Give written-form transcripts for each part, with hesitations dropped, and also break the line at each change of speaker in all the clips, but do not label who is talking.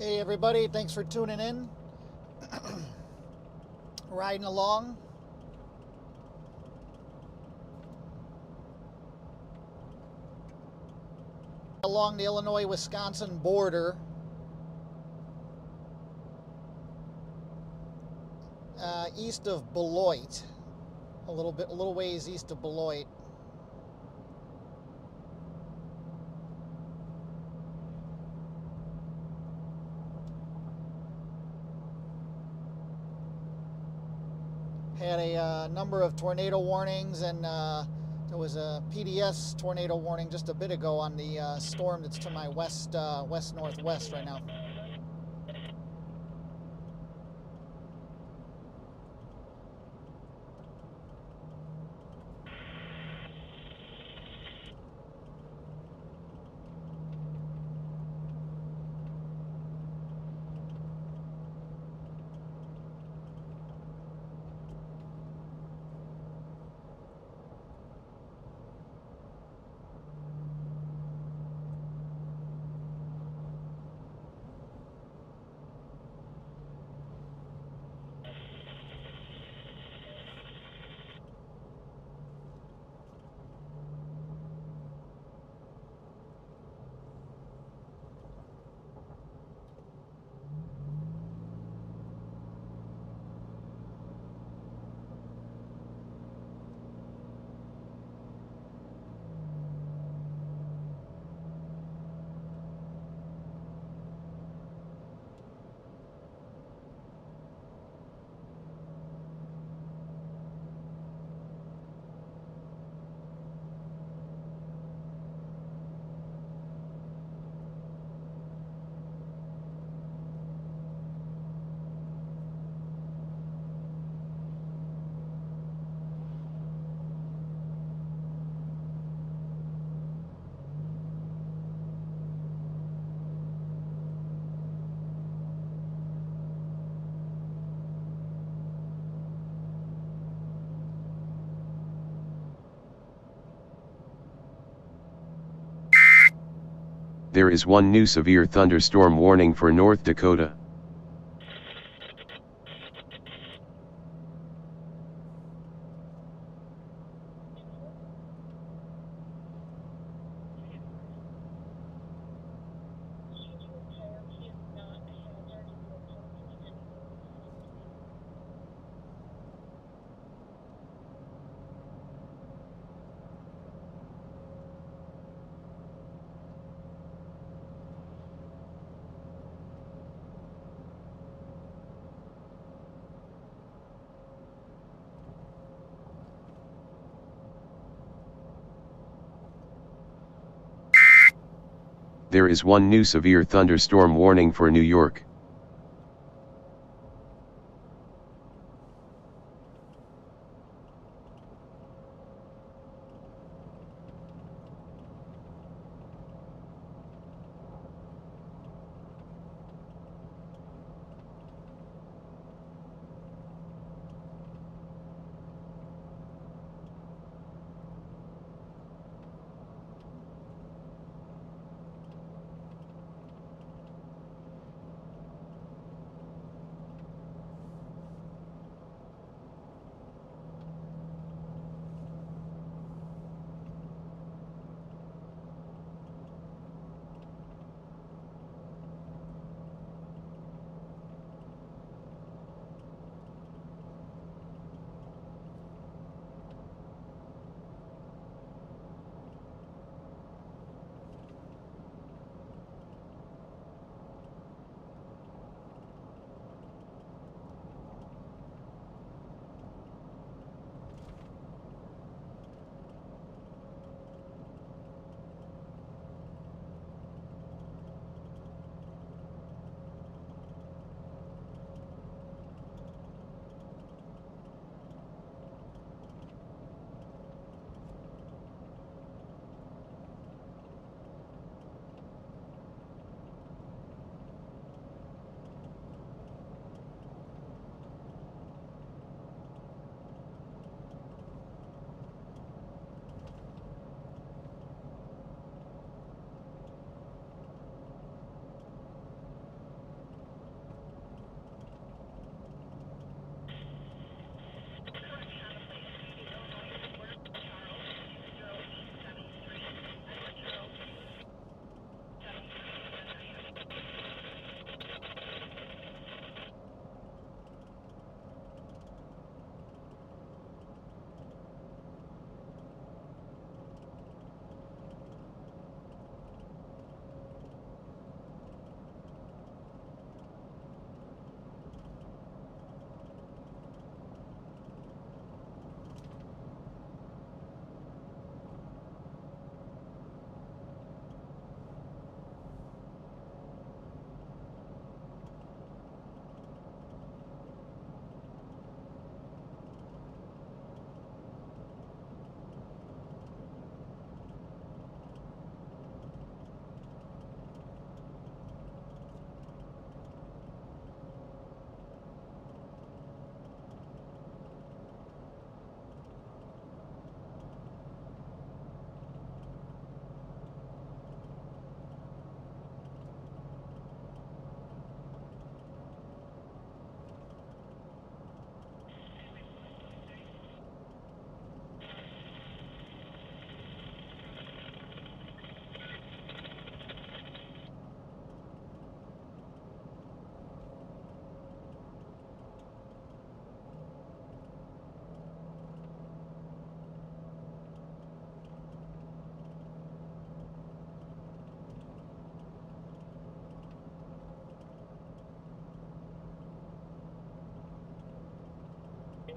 Hey everybody, thanks for tuning in. Riding along. Along the Illinois-Wisconsin border. East of Beloit. A little ways east of Beloit. Had a number of tornado warnings, and there was a PDS tornado warning just a bit ago on the storm that's to my west northwest right now.
There is one new severe thunderstorm warning for North Dakota. There is one new severe thunderstorm warning for New York.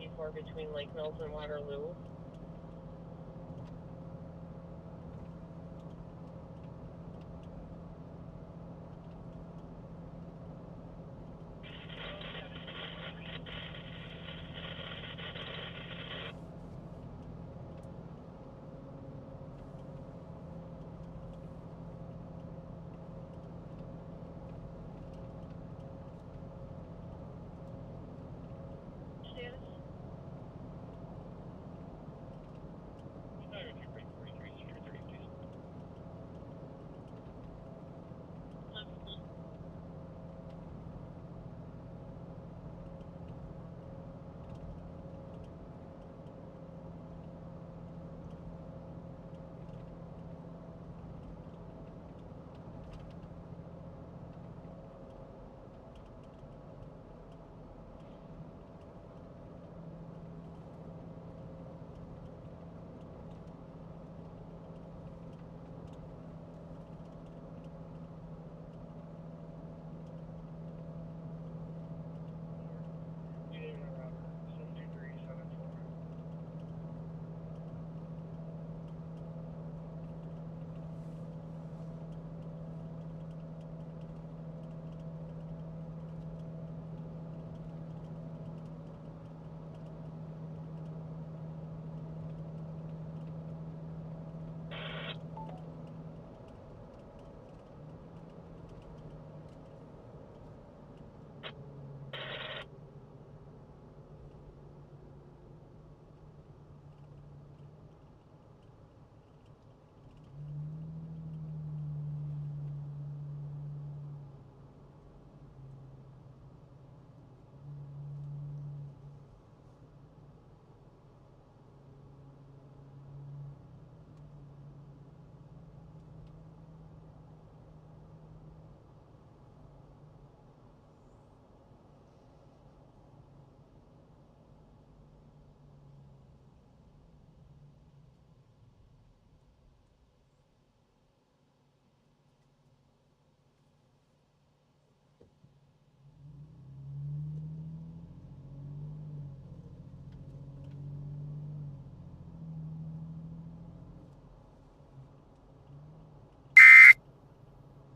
94 between Lake Mills and Waterloo.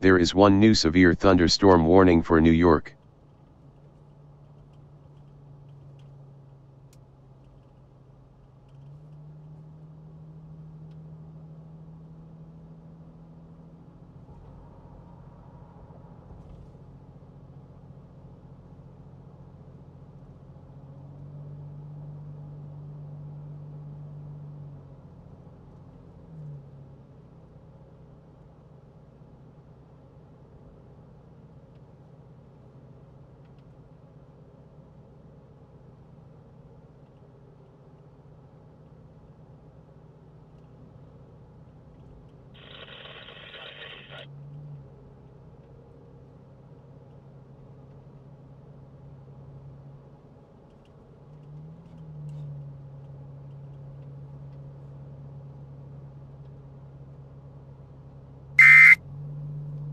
There is one new severe thunderstorm warning for New York.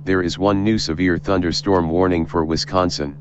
There is one new severe thunderstorm warning for Wisconsin.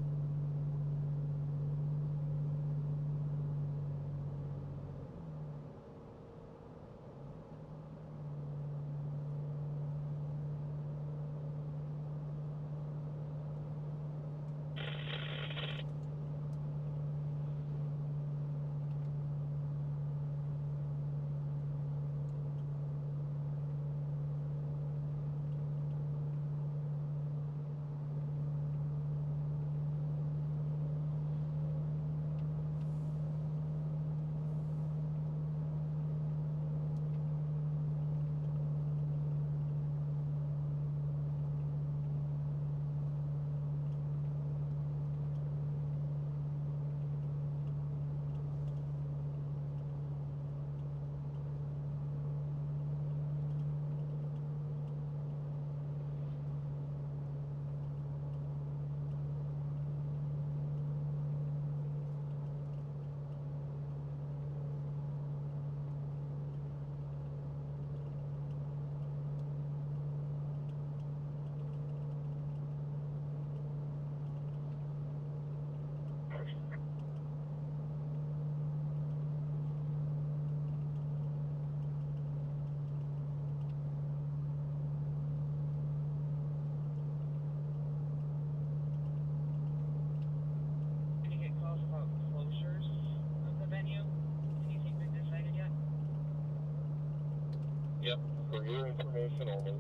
Yep, for your information only,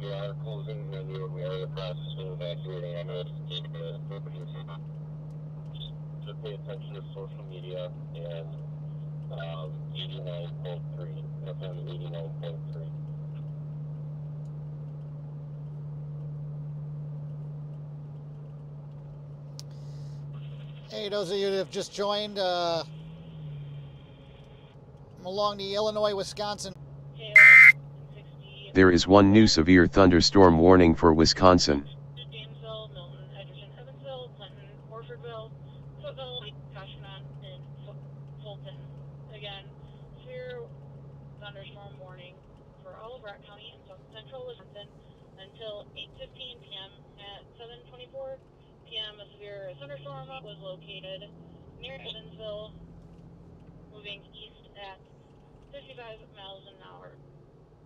we are closing the venue and we are in the process of evacuating. I know just pay attention to social media and 89.3, FM 89.3.
Hey, those of you that have just joined, I'm along the Illinois-Wisconsin.
There is one new severe thunderstorm warning for Wisconsin.
Janesville, Milton, Edgerton, Evansville, Clinton, Orfordville, Footville, Kashkanan, and Fulton. Again, severe thunderstorm warning for all of Rock County and central Wisconsin until 8:15 p.m. At 7:24 p.m., a severe thunderstorm was located near Evansville, moving east at 55 miles an hour.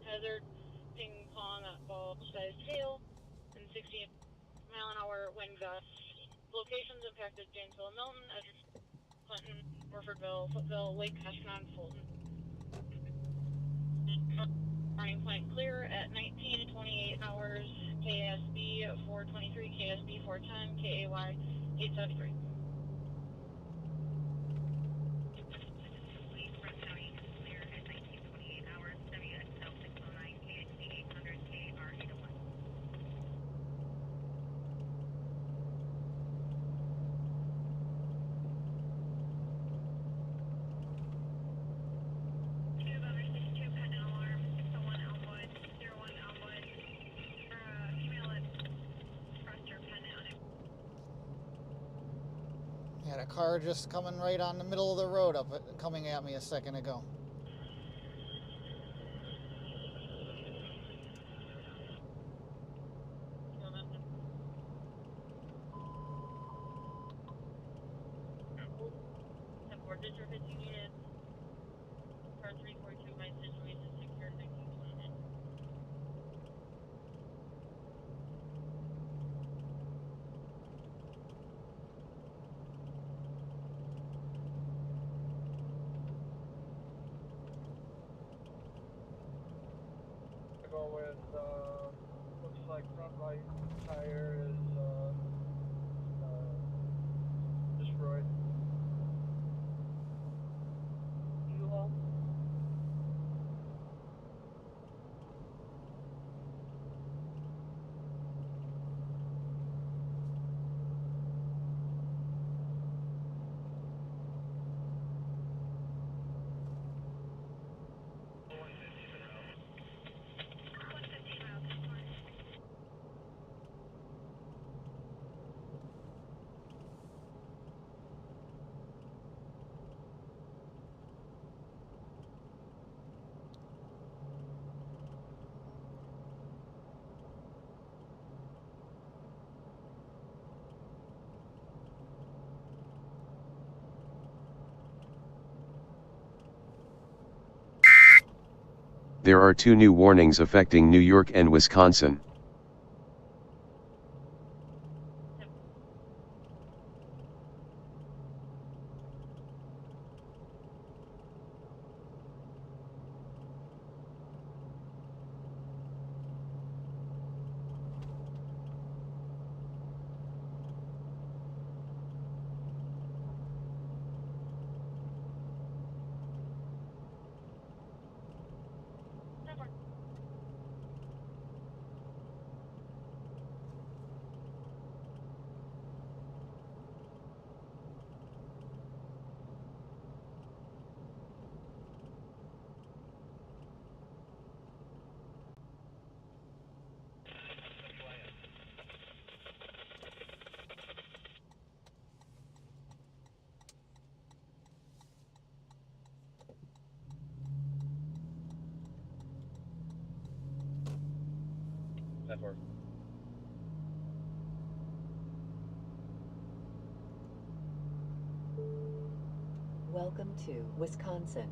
Hazard ping pong ball sized hail and 60-mile-an-hour wind gusts. Locations impacted Janesville, Milton, Edgerton, Clinton, Orfordville, Footville, Lake Kashkanan, Fulton. Warning point clear at 19:28 hours. KSB 423, KSB 410, KAY 873.
Had a car just coming right on the middle of the road coming at me a second ago.
Go with looks like front right tire is destroyed.
U-Haul.
There are two new warnings affecting New York and Wisconsin.
Welcome to Wisconsin.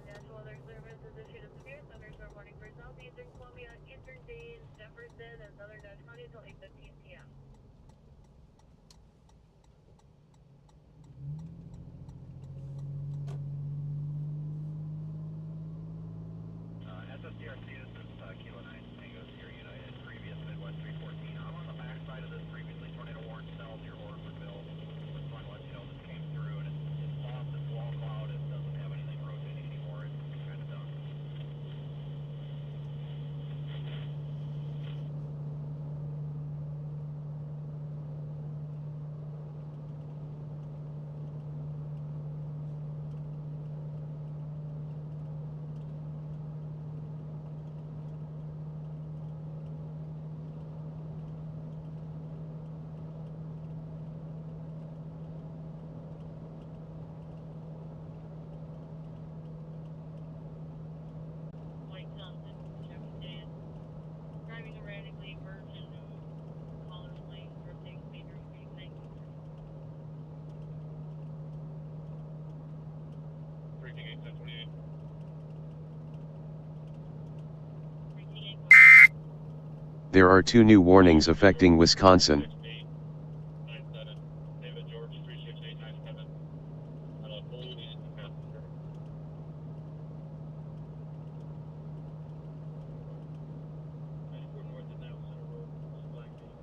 National Weather Service has issued a severe thunderstorm warning for southeastern Columbia, eastern Dane, Jefferson, and southern Dutch County until 8:15 p.m.
SSDRC, this is Kilo 9 Tango Sierra United, previous Midwest 314. I'm on the backside of this previously tornado warned cell near Orfordville. Just want to let you know this came through and it's lost its wall cloud. It doesn't have anything rotating anymore. It's kind of done.
Mike Johnson, Jefferson, driving erratically, version colors lane, drifting, major speed, thank you.
Reaching 8:10:28.
Reaching 8.
There are 2 new warnings affecting Wisconsin.
897. David George 36897. On a full east passenger.
94 north of Now Center Road, Blackgate.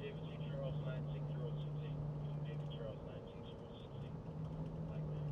David C. Charles 96068. David Charles 96068. Blackgate.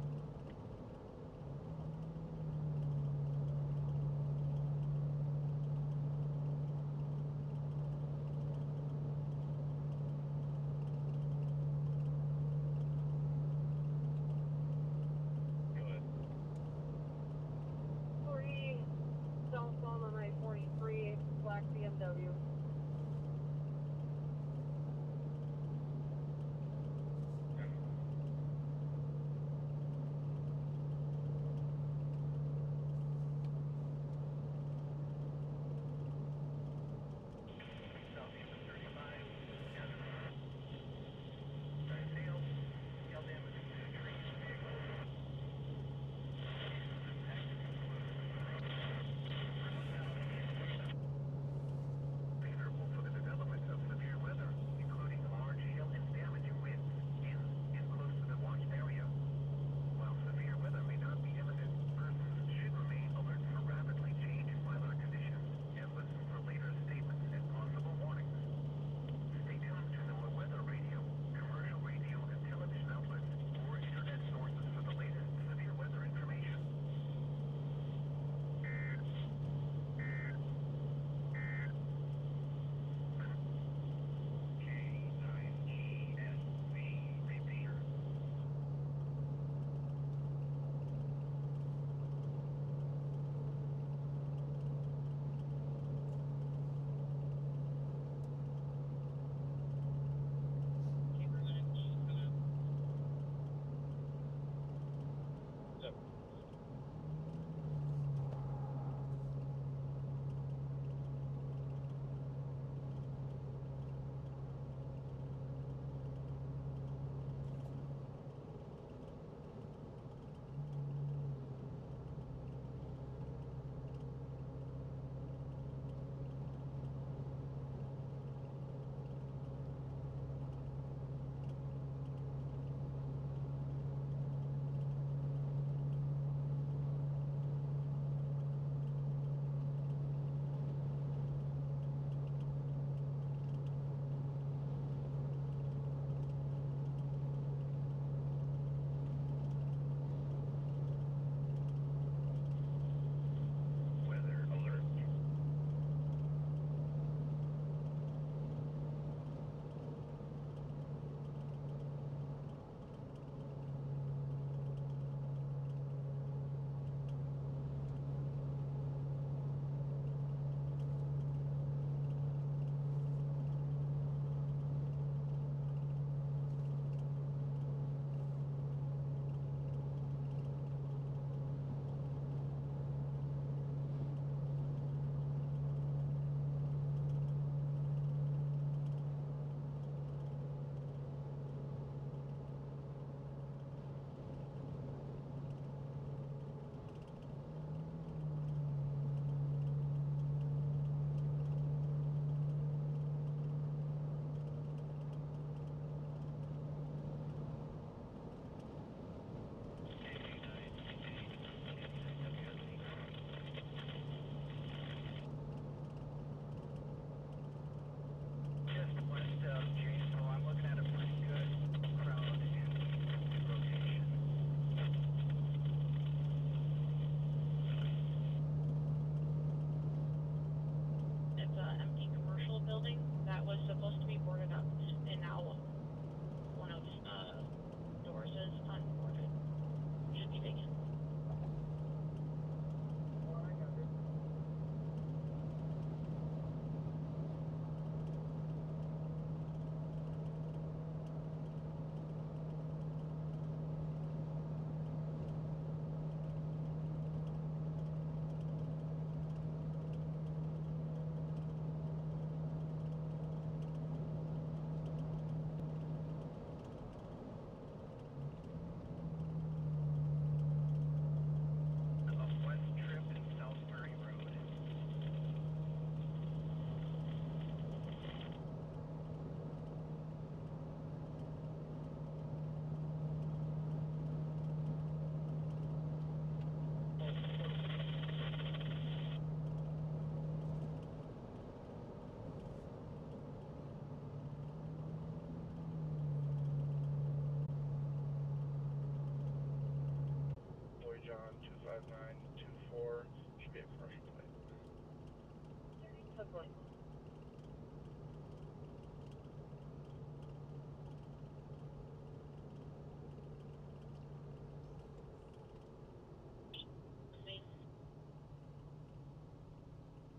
10-4.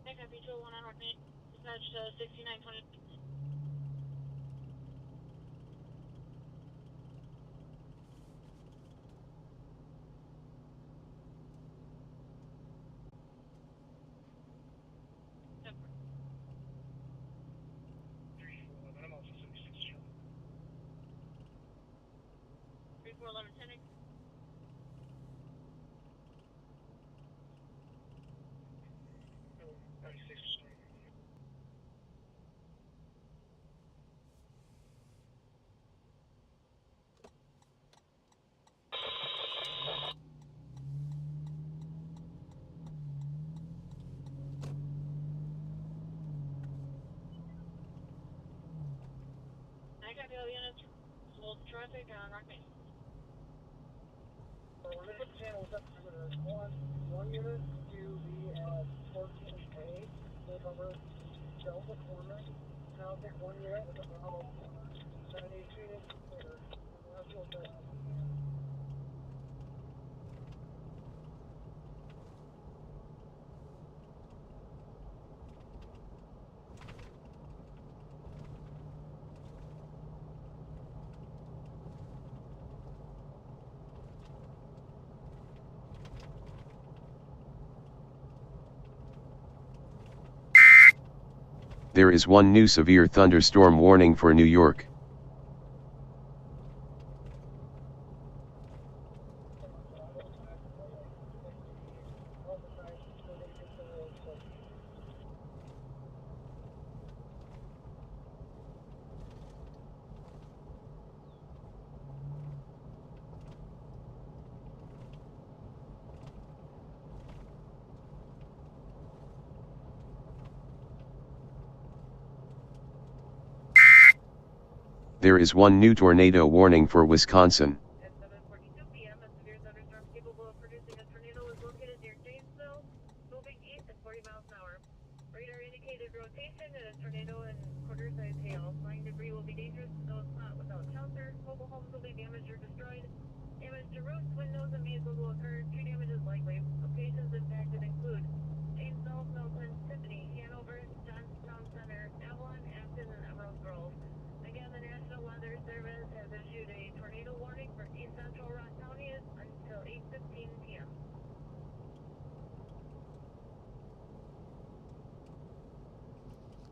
I copy 201 on Rock 8. Dispatch to 6920.
I'm also 76 Charlie.
3411 10.
Oh, 96 Charlie.
I copy all units. Hold traffic on Rock 8.
So we're gonna put the channels up to one unit to be at 14A, full cover, Delta corner. And I'll take one unit with a Bravo corner. Then I need 2 units later. And the rest will go up.
There is one new severe thunderstorm warning for New York. There is one new tornado warning for Wisconsin.
At 7:42 p.m., a severe thunderstorm capable of producing a tornado is located near Janesville, moving east at 40 miles an hour. Radar indicated rotation and a tornado and quarter-size hail. Flying debris will be dangerous to those not without shelter. Mobile homes will be damaged or destroyed. Damage to roofs, windows, and vehicles will occur. Tree damage is likely. Locations impacted include Janesville, Milton, Tiffany, Hanover, Johnstown Center, Avalon, Acton, and Emerald Grove. Again, the National Weather Service has issued a tornado warning for east central Rock County until 8:15 p.m.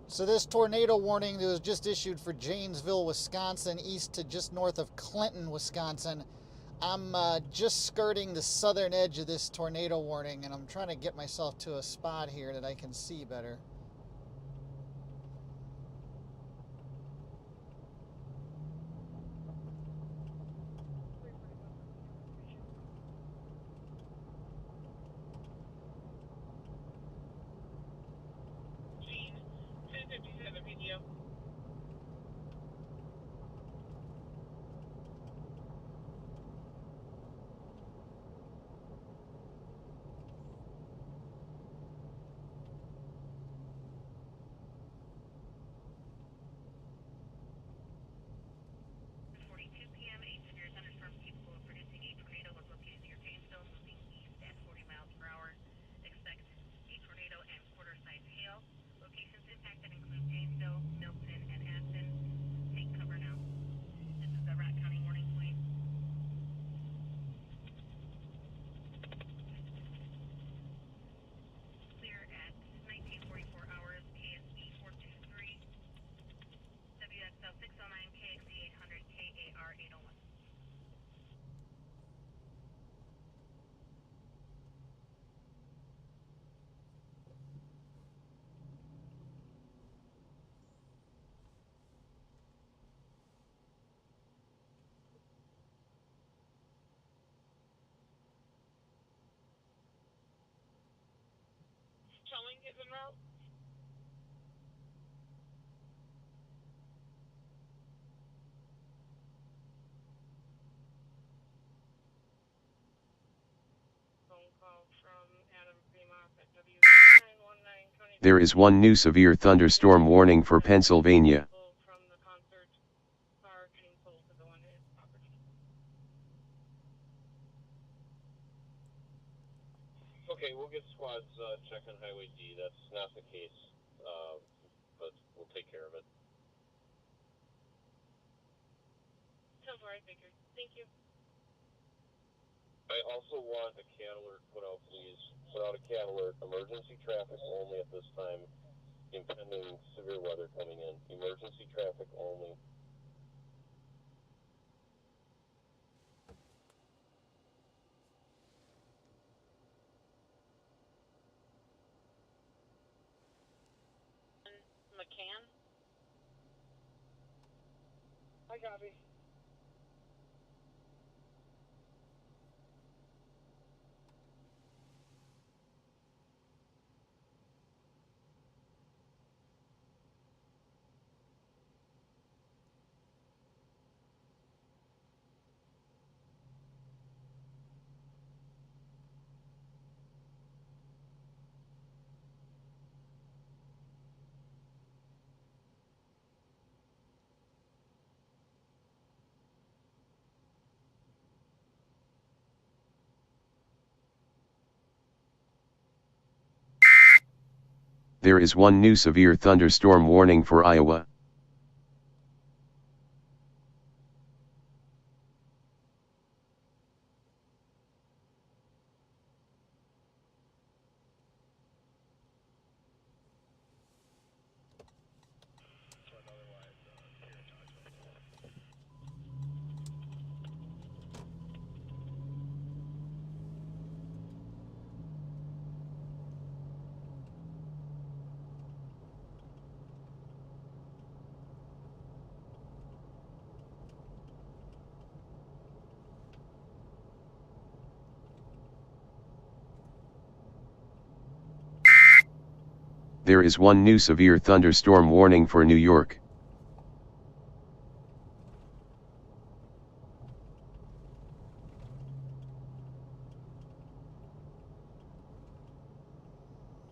So this tornado warning that was just issued for Janesville, Wisconsin, east to just north of Clinton, Wisconsin. I'm just skirting the southern edge of this tornado warning, and I'm trying to get myself to a spot here that I can see better.
Gene, 1057 PTO. Showing it en route. Phone call from Adam Freemoff at W91920.
There is one new severe thunderstorm warning for Pennsylvania.
From the concert are getting told to go into his property.
Okay, we'll get squads checking Highway D. That's not the case, but we'll take care of it.
10-4, I figured. Thank you.
I also want a cat alert put out, please. Put out a cat alert. Emergency traffic only at this time. Impending severe weather coming in. Emergency traffic only.
McCann?
I copy.
There is one new severe thunderstorm warning for Iowa. There is one new severe thunderstorm warning for New York.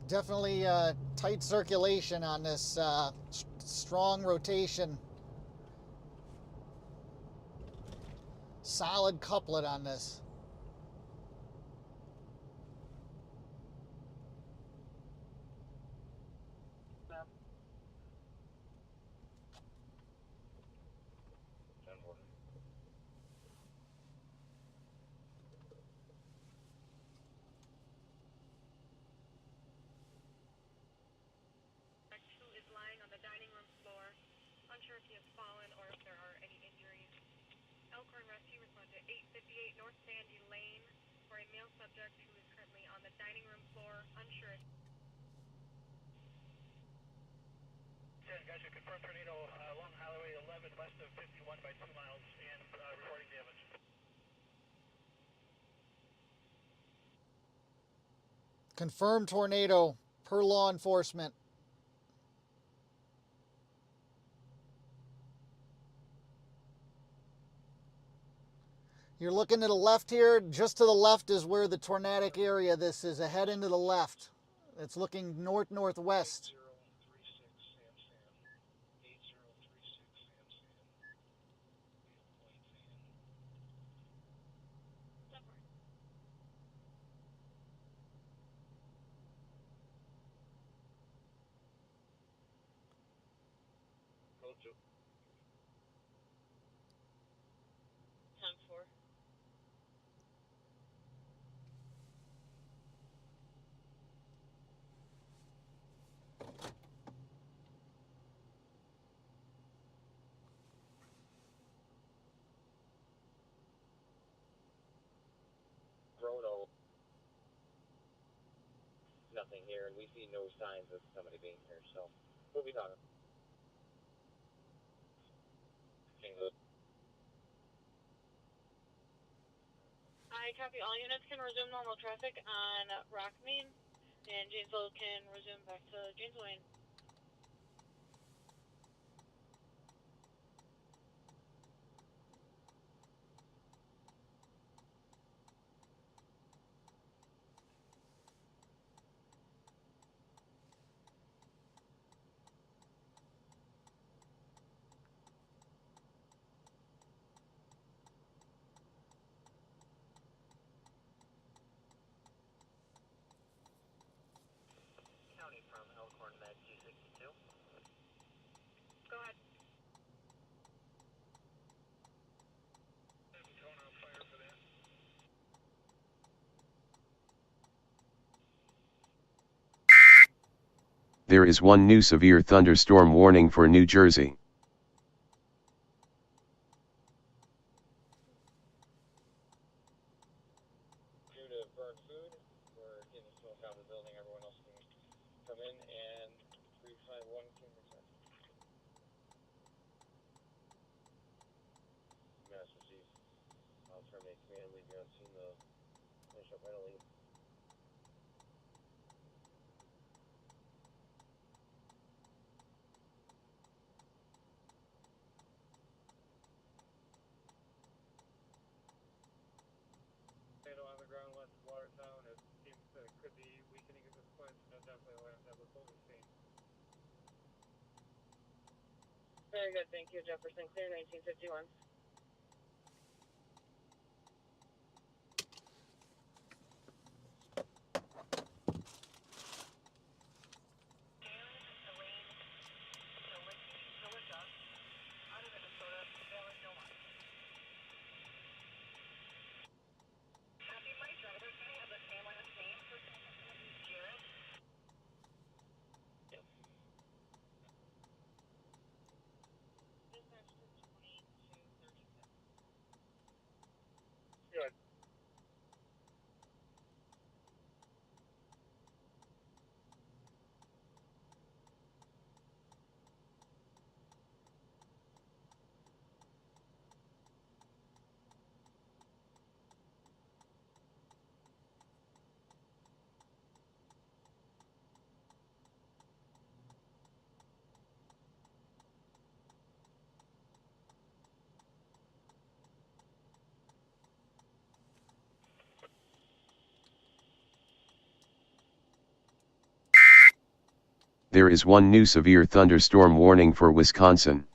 Definitely tight circulation on this, strong rotation. Solid couplet on this.
Is lying on the dining room floor. Unsure if he has fallen or if there are any injuries. Elkhorn Rescue responded to 858 North Sandy Lane for a male subject who is currently on the dining room floor. Unsure if...
Guys, you confirm tornado along Highway 11 west of 51 by 2 miles and reporting damage.
Confirmed tornado per law enforcement. You're looking to the left here. Just to the left is where the tornadic area this is. Ahead into the left. It's looking north-northwest.
10-4.
Rono. Nothing here, and we see no signs of somebody being here, so we'll be talking.
I copy. All units can resume normal traffic on Rock Main, and Janesville can resume back to Janesville Lane.
There is one new severe thunderstorm warning for New Jersey.
Due to burnt food, we're getting smoke out of the building. Everyone else can come in, and 351 can return. Master Chief, I'll terminate command, leave you on scene to finish up my lead. Tornado on the ground west of Watertown. It seems that it could be weakening at this point, so definitely we'll have to have a full scene.
Very good, thank you, Jefferson. Clear 1951.
Good.
There is one new severe thunderstorm warning for Wisconsin.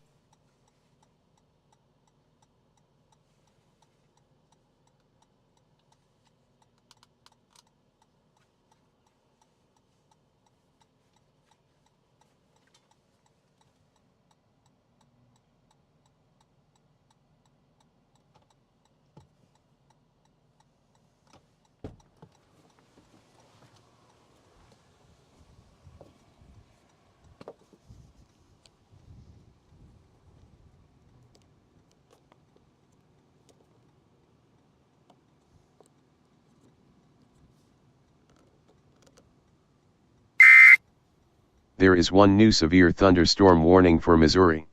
There is one new severe thunderstorm warning for Missouri.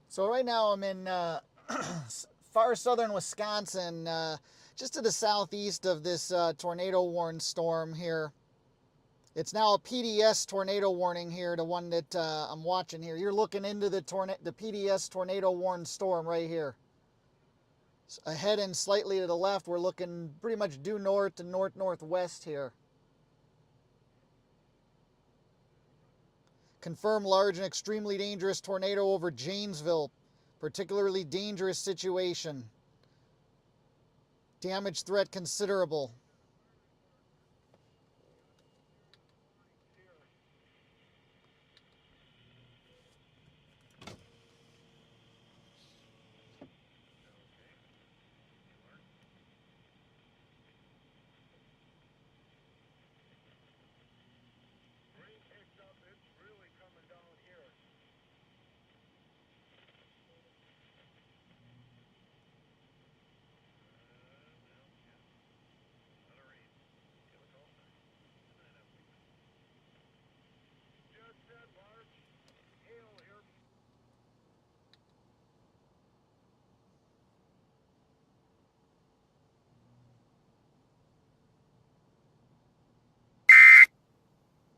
So right now I'm in far southern Wisconsin, just to the southeast of this tornado warned storm here. It's now a PDS tornado warning here, the one that I'm watching here. You're looking into the PDS tornado warned storm right here. Ahead and slightly to the left, we're looking pretty much due north to north-northwest here. Confirmed large and extremely dangerous tornado over Janesville. Particularly dangerous situation. Damage threat considerable.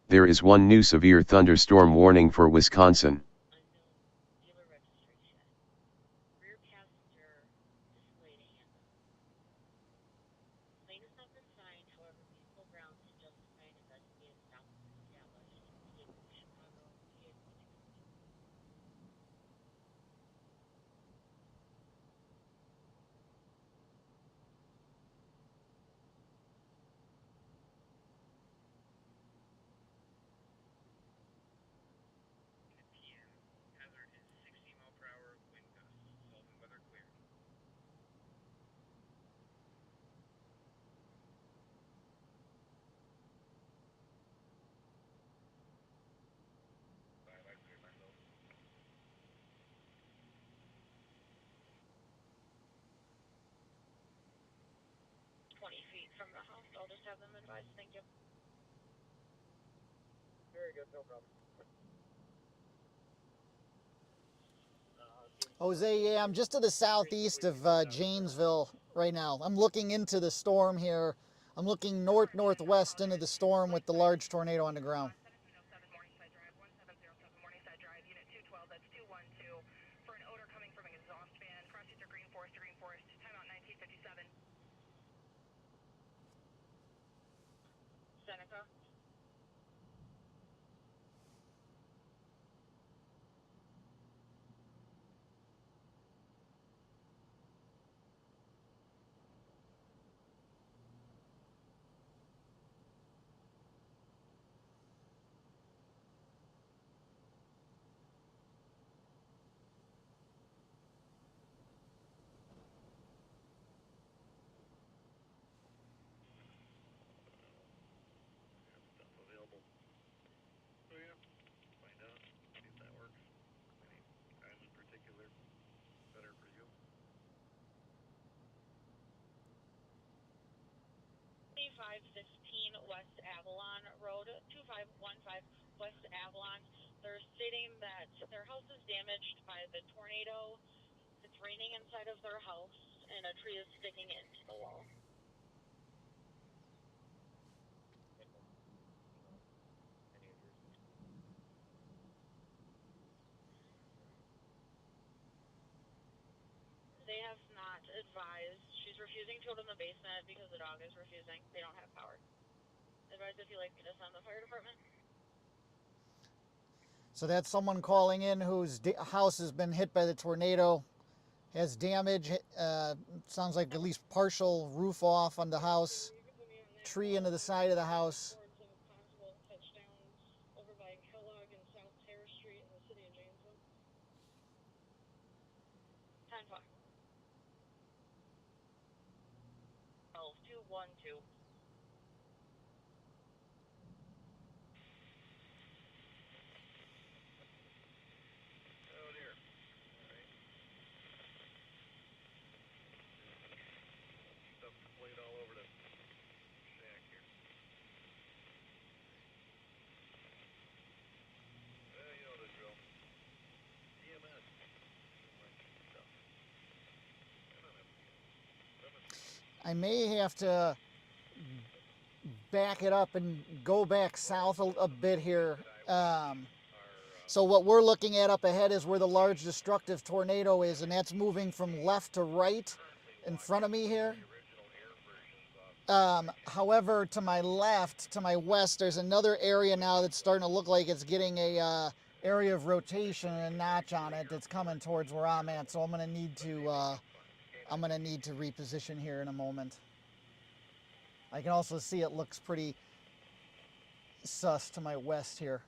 There is one new severe thunderstorm warning for Wisconsin.
Dealer registration. Rear passenger displayed handle. Lane has not been signed, however, reasonable grounds to justify an investigative stop is established. State of Chicago, PA 160. 20 feet from the house. I'll just have them advised. Thank you.
Very good, no problem.
Jose, yeah, I'm just to the southeast of Janesville right now. I'm looking into the storm here. I'm looking north-northwest into the storm with the large tornado on the ground.
1707 Morningside Drive, Unit 212, that's 212, for an odor coming from an exhaust fan. Crossings are Green Forest, timeout 1957.
Seneca.
Find out, see if that works. Any times in particular better for you?
2515 West Avalon Road, 2515 West Avalon. They're stating that their house is damaged by the tornado. It's raining inside of their house, and a tree is sticking into the wall. They have not advised. She's refusing to go in the basement because the dog is refusing. They don't have power. Advise if you'd like me to send the fire department.
So that's someone calling in whose house has been hit by the tornado, has damage, sounds like at least partial roof off on the house, tree into the side of the house.
Possible touchdowns over by Kellogg and South Terrace Street in the city of Janesville. 10-5. 212.
Oh dear. Alright. Stuff displayed all over the shack here. Well, you know the drill. EMS. Stuff.
I may have to back it up and go back south a bit here. So what we're looking at up ahead is where the large destructive tornado is, and that's moving from left to right in front of me here. However, to my left, to my west, there's another area now that's starting to look like it's getting a area of rotation and a notch on it that's coming towards where I'm at. So I'm gonna need to reposition here in a moment. I can also see it looks pretty sus to my west here.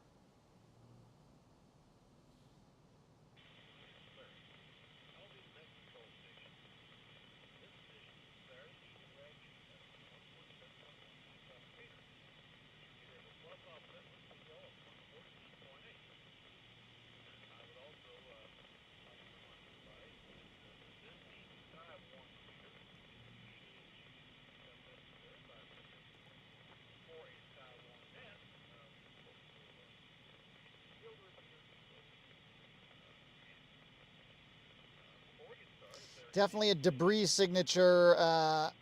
Definitely a debris signature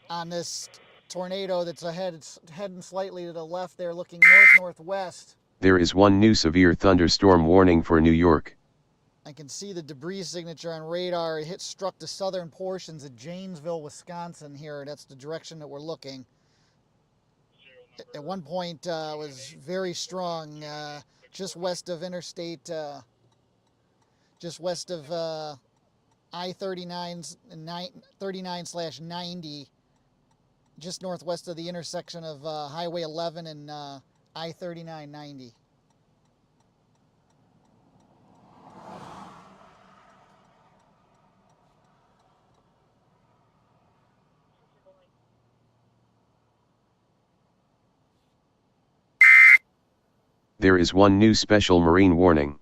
on this tornado that's ahead. It's heading slightly to the left there, looking north-northwest.
There is one new severe thunderstorm warning for New York.
I can see the debris signature on radar. It struck the southern portions of Janesville, Wisconsin here. That's the direction that we're looking. At one point, was very strong, just west of Interstate, just west of I-39/90, just northwest of the intersection of Highway 11 and I-39/90.
There is one new special marine warning.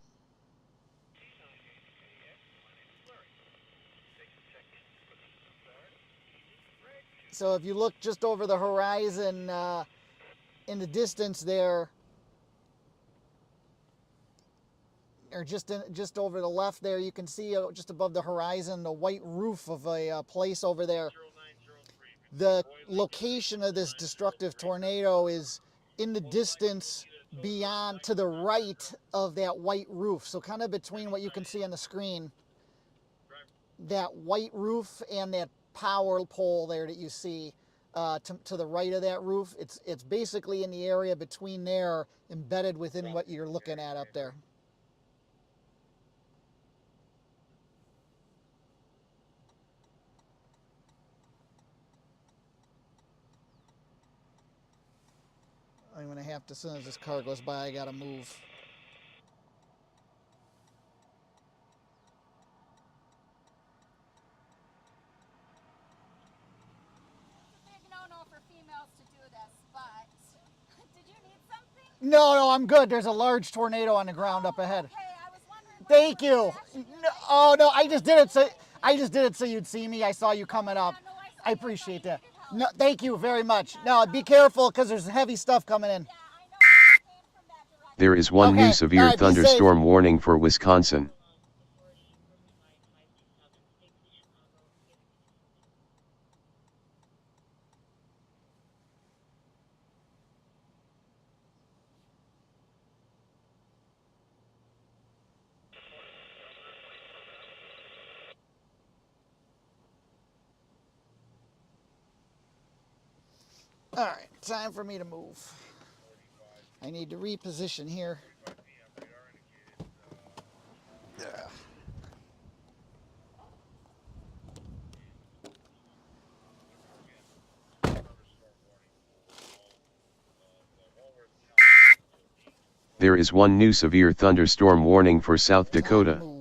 So if you look just over the horizon in the distance there, or just over the left there, you can see just above the horizon the white roof of a place over there. The location of this destructive tornado is in the distance beyond, to the right of that white roof. So kind of between what you can see on the screen, that white roof and that power pole there that you see to the right of that roof. It's basically in the area between there, embedded within what you're looking at up there. I'm gonna have to, as soon as this car goes by, I gotta move. No, I'm good. There's a large tornado on the ground up ahead.
Okay, I was wondering.
Thank you. No, oh no, I just did it so you'd see me. I saw you coming up.
Yeah, no, I saw
I
you.
appreciate that. No, thank you very much. No, be careful because there's heavy stuff coming in.
Yeah, I know it came from that direction.
There is one
Okay,
new severe
all right, be safe.
thunderstorm warning for Wisconsin.
All right, time for me to move. I need to reposition here. Yeah.
There is one new severe thunderstorm warning for South
Time to
Dakota.
move.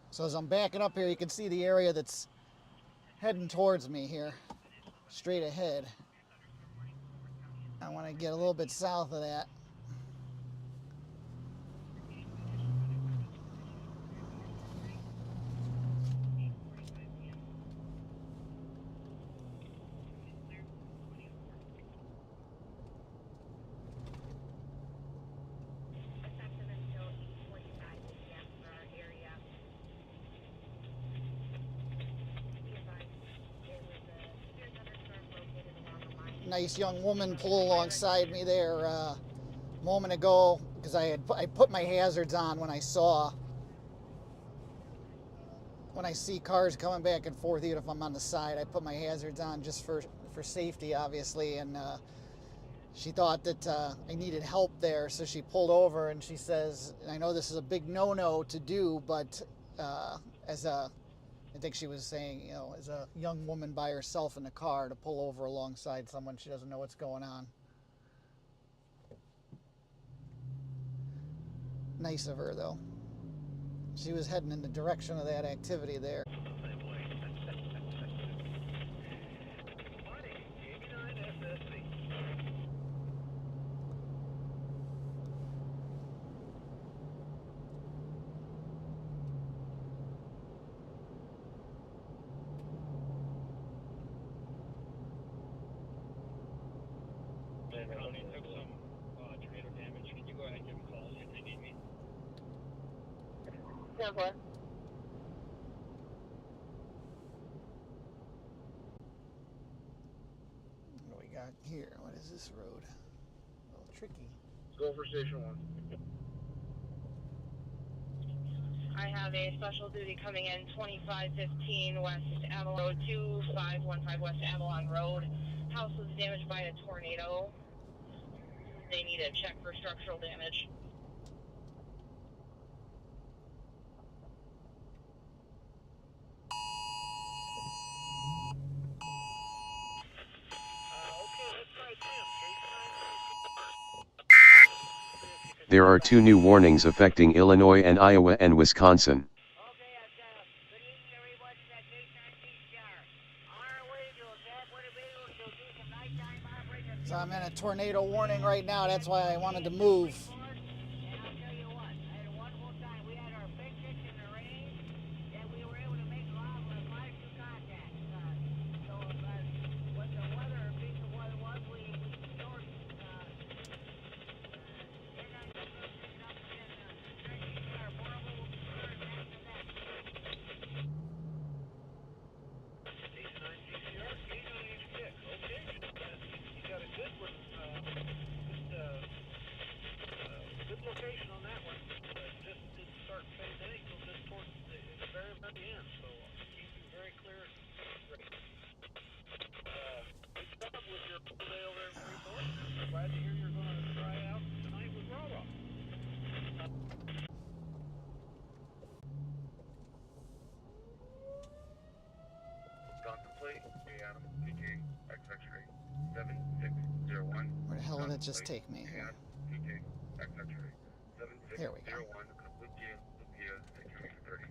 So as I'm backing up here, you can see the area that's heading towards me here, straight ahead. I want to get a little bit south of that.
Effective until 8:45 p.m. for our area. Be advised, it was a severe thunderstorm located along the line.
Nice young woman pulled alongside me there a moment ago because I put my hazards on when I see cars coming back and forth, even if I'm on the side. I put my hazards on just for safety, obviously, and she thought that I needed help there, so she pulled over and she says, and I know this is a big no-no to do, but I think she was saying, you know, as a young woman by herself in the car, to pull over alongside someone she doesn't know what's going on. Nice of her, though. She was heading in the direction of that activity there.
County took some tornado damage. Can you go ahead and give them calls if they need me?
Yeah, what?
here? What is this road? A little tricky.
Go for station 1.
I have a special duty coming in 2515 West Avalon Road, 2515 West Avalon Road. House was damaged by a tornado. They need a check for structural damage.
Okay, let's try Tim.
There are 2 new warnings affecting Illinois and Iowa and Wisconsin.
Okay, good evening, everybody. That's H9PCR. On our way to evacuate vehicles to do some nighttime operations.
So I'm in a tornado warning right now. That's why I wanted to move.
And I'll tell you what, I had a wonderful time. We had our picnics in the rain, and we were able to make a lot of quite a few contacts. So when the weather, being the weather was, we stored
Good location on that one. Just didn't start phase A until just towards the very end, so keeping very clear. Good job with your day over in Freeport. Glad to hear you're going to try out tonight with Rara. Contemplate Adam PK X-ray 7601.
Where the hell did it just take me here?
PK X-ray
Here we go.
7601. Lupia situation 30.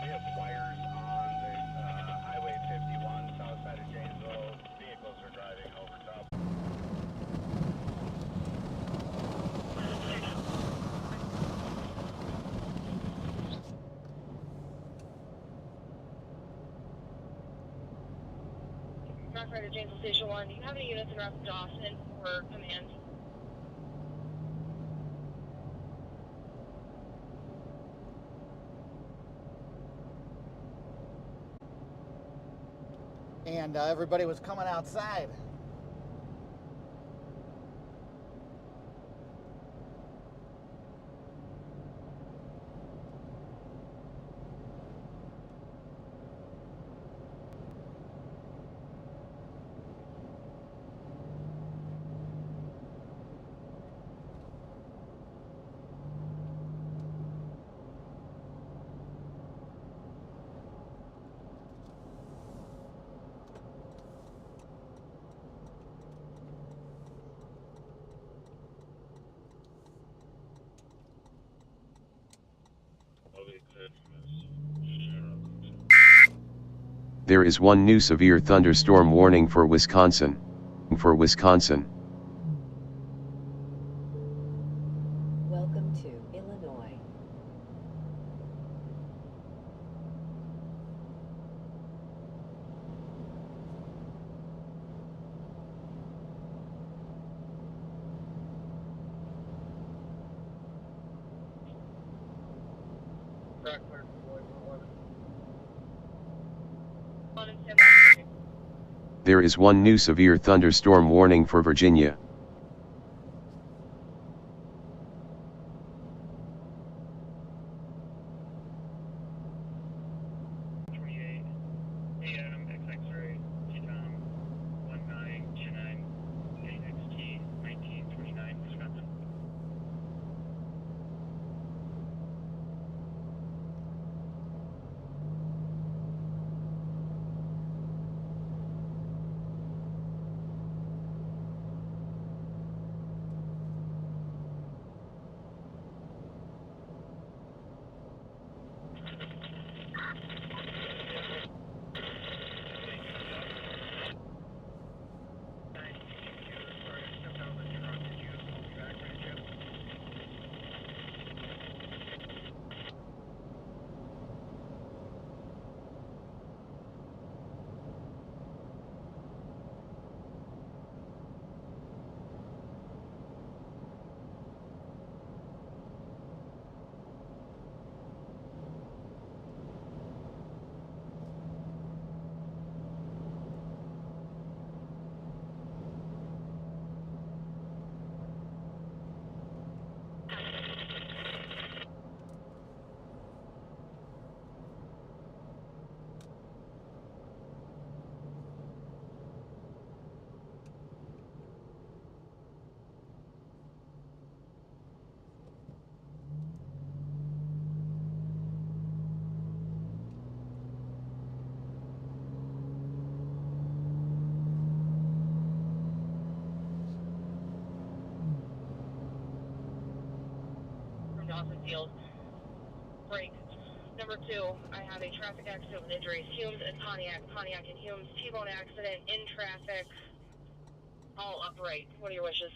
We have wires on the Highway 51 south side of Janesville. Vehicles are driving over top.
Mac Rider, Janesville Station 1. Do you have any units in route to Dawson for command?
And everybody was coming outside.
There is 1 new severe thunderstorm warning for Wisconsin.
Welcome to Illinois.
Track clear for Boy 11.
There is 1 new severe thunderstorm warning for Virginia.
off the field. Break. Number 2, I have a traffic accident with injuries. Humes and Pontiac and Humes, T-bone accident in traffic, all upright. What are your wishes?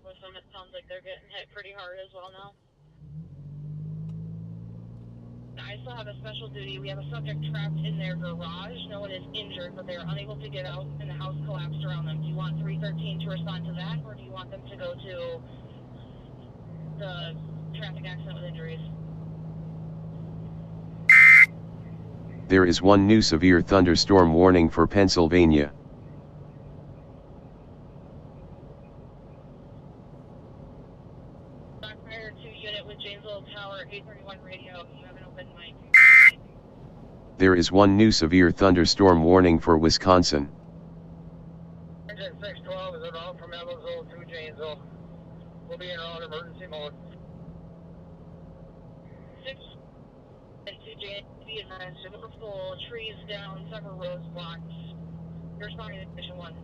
With them, it sounds like they're getting hit pretty hard as well now. I still have a special duty. We have a subject trapped in their garage. No one is injured, but they are unable to get out, and the house collapsed around them. Do you want 313 to respond to that, or do you want them to go to the traffic accident with injuries?
There is one new severe thunderstorm warning for Pennsylvania.
Fire 2 unit with Janesville Tower 831 radio. You have an open mic.
There is one new severe thunderstorm warning for Wisconsin.
Engine 612 is en route from Evansville to Janesville. We'll be in our own emergency mode.
6 and 2 Janesville, be advised, we're full, trees down, several roads blocked. You're responding to Station 1.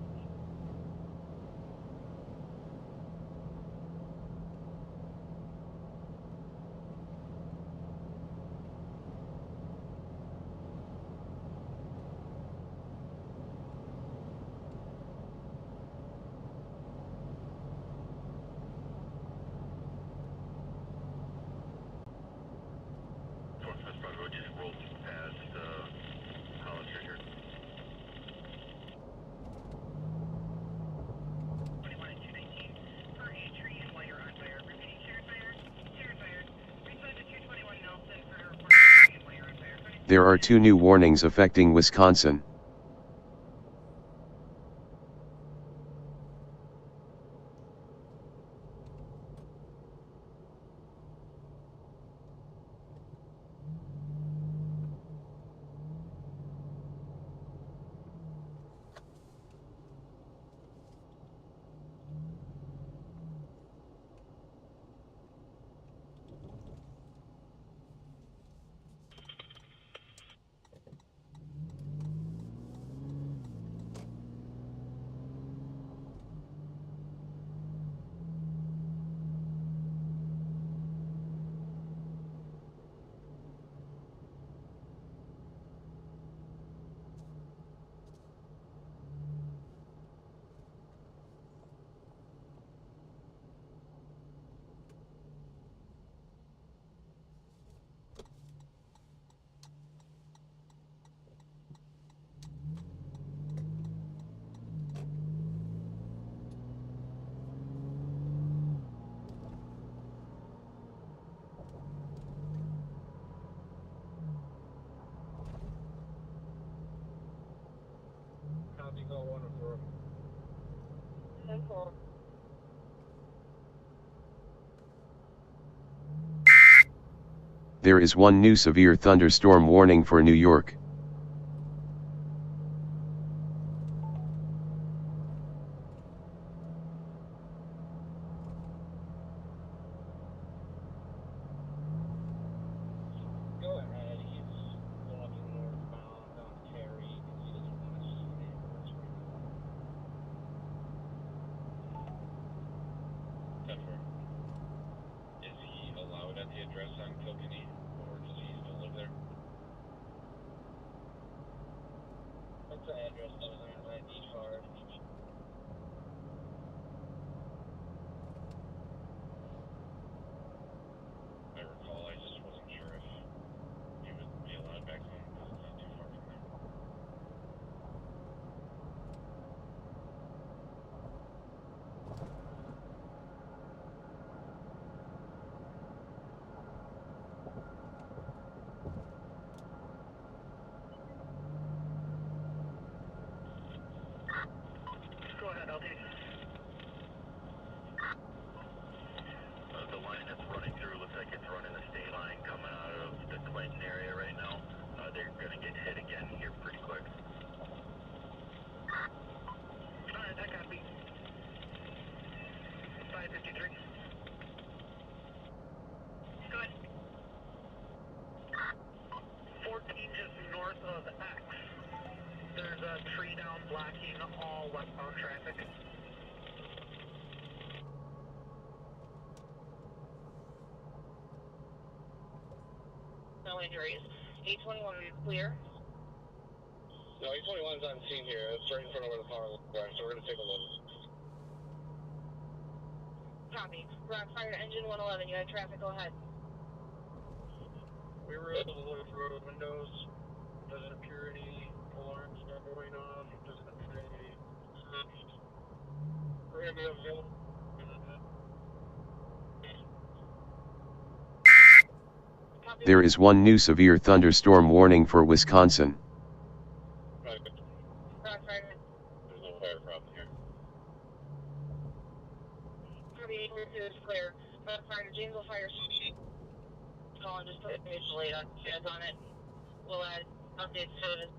There are 2 new warnings affecting Wisconsin.
Copy, call 104.
10-4.
There is one new severe thunderstorm warning for New York.
Go ahead, he's walking northbound on Terry because he doesn't want to see the neighborhoods right now. 10-4. Is he allowed at the address on Kilkenny, or does he still live there? What's the address that was on his ID card? I recall, I just wasn't sure if he would be allowed back home because it's not too far from there. Go ahead, LT. The line that's running through looks like it's running the state line coming out of the Clinton area right now. They're going to get hit again here pretty quick. Alright, that got beat. 553. Go ahead. 14 just north of X. There's a tree down blocking all westbound traffic.
No injuries. 821 is clear.
No, E21's on scene here. It's right in front of where the power line, so we're going to take a look.
Copy. Rock fire engine 111. You had traffic. Go ahead.
We were able to look through the windows. Doesn't appear any alarms are going off. Doesn't appear any. We're going to be available.
Copy.
There is one new severe thunderstorm warning for Wisconsin.
Right.
Rock fire.
There's no fire problem here.
Copy. 822 is clear. Rock fire. Janesville fire. Calling just put late on chance on it. We'll add updates to it.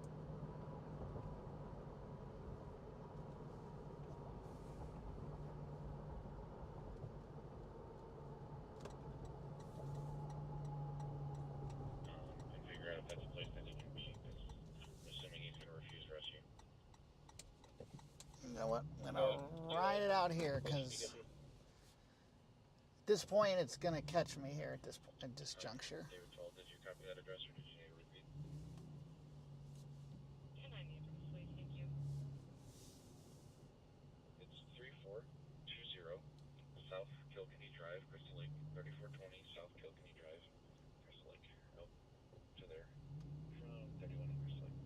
And figure out if that's a place that he can be, because I'm assuming he's going to refuse rescue.
You know what? I'm gonna ride it out here because at this point it's gonna catch me here at this juncture.
David told, did you copy that address, or did you need a repeat?
Can I need to please? Thank you.
It's 3420 South Kilkenny Drive, Crystal Lake. 3420 South Kilkenny Drive, Crystal Lake. Nope, to there. From 31 in Crystal Lake.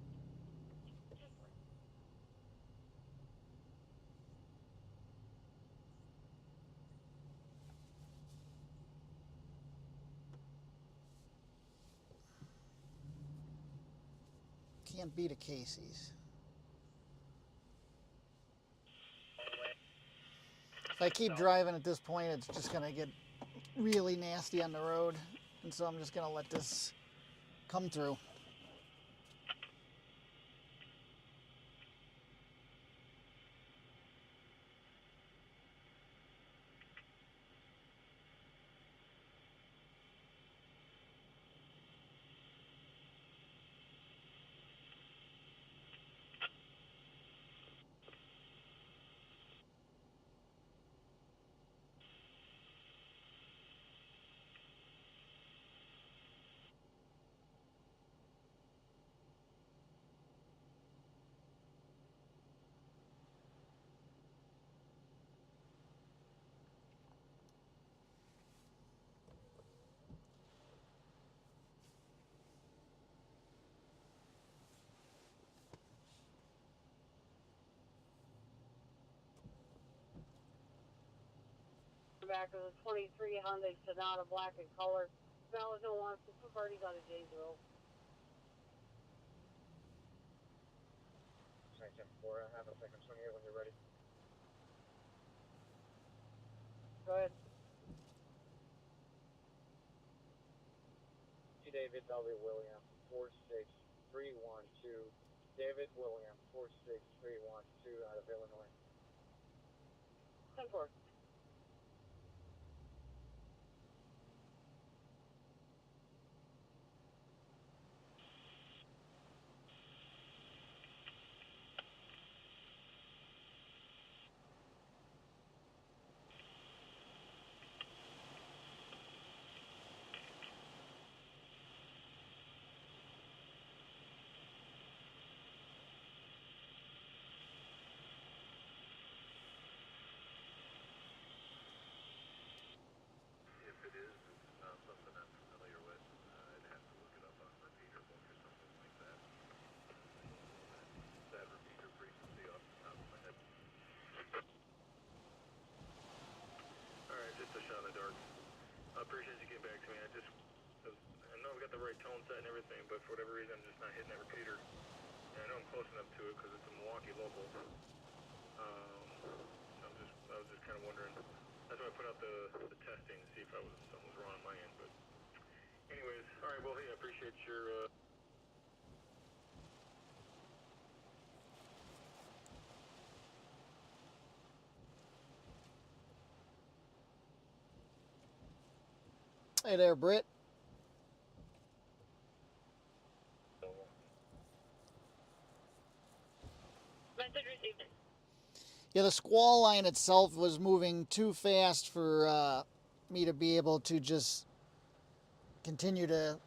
Can't beat a Casey's. If I keep driving at this point, it's just gonna get really nasty on the road, and so I'm just gonna let this come through.
Back of the 23 Hyundai Sonata, black in color. Valid no wants to two parties out of Janesville.
974, I have a second swing here when you're ready.
Go ahead. David W. William, 46312. David William, 46312 out of Illinois.
10-4.
If it is, it's not something I'm familiar with. I'd have to look it up on repeater book or something like that. That repeater frequency off the top of my head. Alright, just a shot in the dark. I appreciate you getting back to me. I know I've got the right tone set and everything, but for whatever reason I'm just not hitting that repeater. And I know I'm close enough to it because it's a Milwaukee local. I was just kind of wondering. That's why I put out the testing to see if something was wrong on my end. But anyways, all right. Well, hey, I appreciate your.
Hey there, Britt.
Message received.
Yeah, the squall line itself was moving too fast for me to be able to just continue to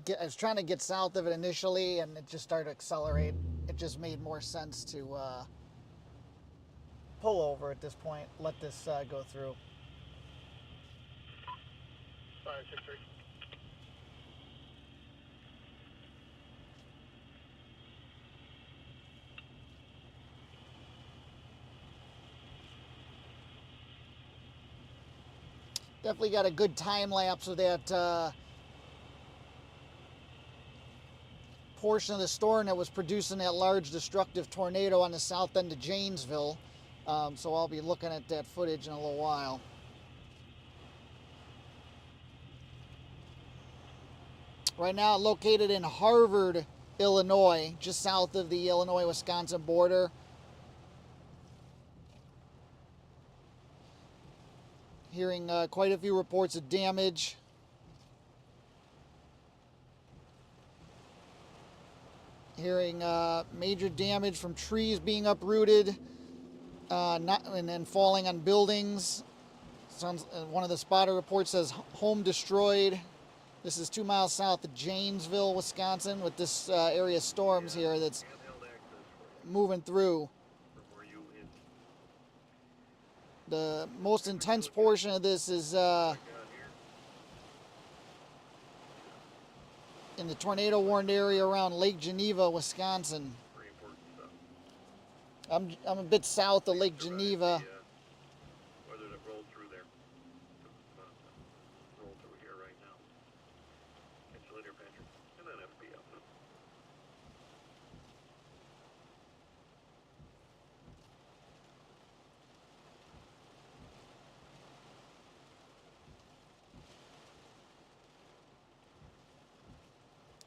get. I was trying to get south of it initially, and it just started to accelerate. It just made more sense to pull over at this point, let this go through.
563.
Definitely got a good time lapse of that portion of the storm that was producing that large destructive tornado on the south end of Janesville. So I'll be looking at that footage in a little while. Right now located in Harvard, Illinois, just south of the Illinois-Wisconsin border. Hearing quite a few reports of damage. Hearing major damage from trees being uprooted and then falling on buildings. Sounds, one of the spotter reports says home destroyed. This is 2 miles south of Janesville, Wisconsin, with this area of storms here that's moving through. The most intense portion of this is in the tornado warned area around Lake Geneva, Wisconsin. I'm a bit south of Lake Geneva.
Weather that rolled through there. Rolled through here right now. Catch you later, Patrick. And then FB up.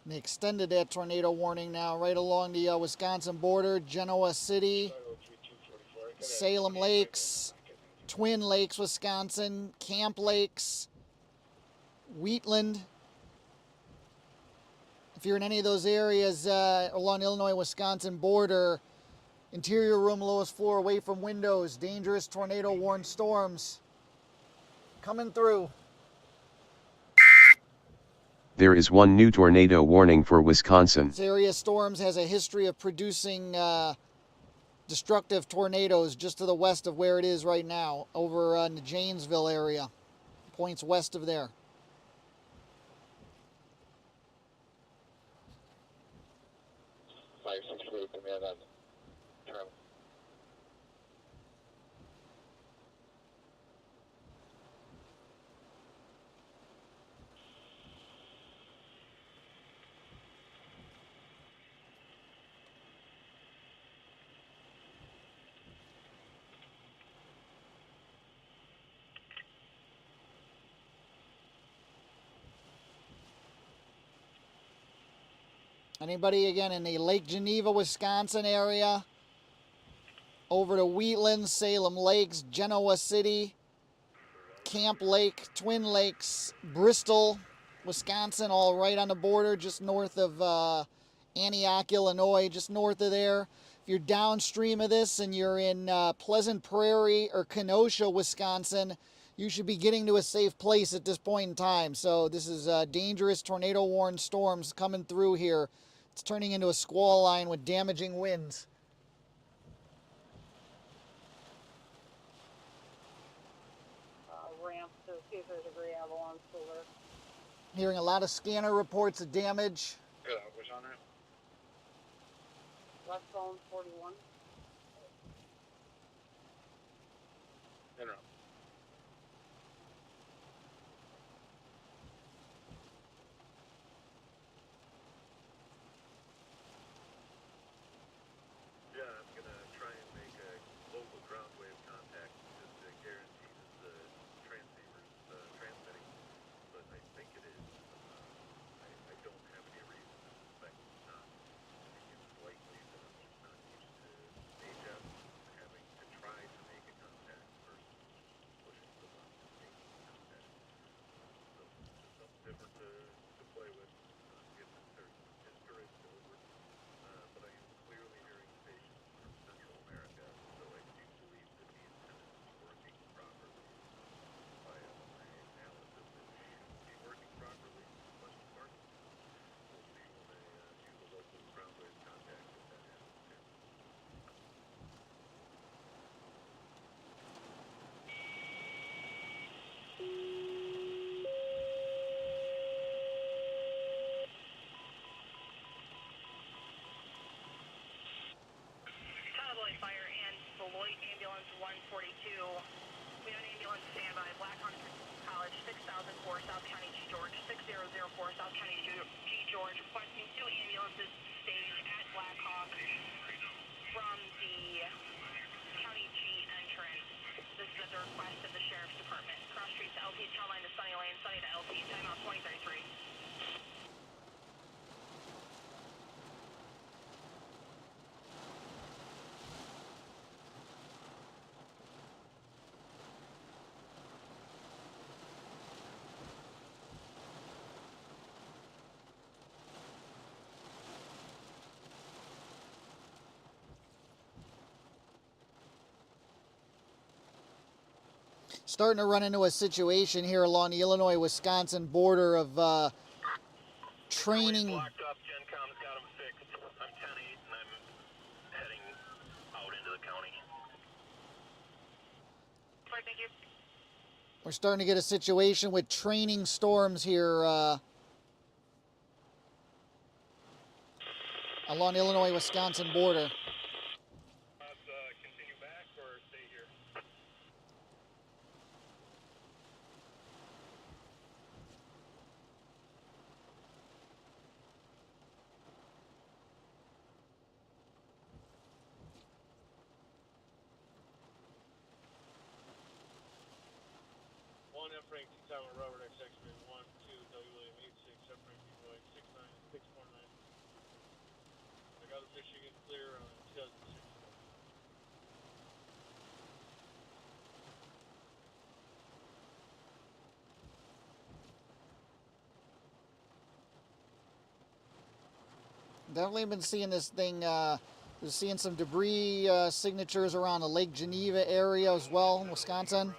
And they extended that tornado warning now right along the Wisconsin border, Genoa City, Salem Lakes, Twin Lakes, Wisconsin, Camp Lakes, Wheatland. If you're in any of those areas along the Illinois-Wisconsin border, interior room, lowest floor, away from windows, dangerous tornado warned storms coming through.
There is one new tornado warning for Wisconsin.
This area of storms has a history of producing destructive tornadoes just to the west of where it is right now, over in the Janesville area, points west of there.
Command on Charlie.
Anybody again in the Lake Geneva, Wisconsin area? Over to Wheatland, Salem Lakes, Genoa City, Camp Lake, Twin Lakes, Bristol, Wisconsin, all right on the border, just north of Antioch, Illinois, just north of there. If you're downstream of this and you're in Pleasant Prairie or Kenosha, Wisconsin, you should be getting to a safe place at this point in time. So this is dangerous tornado-warned storms coming through here. It's turning into a squall line with damaging winds.
Ramp to see if there's a gray avalanche still there.
Hearing a lot of scanner reports of damage.
Good, what's on that?
Westbound 41.
Interrupt. Yeah, I'm gonna try and make a local ground wave contact just to guarantee that the transceiver's transmitting, but I think it is. I don't have any reason to suspect it's not. I think it's likely that I'm just not used to HF having to try to make a contact versus pushing the button and making contact. So just something different to play with, given that there's inspiration over. But I am clearly hearing stations from Central America, so I do believe that the antenna is working properly. By my analysis, it should be working properly. Question mark. We'll see when I use a local ground wave contact if that happens too.
Beloit Fire and Beloit Ambulance 142. We have an ambulance standby, Blackhawk College, 6004 South County G. George, 6004 South County G. George, requesting 2 ambulances staged at Blackhawk from the County G entrance. This is at the request of the Sheriff's Department. Cross streets to LT, town line to Sunny Lane, Sunny to LT, timeout 2033.
Starting to run into a situation here along the Illinois-Wisconsin border of training.
Blocked up, GenCom's got them fixed. I'm 10-8 and I'm heading out into the county.
Sorry, thank you.
We're starting to get a situation with training storms here along the Illinois-Wisconsin border.
Continue back or stay here? One F rank, 2 Tower Robert X X-ray, 1, 2, W William 86, F rank, Boy, 69, 649. I got a Michigan clear on 2006.
Definitely been seeing this thing, we're seeing some debris signatures around the Lake Geneva area as well in Wisconsin.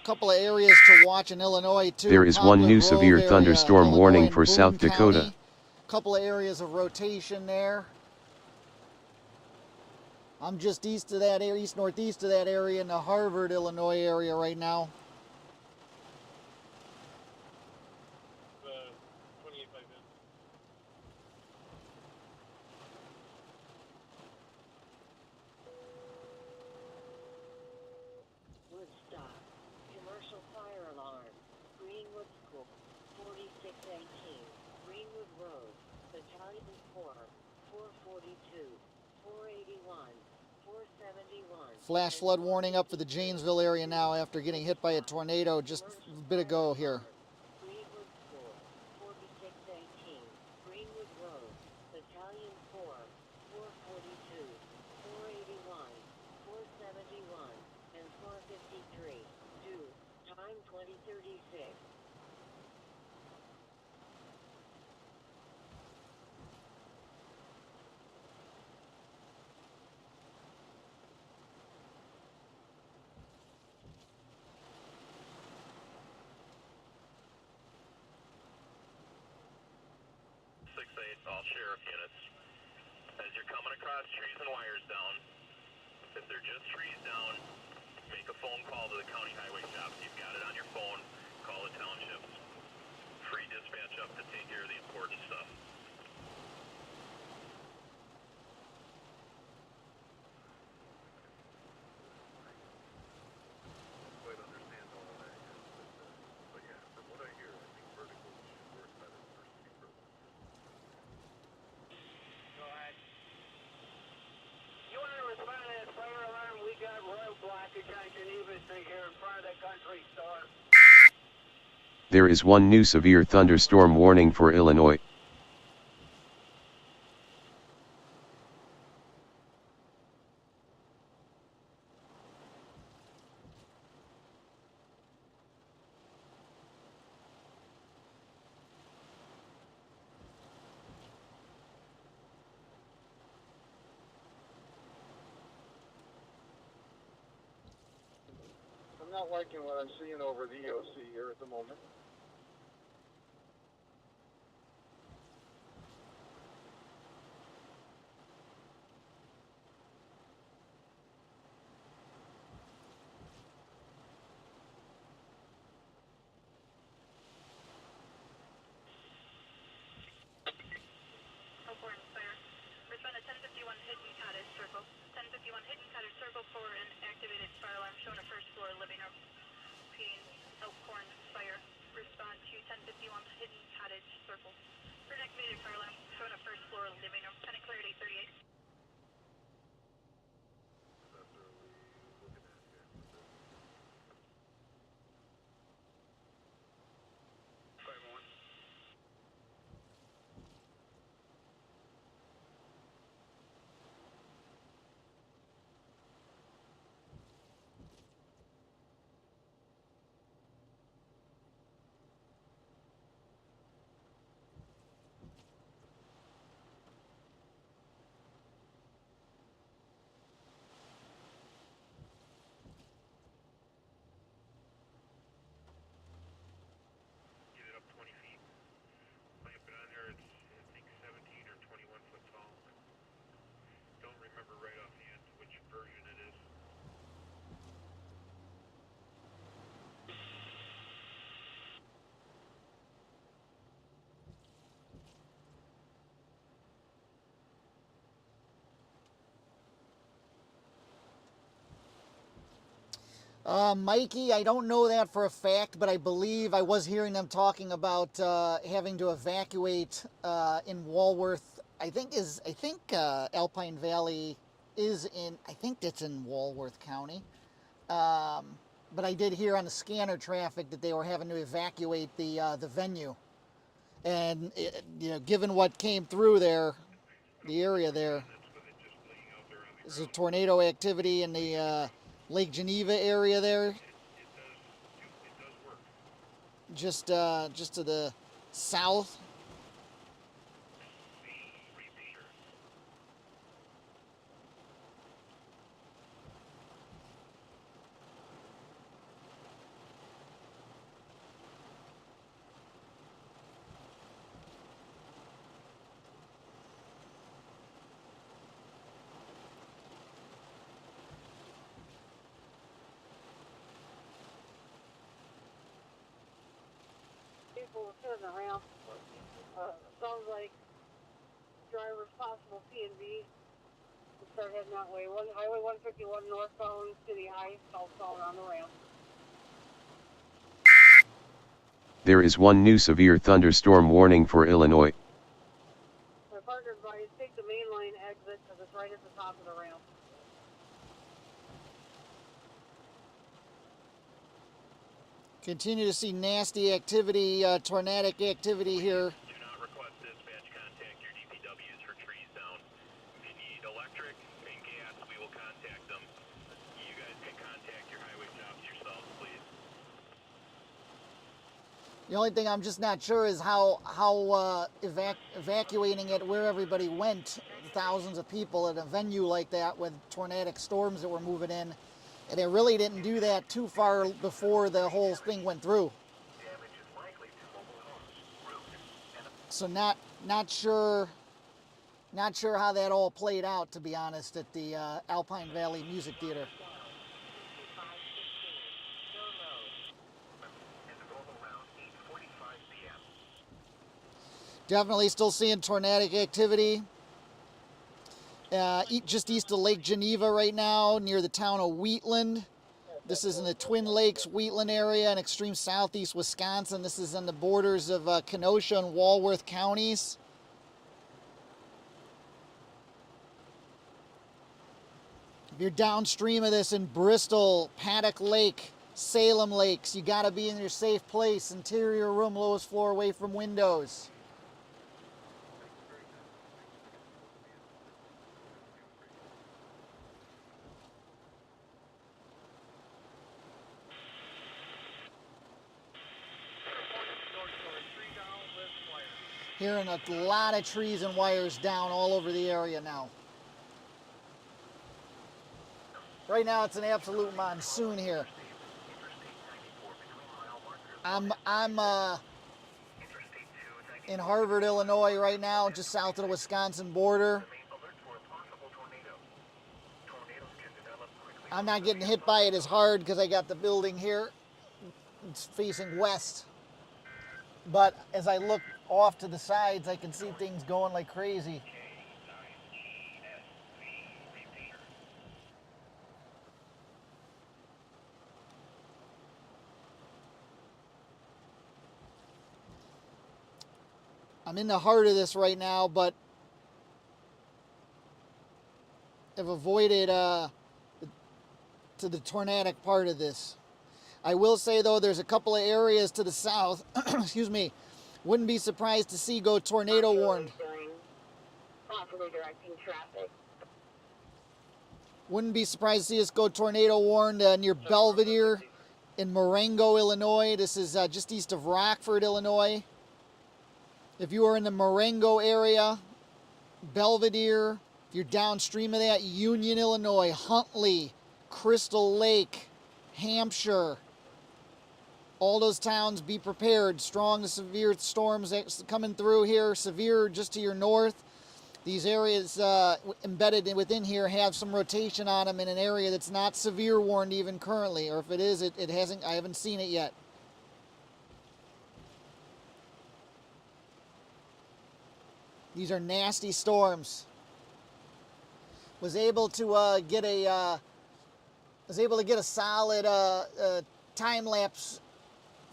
Couple of areas to watch in Illinois too.
There is one new severe thunderstorm warning for South Dakota.
Couple of areas of rotation there. I'm just east of that area, east northeast of that area in the Harvard, Illinois area right now.
Greenwood Road, Battalion 4, 442, 481, 471.
Flash flood warning up for the Janesville area now after getting hit by a tornado just a bit ago here.
Greenwood School, 4618, Greenwood Road, Battalion 4, 442, 481, 471, and 453. Due, time 2036.
All sheriff units. As you're coming across trees and wires down, if they're just trees down, make a phone call to the county highway shop. You've got it on your phone. Call the townships. Free dispatch up to take care of the important stuff.
Quite understand all of that yet, but yeah, from what I hear, I think vertical should work better versus vertical.
Go ahead.
You want to respond to that fire alarm? We got road blockage on Geneva Street here in front of the country store.
There is one new severe thunderstorm warning for Illinois.
I'm not liking what I'm seeing over the EOC here at the moment.
Respond to 1051 Hidden Cottage Circle. 1051 Hidden Cottage Circle for an activated fire alarm showing a first floor living room. Repeating, Elkhorn Fire. Respond to 1051 Hidden Cottage Circle for an activated fire alarm showing a first floor living room. Tenant cleared 838.
That's what we're looking at here.
5-1. Get it up 20 feet. Lamp it on there, it's I think 17 or 21 foot tall. Don't remember right offhand which version it is.
Mikey, I don't know that for a fact, but I believe I was hearing them talking about having to evacuate in Walworth. I think Alpine Valley is in. I think that's in Walworth County. But I did hear on the scanner traffic that they were having to evacuate the venue, and given what came through there, the area there, there's a tornado activity in the Lake Geneva area there.
It does work.
Just to the south.
The repeater.
People were turning around. Sounds like driver's possible P&B. We start heading that way. Highway 151 northbound, City High, southbound on the ramp.
There is one new severe thunderstorm warning for Illinois.
My partner advised take the main line exit because it's right at the top of the ramp.
Continue to see nasty activity, tornadic activity here.
Do not request dispatch. Contact your DPWs for trees down. If you need electric and gas, we will contact them. You guys can contact your highway jobs yourselves, please.
The only thing I'm just not sure is how evacuating it, where everybody went, thousands of people at a venue like that with tornadic storms that were moving in. And they really didn't do that too far before the whole thing went through. So not sure how that all played out, to be honest, at the Alpine Valley Music Theater. Definitely still seeing tornadic activity. Just east of Lake Geneva right now, near the town of Wheatland. This is in the Twin Lakes, Wheatland area in extreme southeast Wisconsin. This is on the borders of Kenosha and Walworth counties. If you're downstream of this in Bristol, Paddock Lake, Salem Lakes, you gotta be in your safe place. Interior room, lowest floor, away from windows. Hearing a lot of trees and wires down all over the area now. Right now it's an absolute monsoon here. I'm in Harvard, Illinois right now, just south of the Wisconsin border. I'm not getting hit by it as hard because I got the building here. It's facing west. But as I look off to the sides, I can see things going like crazy. I'm in the heart of this right now, but I've avoided to the tornadic part of this. I will say, though, there's a couple of areas to the south, excuse me, wouldn't be surprised to see go tornado warned.
Possibly directing traffic.
Wouldn't be surprised to see us go tornado warned near Belvedere in Marengo, Illinois. This is just east of Rockford, Illinois. If you are in the Marengo area, Belvedere, if you're downstream of that, Union, Illinois, Huntley, Crystal Lake, Hampshire, all those towns, be prepared. Strong to severe storms coming through here. Severe just to your north. These areas embedded within here have some rotation on them in an area that's not severe warned even currently, or if it is, it hasn't. I haven't seen it yet. These are nasty storms. Was able to get a solid time lapse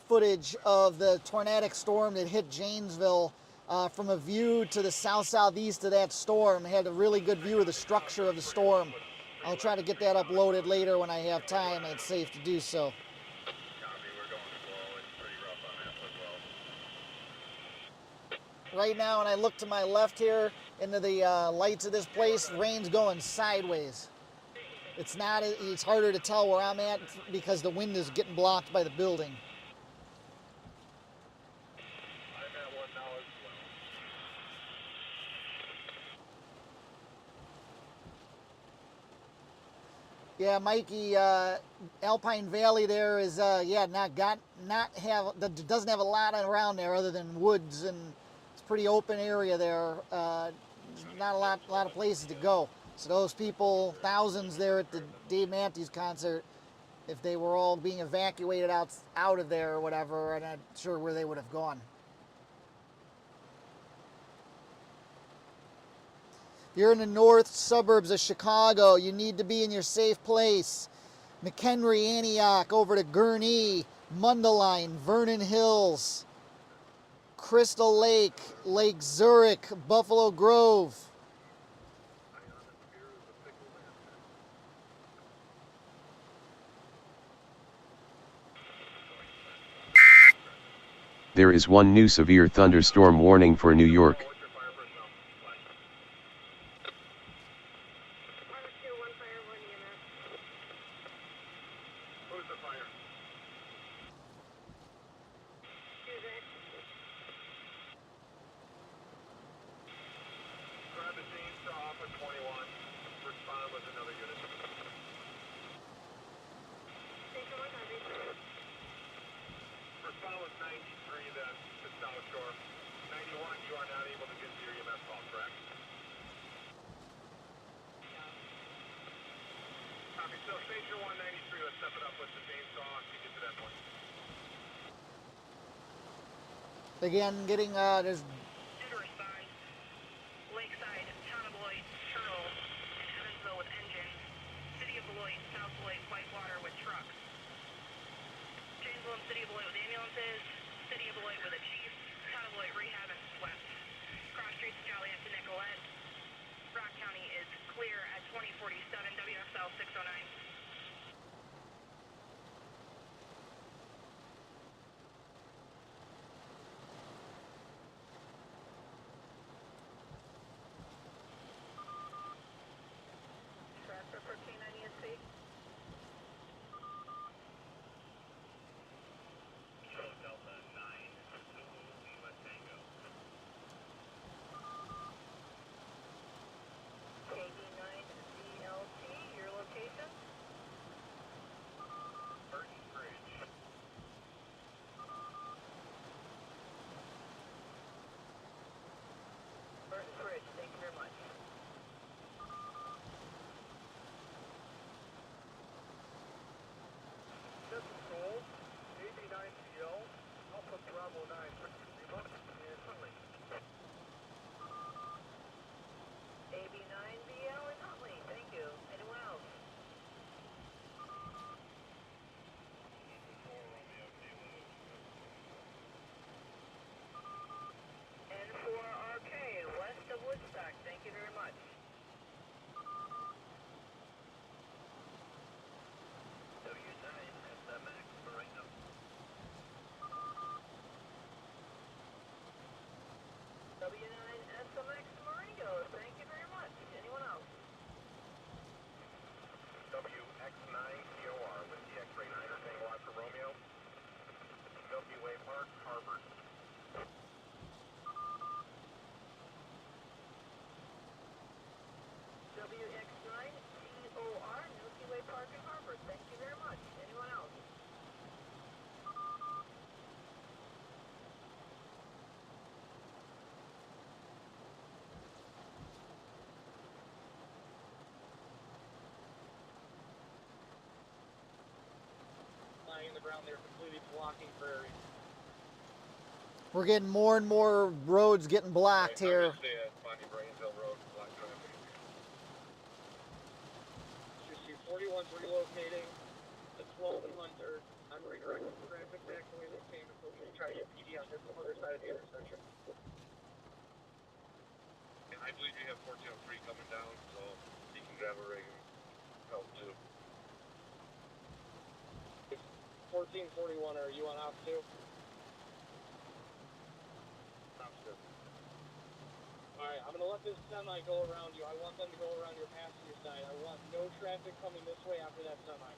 footage of the tornadic storm that hit Janesville from a view to the south-southeast of that storm. I had a really good view of the structure of the storm. I'll try to get that uploaded later when I have time and it's safe to do so. Right now, when I look to my left here into the lights of this place, rain's going sideways. It's harder to tell where I'm at because the wind is getting blocked by the building. Yeah, Mikey, Alpine Valley there is doesn't have a lot around there other than woods, and it's a pretty open area there. Not a lot of places to go. So those people, thousands there at the Dave Matthews concert, if they were all being evacuated out of there or whatever, I'm not sure where they would have gone. If you're in the north suburbs of Chicago, you need to be in your safe place. McHenry, Antioch, over to Gurnee, Mundelein, Vernon Hills, Crystal Lake, Lake Zurich, Buffalo Grove.
Ionosphere is a fickle landscape.
There is one new severe thunderstorm warning for New York.
What's your fire personnel? Flash.
102, 1 fire, 1 EMS.
Who's the fire?
Tuesday.
Grab the chainsaw off of 21. Respond with another unit.
Station 1 copy.
Respond with 93 then to South Shore. 91, you are not able to get to your EMS call, correct? Copy. So station 193, let's step it up with the chainsaw to get to that point.
Again, getting there's
Due to respond, Lakeside, Town of Beloit, Turtle, and Evansville with engines. City of Beloit, South Beloit, Whitewater with trucks. Janesville and City of Beloit with ambulances. City of Beloit with a chief. Town of Beloit rehab and swept. Cross streets Joliet to Nicolette. Rock County is clear at 2047 WXL 609. Transfer 1490 ESP.
Delta 9, Zulu, Lima Tango.
KB9DLT, your location?
Burton Bridge.
Burton Bridge, thank you very much.
This is Gold, AB9CL, Alpha Bravo 9, Lima, and Huntley.
AB9BL in Huntley, thank you. Anyone else? N4RK, west of Woodstock, thank you very much.
W9, SMX, Maringo.
W9SMX Maringo, thank you very much. Anyone else?
WX9COR, with the X-ray 9er Tango Oscar Romeo. Milky Way Park, Harvard.
WX9COR, Milky Way Park and Harvard, thank you very much. Anyone else?
Lying in the ground there, completely blocking prairie.
we're getting more and more roads getting blocked here.
Bonnie Brainsville Road, block traffic.
You see 41's relocating. The 12 and Hunter. I'm redirecting traffic back the way they came. So we're going to try to get PD on this other side of the intersection.
I believe you have 1403 coming down, so he can grab a rig and help too.
1441, are you on ops too?
Sounds good.
Alright, I'm going to let this semi go around you. I want them to go around your passenger side. I want no traffic coming this way after that semi.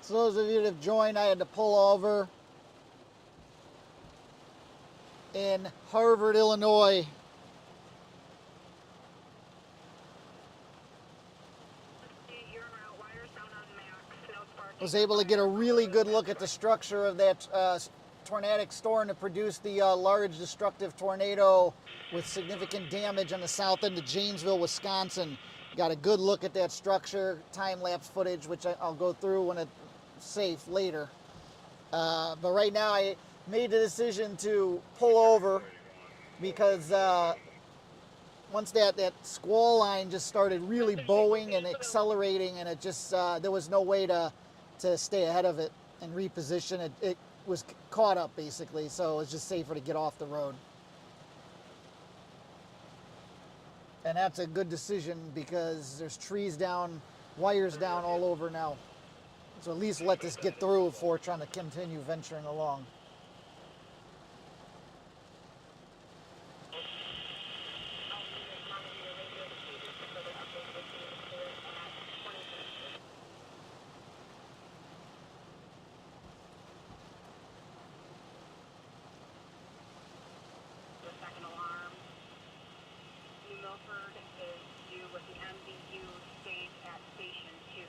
So those of you that have joined, I had to pull over in Harvard, Illinois.
You're en route, wires down on max, no sparking.
Was able to get a really good look at the structure of that tornadic storm that produced the large destructive tornado with significant damage on the south end of Janesville, Wisconsin. Got a good look at that structure, time-lapse footage, which I'll go through when it's safe later. But right now I made the decision to pull over because once that squall line just started really bowing and accelerating, and it just there was no way to stay ahead of it and reposition. It was caught up basically, so it was just safer to get off the road. And that's a good decision because there's trees down, wires down all over now. So at least let this get through before trying to continue venturing along.
Second alarm. New Milford is due with the MVU state at station 2.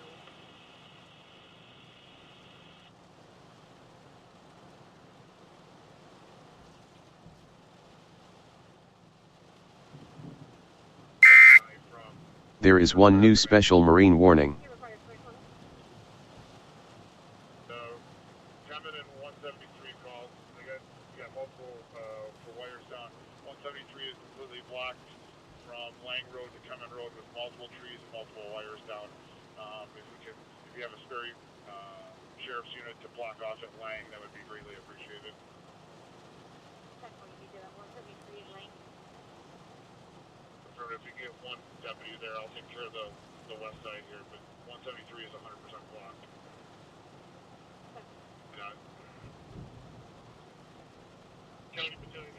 There is one new special marine warning.
So, Kemet and 173 calls. We got multiple for wires down. 173 is completely blocked from Lang Road to Kemet Road with multiple trees and multiple wires down. If you have a spare sheriff's unit to block off at Lang, that would be greatly appreciated. If you get one deputy there, I'll take care of the west side here, but 173 is 100% blocked. County Battalion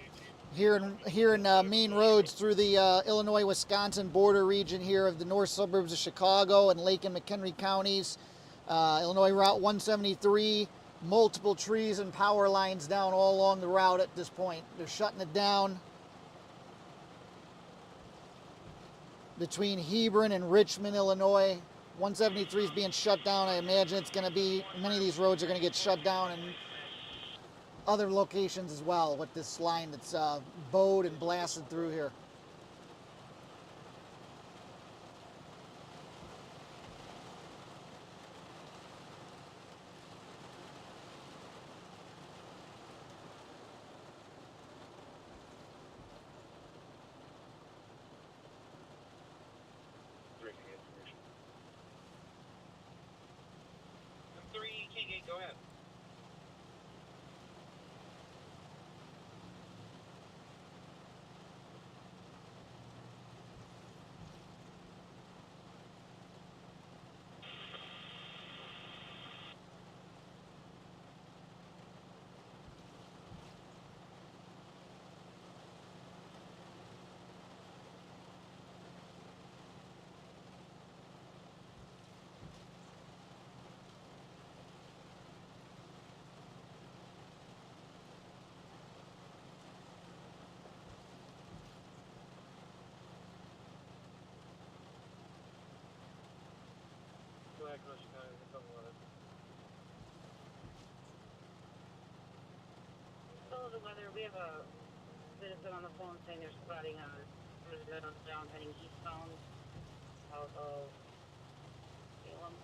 18.
Here in main roads through the Illinois-Wisconsin border region here of the north suburbs of Chicago and Lake and McHenry counties. Illinois Route 173, multiple trees and power lines down all along the route at this point. They're shutting it down. Between Hebron and Richmond, Illinois, 173 is being shut down. I imagine it's going to be, many of these roads are going to get shut down in other locations as well with this line that's bowed and blasted through here.
Go ahead. Go ahead, Kenosha County. Tell me what it is.
So the weather, we have a citizen on the phone saying they're spotting a resident down heading eastbound out of Salem.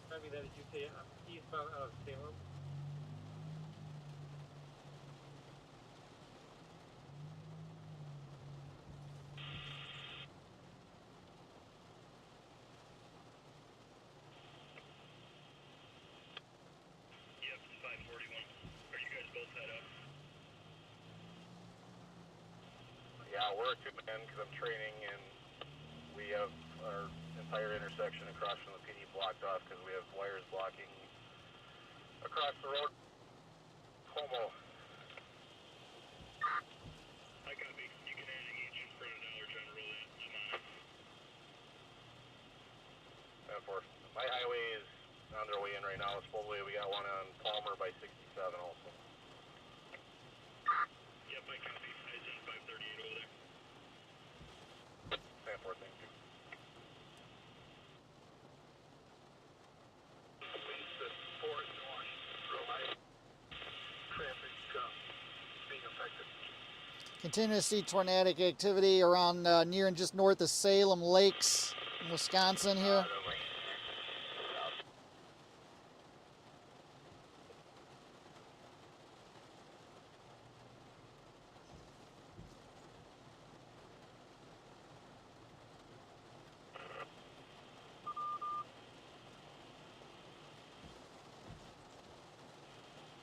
Copy that. Did you say eastbound out of Salem? Yep, 541. Are you guys both set up?
Yeah, we're a two-man because I'm training, and we have our entire intersection across from the PD blocked off because we have wires blocking across the road. Homo.
I copy. You can engage in front of Dollar General. I'm on it. 10-4. My highway is on their way in right now. Supposedly we got one on Palmer by 67 also.
Yep, I copy. I sent 538 over there.
10-4, thank you.
Continue to see tornadic activity around near and just north of Salem Lakes, in Wisconsin here.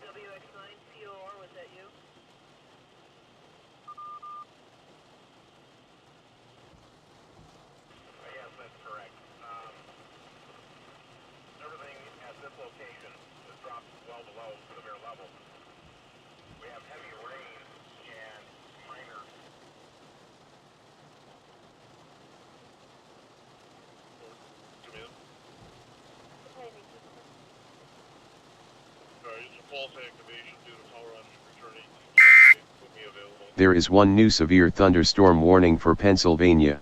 WX9 COR, was that you?
Yes, that's correct. Everything at this location has dropped well below severe level. We have heavy rain and minor.
Come in.
Okay, thank you.
It's a false activation due to power on returning. Put me available.
There is one new severe thunderstorm warning for Pennsylvania.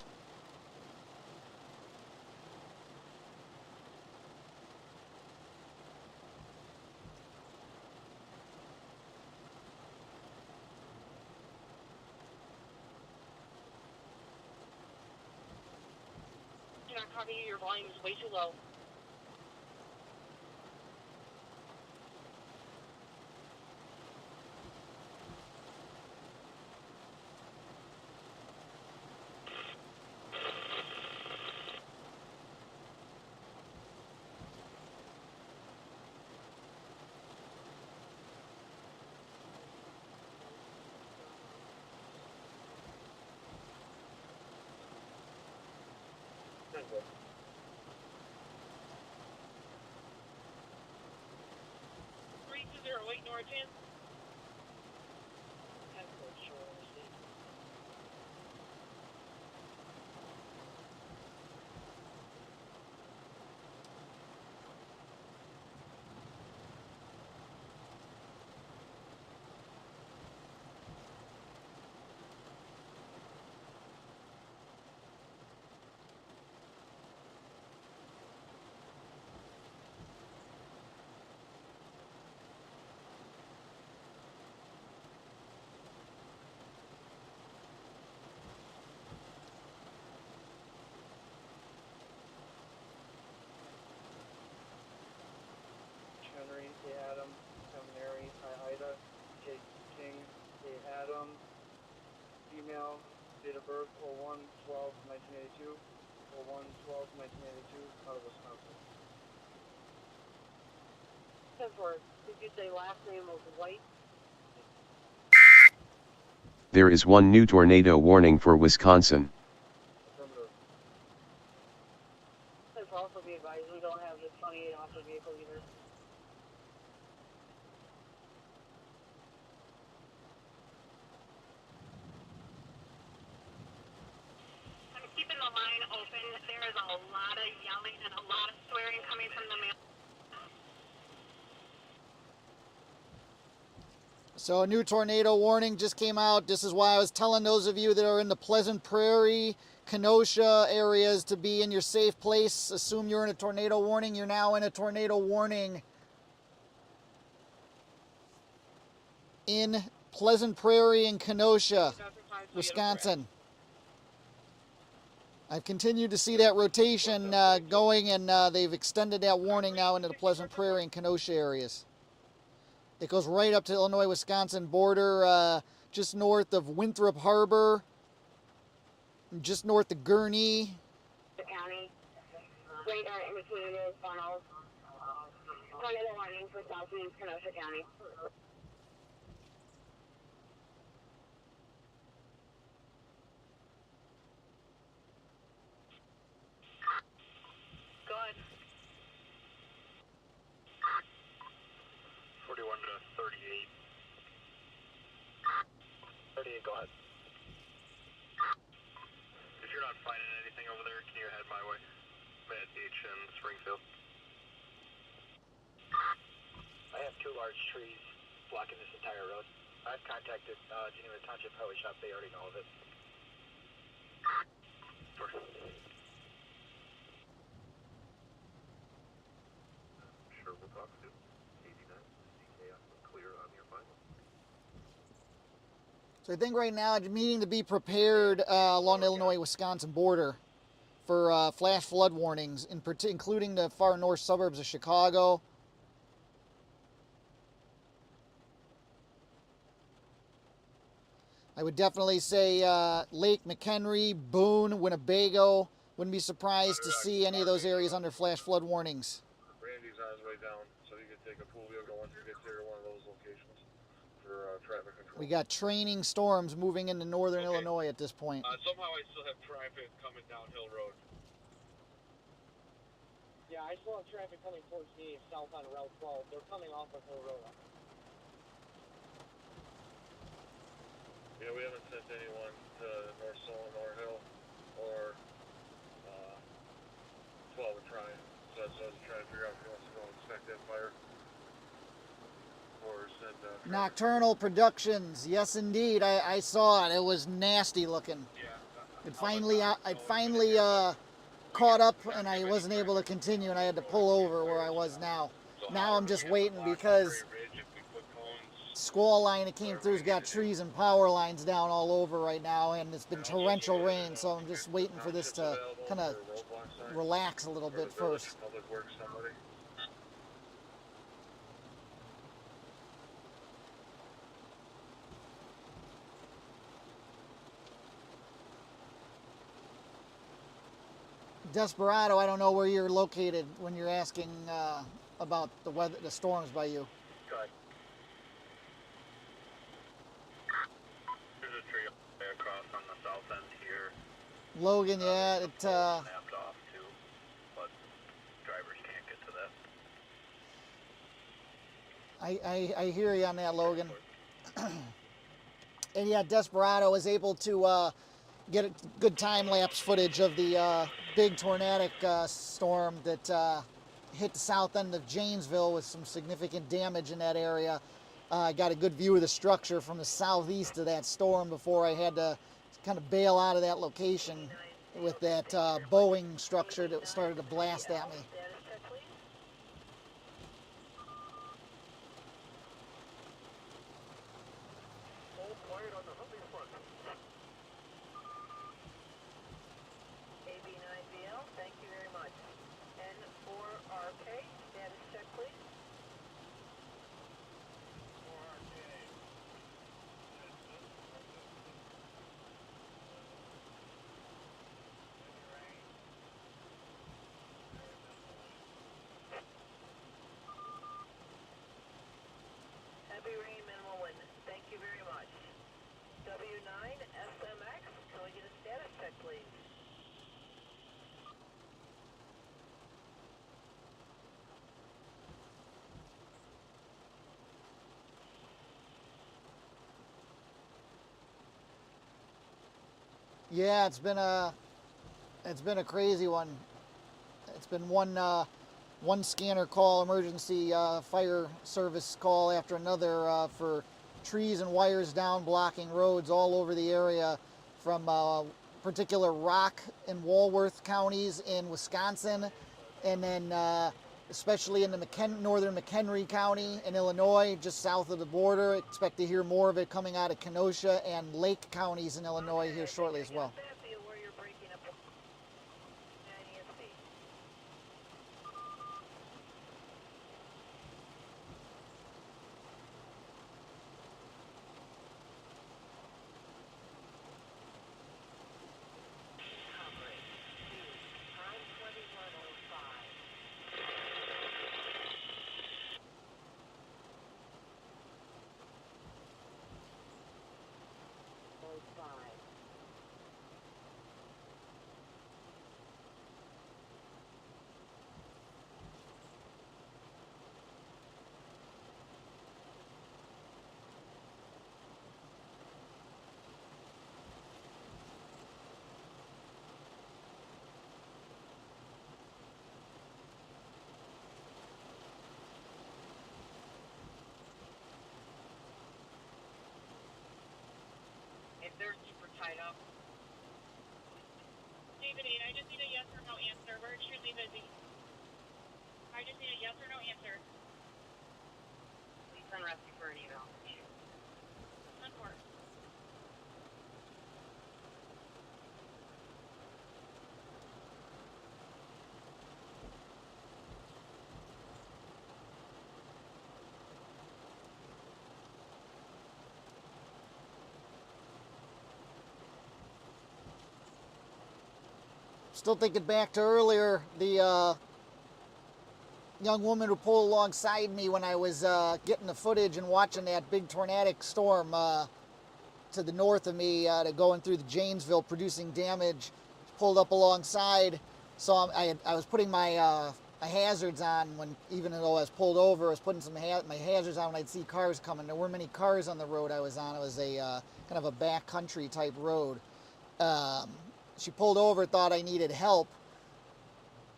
You're not copying, your volume is way too low. Wait, Norton.
Henry, A. Adam, M. Mary, I. Ida, J. King, A. Adam, female, date of birth 01/12/1982, 01/12/1982, out of Wisconsin.
10-4, did you say last name was White?
There is one new tornado warning for Wisconsin.
Affirmative.
10-4, also be advised, we don't have the 28 off the vehicle either.
I'm keeping the line open. There is a lot of yelling and a lot of swearing coming from the mail.
So a new tornado warning just came out. This is why I was telling those of you that are in the Pleasant Prairie, Kenosha areas to be in your safe place. Assume you're in a tornado warning. You're now in a tornado warning in Pleasant Prairie and Kenosha, Wisconsin. I've continued to see that rotation going, and they've extended that warning now into the Pleasant Prairie and Kenosha areas. It goes right up to Illinois-Wisconsin border, just north of Winthrop Harbor, just north of Gurnee.
The county, right in between those funnels. Tornado warning for southeast Kenosha County.
Good.
41 to 38. 38, go ahead. If you're not finding anything over there, can you head my way? I'm at H and Spring large trees blocking this entire road. I've contacted Geneva Township Highway Shop. They already know of it.
Sure, we'll talk soon. 89, CKF, clear on your final.
So I think right now it's meeting to be prepared along the Illinois-Wisconsin border for flash flood warnings, including the far north suburbs of Chicago. I would definitely say Lake McHenry, Boone, Winnebago. Wouldn't be surprised to see any of those areas under flash flood warnings.
Randy's on his way down, so he could take a pool vehicle once he gets here to one of those locations for traffic control.
We got training storms moving into northern Illinois at this point.
Somehow I still have traffic coming down Hill Road.
Yeah, I still have traffic coming towards me south on Route 12. They're coming off of Hill Road.
Yeah, we haven't sent anyone to North Solon or Hill or 12 and trying. So that's what I was trying to figure out if he wants to go inspect that fire. Or send
Nocturnal Productions, yes indeed. I saw it. It was nasty looking.
Yeah.
I'd finally caught up and I wasn't able to continue and I had to pull over where I was now. Now I'm just waiting because squall line that came through's got trees and power lines down all over right now, and it's been torrential rain, so I'm just waiting for this to kind of relax a little bit first.
Public Works somebody.
Desperado, I don't know where you're located when you're asking about the weather, the storms by you.
Good. There's a tree across on the south end here.
Logan, yeah, it
Snapped off too, but drivers can't get to that.
I hear you on that, Logan. And yeah, Desperado was able to get a good time-lapse footage of the big tornadic storm that hit the south end of Janesville with some significant damage in that area. I got a good view of the structure from the southeast of that storm before I had to kind of bail out of that location with that Boeing structure that started to blast at me.
Heavy rain, minimal wind. Thank you very much. W9 SMX, can we get a status check, please?
Yeah, it's been a crazy one. It's been one scanner call, emergency fire service call after another for trees and wires down blocking roads all over the area, from particular Rock and Walworth counties in Wisconsin, and then especially in the northern McHenry County in Illinois, just south of the border. Expect to hear more of it coming out of Kenosha and Lake counties in Illinois here shortly as well.
tied up.
David 8, I just need a yes or no answer. We're extremely busy. I just need a yes or no answer.
Please send rescue for an eval.
10-4.
Still thinking back to earlier, the young woman who pulled alongside me when I was getting the footage and watching that big tornadic storm to the north of me going through the Janesville, producing damage, pulled up alongside. So I was putting my hazards on when, even though I was pulled over, I was putting my hazards on when I'd see cars coming. There weren't many cars on the road I was on. It was a kind of a backcountry type road. She pulled over, thought I needed help,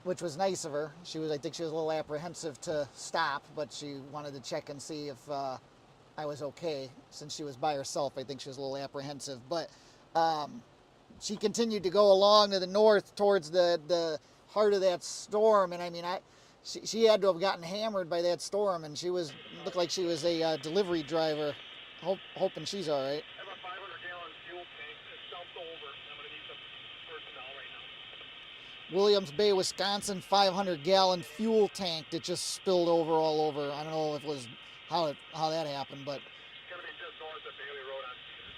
which was nice of her. I think she was a little apprehensive to stop, but she wanted to check and see if I was okay. Since she was by herself, I think she was a little apprehensive. But she continued to go along to the north towards the heart of that storm, and I mean, she had to have gotten hammered by that storm, and looked like she was a delivery driver. Hoping she's all right.
I have a 500-gallon fuel tank that's dumped over. I'm going to need some personnel right now.
Williams Bay, Wisconsin, 500-gallon fuel tank that just spilled over all over. I don't know if it was how that happened, but
It's going to be just north of Bailey Road on Cedar.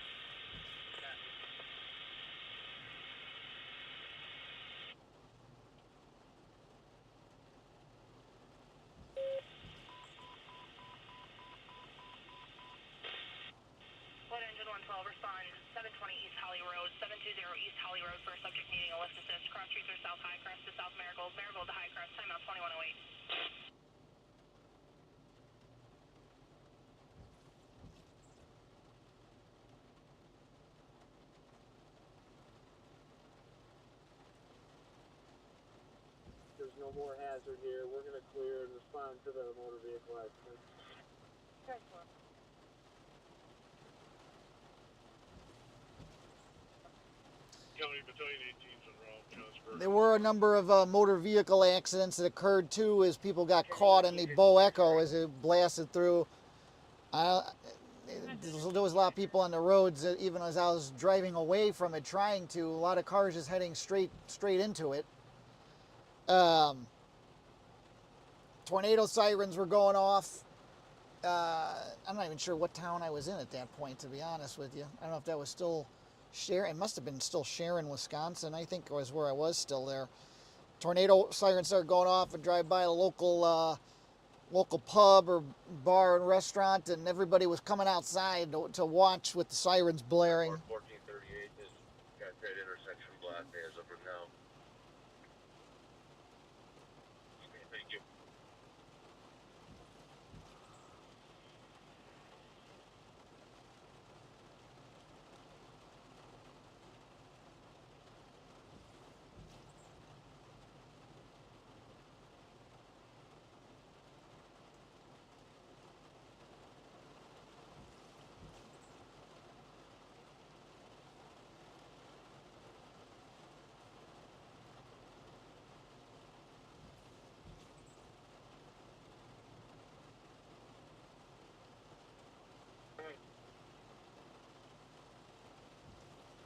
Flight engine 112, respond 720 East Holly Road, 720 East Holly Road for subject needing a lift assist. Cross streets are South High Crest to South Marigold, Marigold to High Crest, timeout 2108.
There's no more hazard here. We're going to clear and respond to the motor vehicle accident.
County Battalion 18's in route, Jonesburg.
there were a number of motor vehicle accidents that occurred too as people got caught in the Bow Echo as it blasted through. There was a lot of people on the roads, even as I was driving away from it, trying to. A lot of cars just heading straight into it. Tornado sirens were going off. I'm not even sure what town I was in at that point, to be honest with you. I don't know if that was still Sharon. It must have been still Sharon, Wisconsin. I think it was where I was still there. Tornado sirens started going off. and drive by a local pub or bar and restaurant, and everybody was coming outside to watch with the sirens blaring.
1438 is got that intersection blocked as of now. Okay, thank you.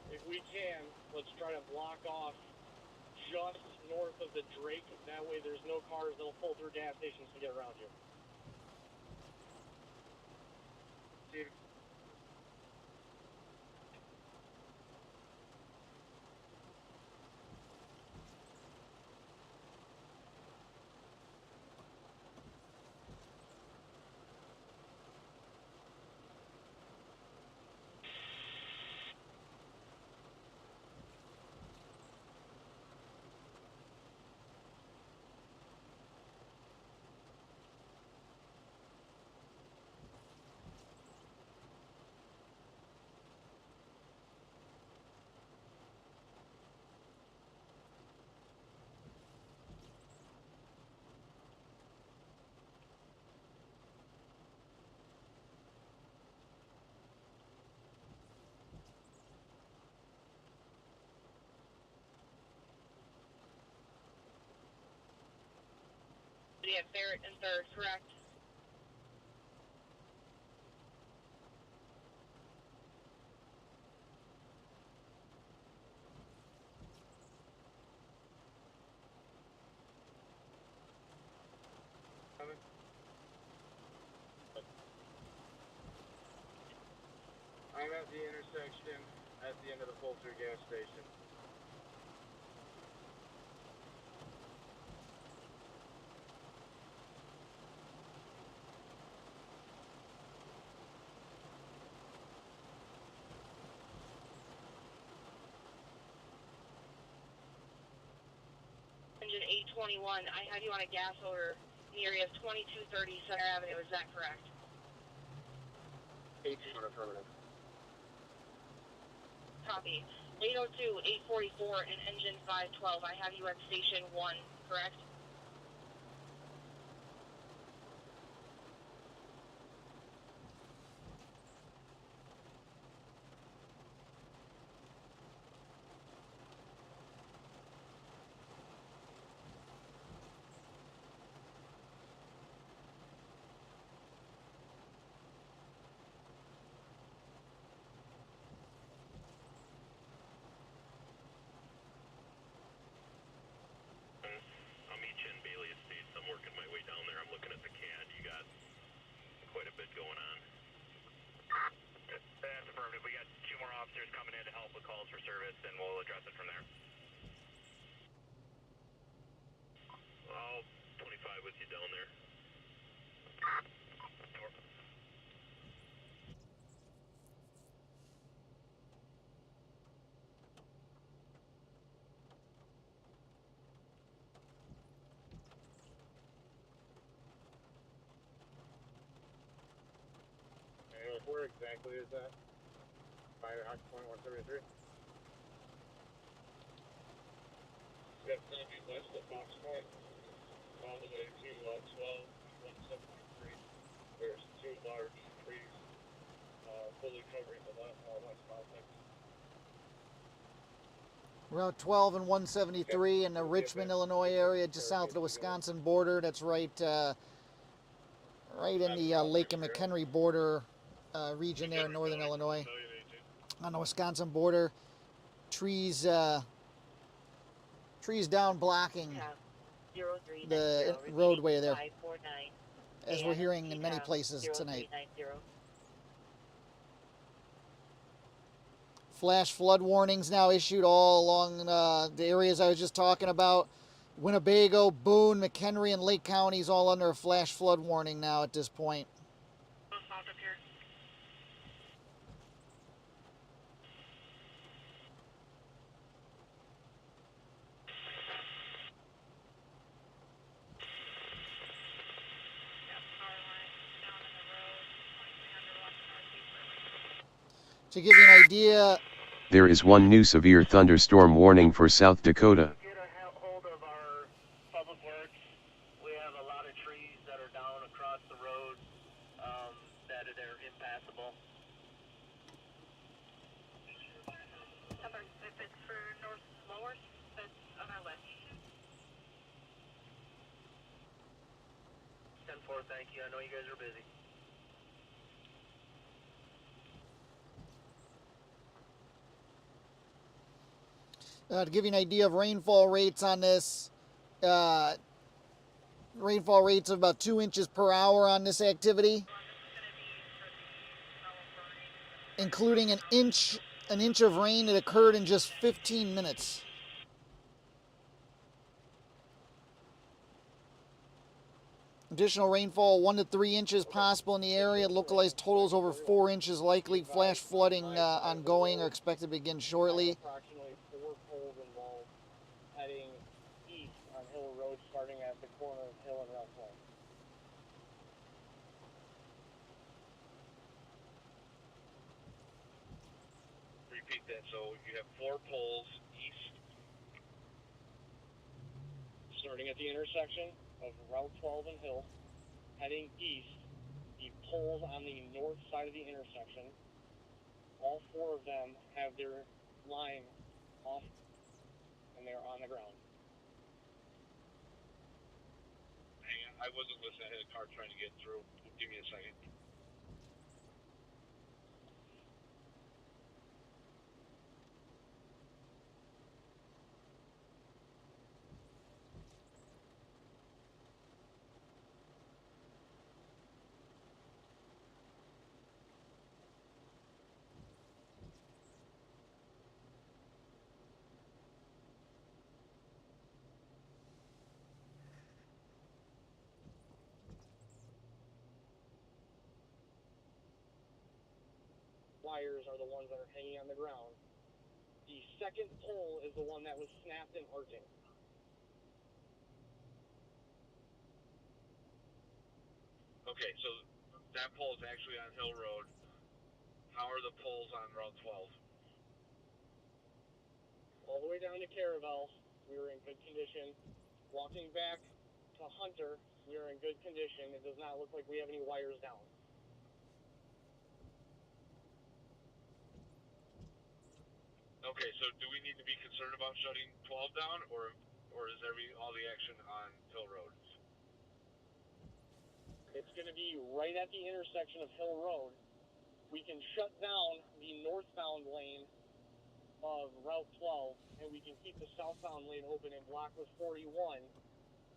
If we can, let's try to block off just north of the Drake. That way there's no cars that'll pull through gas stations to get around you. Steve.
at Barrett and 3rd, correct?
I'm at the intersection at the end of the Poultry gas station.
Engine 821, I have you on a gas odor in the area of 2230 Center Avenue, is that correct?
18 affirmative.
Copy. 802, 844, and engine 512, I have you at station 1, correct?
I'll meet you in Bailey Estates. I'm working my way down there. I'm looking at the CAD. You got quite a bit going on. That's affirmative. We got 2 more officers coming in to help with calls for service, and we'll address it from there. I'll 25 with you down there. Where exactly is that? By Ox Point 173? That's going to be west of Fox Point, all the way to 12, 173. There's 2 large trees fully covering the west mountain.
Route 12 and 173 in the Richmond, Illinois area, just south of the Wisconsin border. That's right in the Lake and McHenry border region there in northern Illinois. On the Wisconsin border, trees down blocking the roadway there, as we're hearing in many places tonight. Flash flood warnings now issued all along the areas I was just talking about. Winnebago, Boone, McHenry, and Lake counties all under a flash flood warning now at this point. To give you an idea,
there is one new severe thunderstorm warning for South Dakota.
Get a hold of our public works. We have a lot of trees that are down across the road that are impassable.
If it's for North Lowers, that's on our list.
10-4, thank you. I know you guys are busy.
to give you an idea of rainfall rates on this, rainfall rates of about 2 inches per hour on this activity, including an inch of rain that occurred in just 15 minutes. Additional rainfall 1 to 3 inches possible in the area. Localized totals over 4 inches likely. Flash flooding ongoing or expected to begin shortly.
Approximately 4 poles involved heading east on Hill Road, starting at the corner of Hill and Route 12. Repeat that. So you have 4 poles east, starting at the intersection of Route 12 and Hill, heading east. The poles on the north side of the intersection, all 4 of them have their line off and they're on the ground. Hang on.
I wasn't listening. I had a car trying to get through. Give me a second.
Wires are the ones that are hanging on the ground. The second pole is the one that was snapped and arcing.
Okay, so that pole is actually on Hill Road. How are the poles on Route 12?
All the way down to Caravel, we were in good condition. Walking back to Hunter, we are in good condition. It does not look like we have any wires down.
Okay, so do we need to be concerned about shutting 12 down, or is all the action on Hill Road?
It's going to be right at the intersection of Hill Road. We can shut down the northbound lane of Route 12, and we can keep the southbound lane open and block with 41.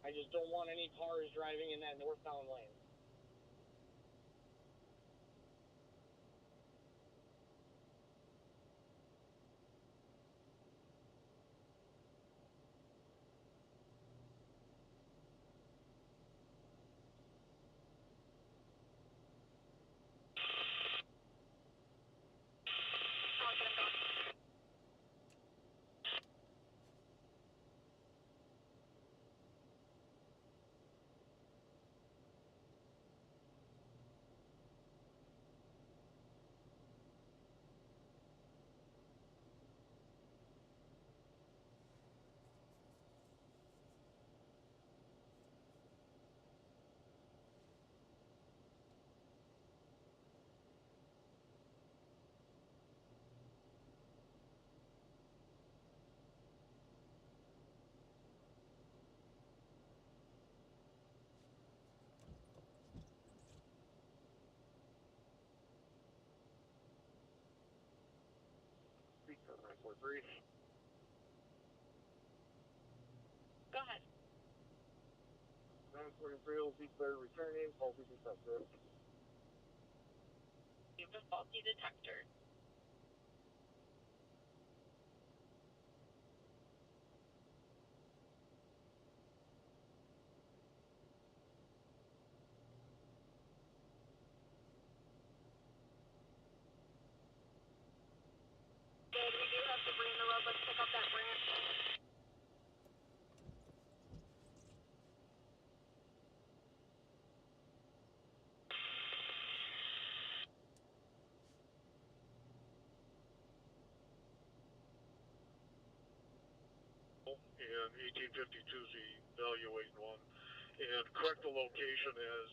I just don't want any cars driving in that northbound lane.
Go ahead.
943 will be clear returning, faulty detector.
You have a faulty detector.
Good, we do have debris in the road. Let's pick up that branch.
And 1852 is the evaluating one. And correct the location as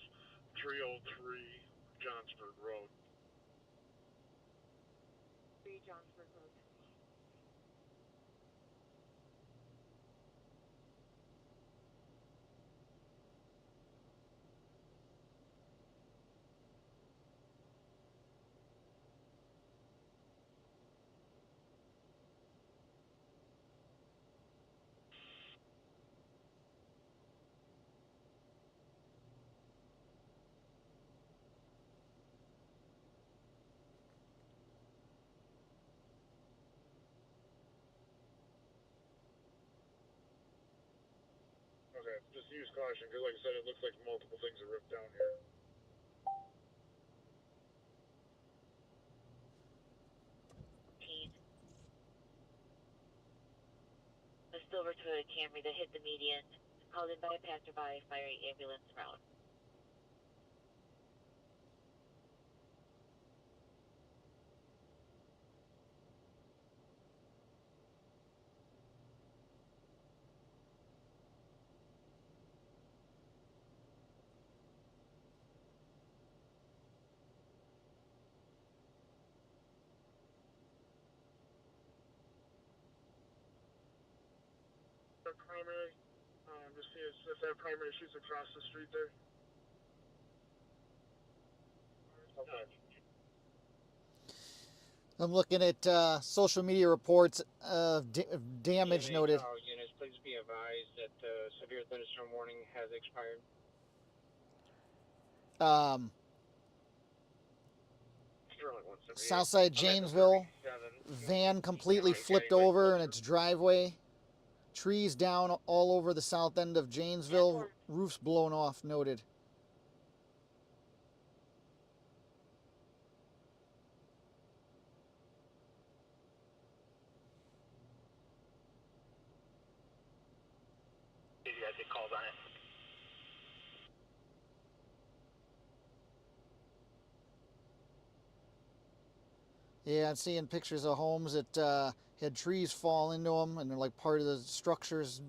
303 Johnsburg Road.
3 Johnsburg Road.
Okay, just use caution, because like I said, it looks like multiple things are ripped down here.
A silver Toyota Camry that hit the median, called in by a passerby, firing ambulance route.
The primary, just see if that primary shoots across the street there.
Okay.
I'm looking at social media reports of damage noted.
Units, please be advised that the severe thunderstorm warning has expired.
Southside Janesville, van completely flipped over in its driveway. Trees down all over the south end of Janesville. Roofs blown off, noted.
You guys get calls on it.
Yeah, I'm seeing pictures of homes that had trees fall into them, and they're like part of the structures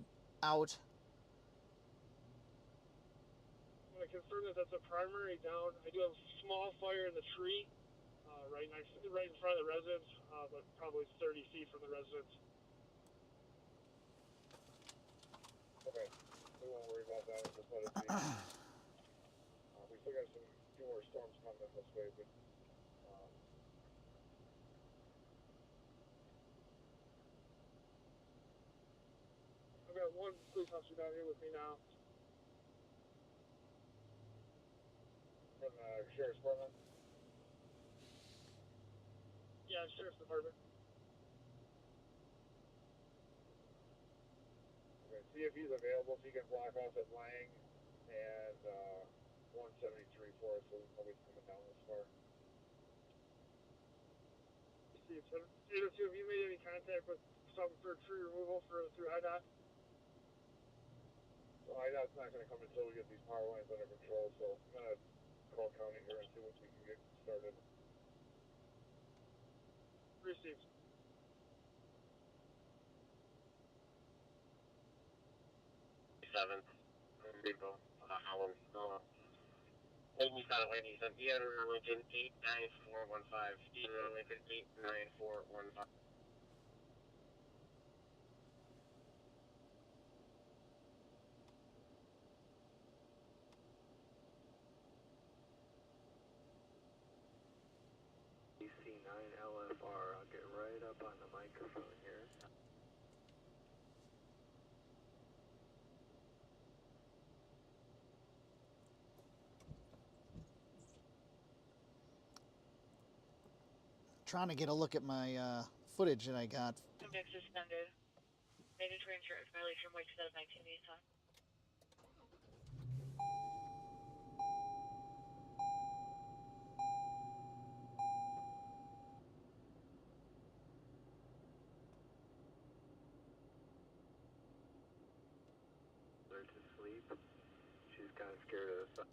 out.
I'm going to confirm that that's a primary down. I do have a small fire in the tree right in front of the residence, but probably 30 feet from the residence.
Okay, we won't worry about that. We'll just let it be. We still got some few more storms coming this way, but
I've got one police officer down here with me now.
from the sheriff's department.
Yeah, sheriff's department.
Okay, see if he's available, if he can block off at Lang and 173 for us, so nobody's coming down this far.
Steve, either two of you made any contact with something for tree removal through IDOT?
So IDOT's not going to come until we get these power lines under control, so I'm going to call county here and see what we can get started.
Received.
People, Howard, Amy Sonic Lady said, Theater Lincoln 89415, Theater Lincoln 89415.
DC9LFR, I'll get right up on the microphone here.
Trying to get a look at my footage that I got.
Convict suspended. Mandatory insurance violation, White set of 1985.
Her to sleep. She's kind of scared of the sun.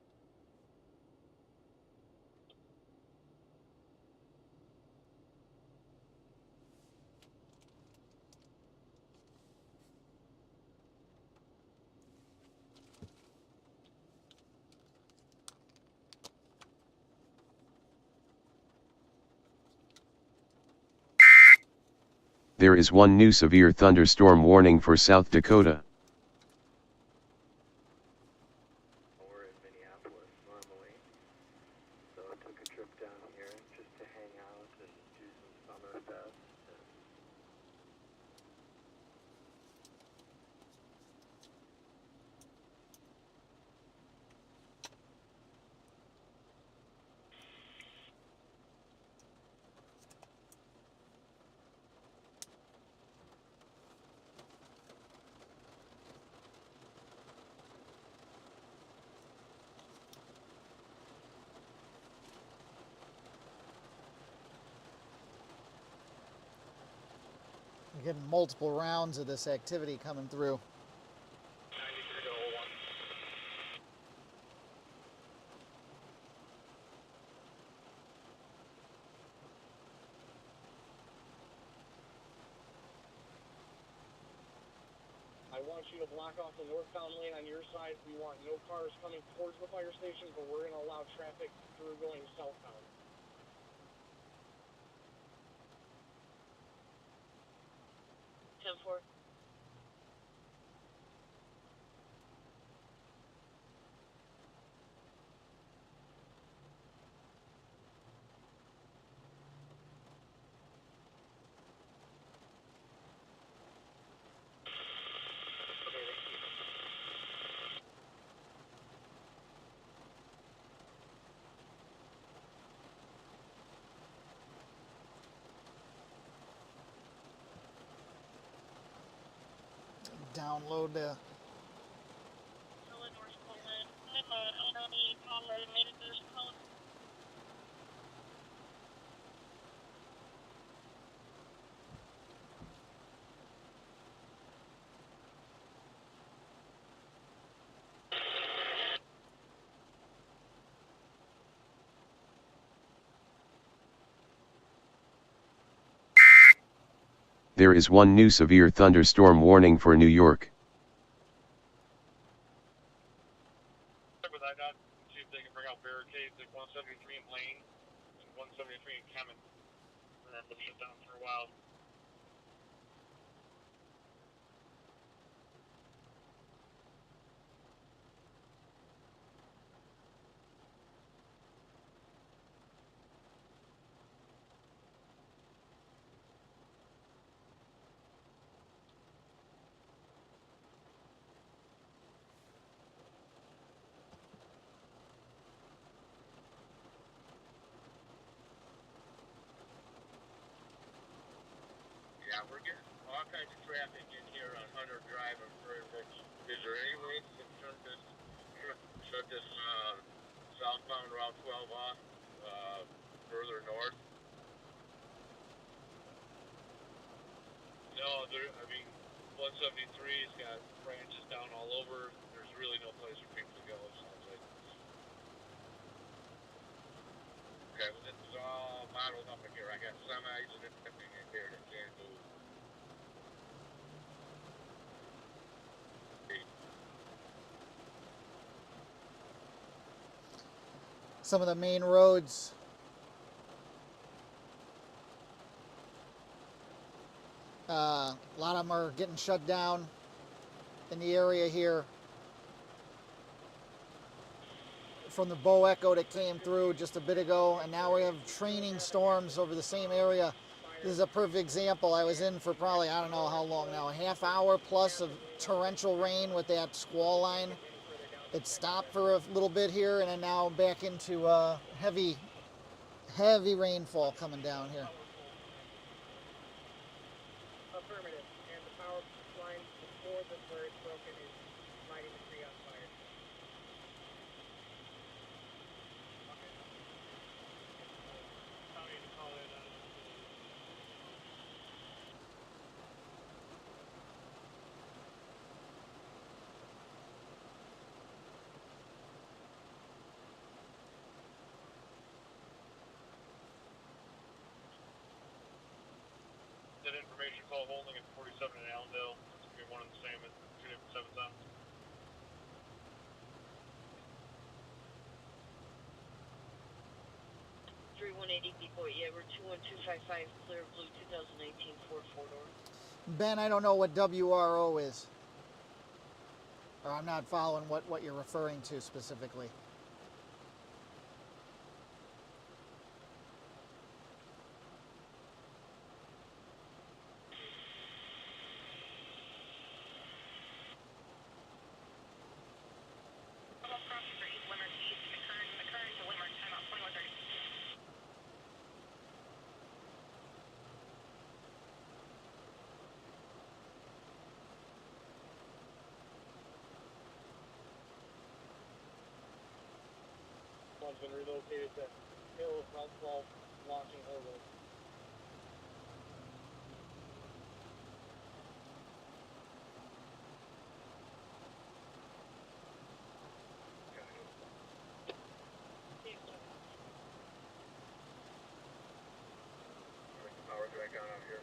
There is one new severe thunderstorm warning for South Dakota.
We're in Minneapolis normally, so I took a trip down here just to hang out and do some summer fest.
We're getting multiple rounds of this activity coming through.
93 to 01.
I want you to block off the northbound lane on your side. We want no cars coming towards the fire station, but we're going to allow traffic through going southbound.
download the.
Illinois Poland. I'm Elderly caller made this call.
There is one new severe thunderstorm warning for New York.
With IDOT, see if they can bring out barricades at 173 in Lane and 173 in Kemet. And then we'll shut down for a while. Yeah, we're getting all kinds of traffic in here on Hunter Drive and Prairie Ridge. Is there any way to shut this southbound Route 12 off further north? No, I mean, 173's got branches down all over. There's really no place for people to go, it sounds like. Okay, well, this is all modeled up in here. I got semis and everything in here that can't move.
Some of the main roads. A lot of them are getting shut down in the area here. From the Bow Echo that came through just a bit ago, and now we have training storms over the same area. This is a perfect example. I was in for probably, I don't know how long now, a half hour plus of torrential rain with that squall line. It stopped for a little bit here, and then now back into heavy rainfall coming down here.
Affirmative. And the power line before this where it's broken is lighting the tree on fire.
That information call holding at 47 in Allendale. It's going to be one and the same at two different 7 times.
Depot, yeah, we're 21255, clear blue 2019 Ford 4-door.
Ben, I don't know what WRO is. Or I'm not following what you're referring to specifically.
One's been relocated to Hill South 12 launching Hillwood.
Power drag on out here.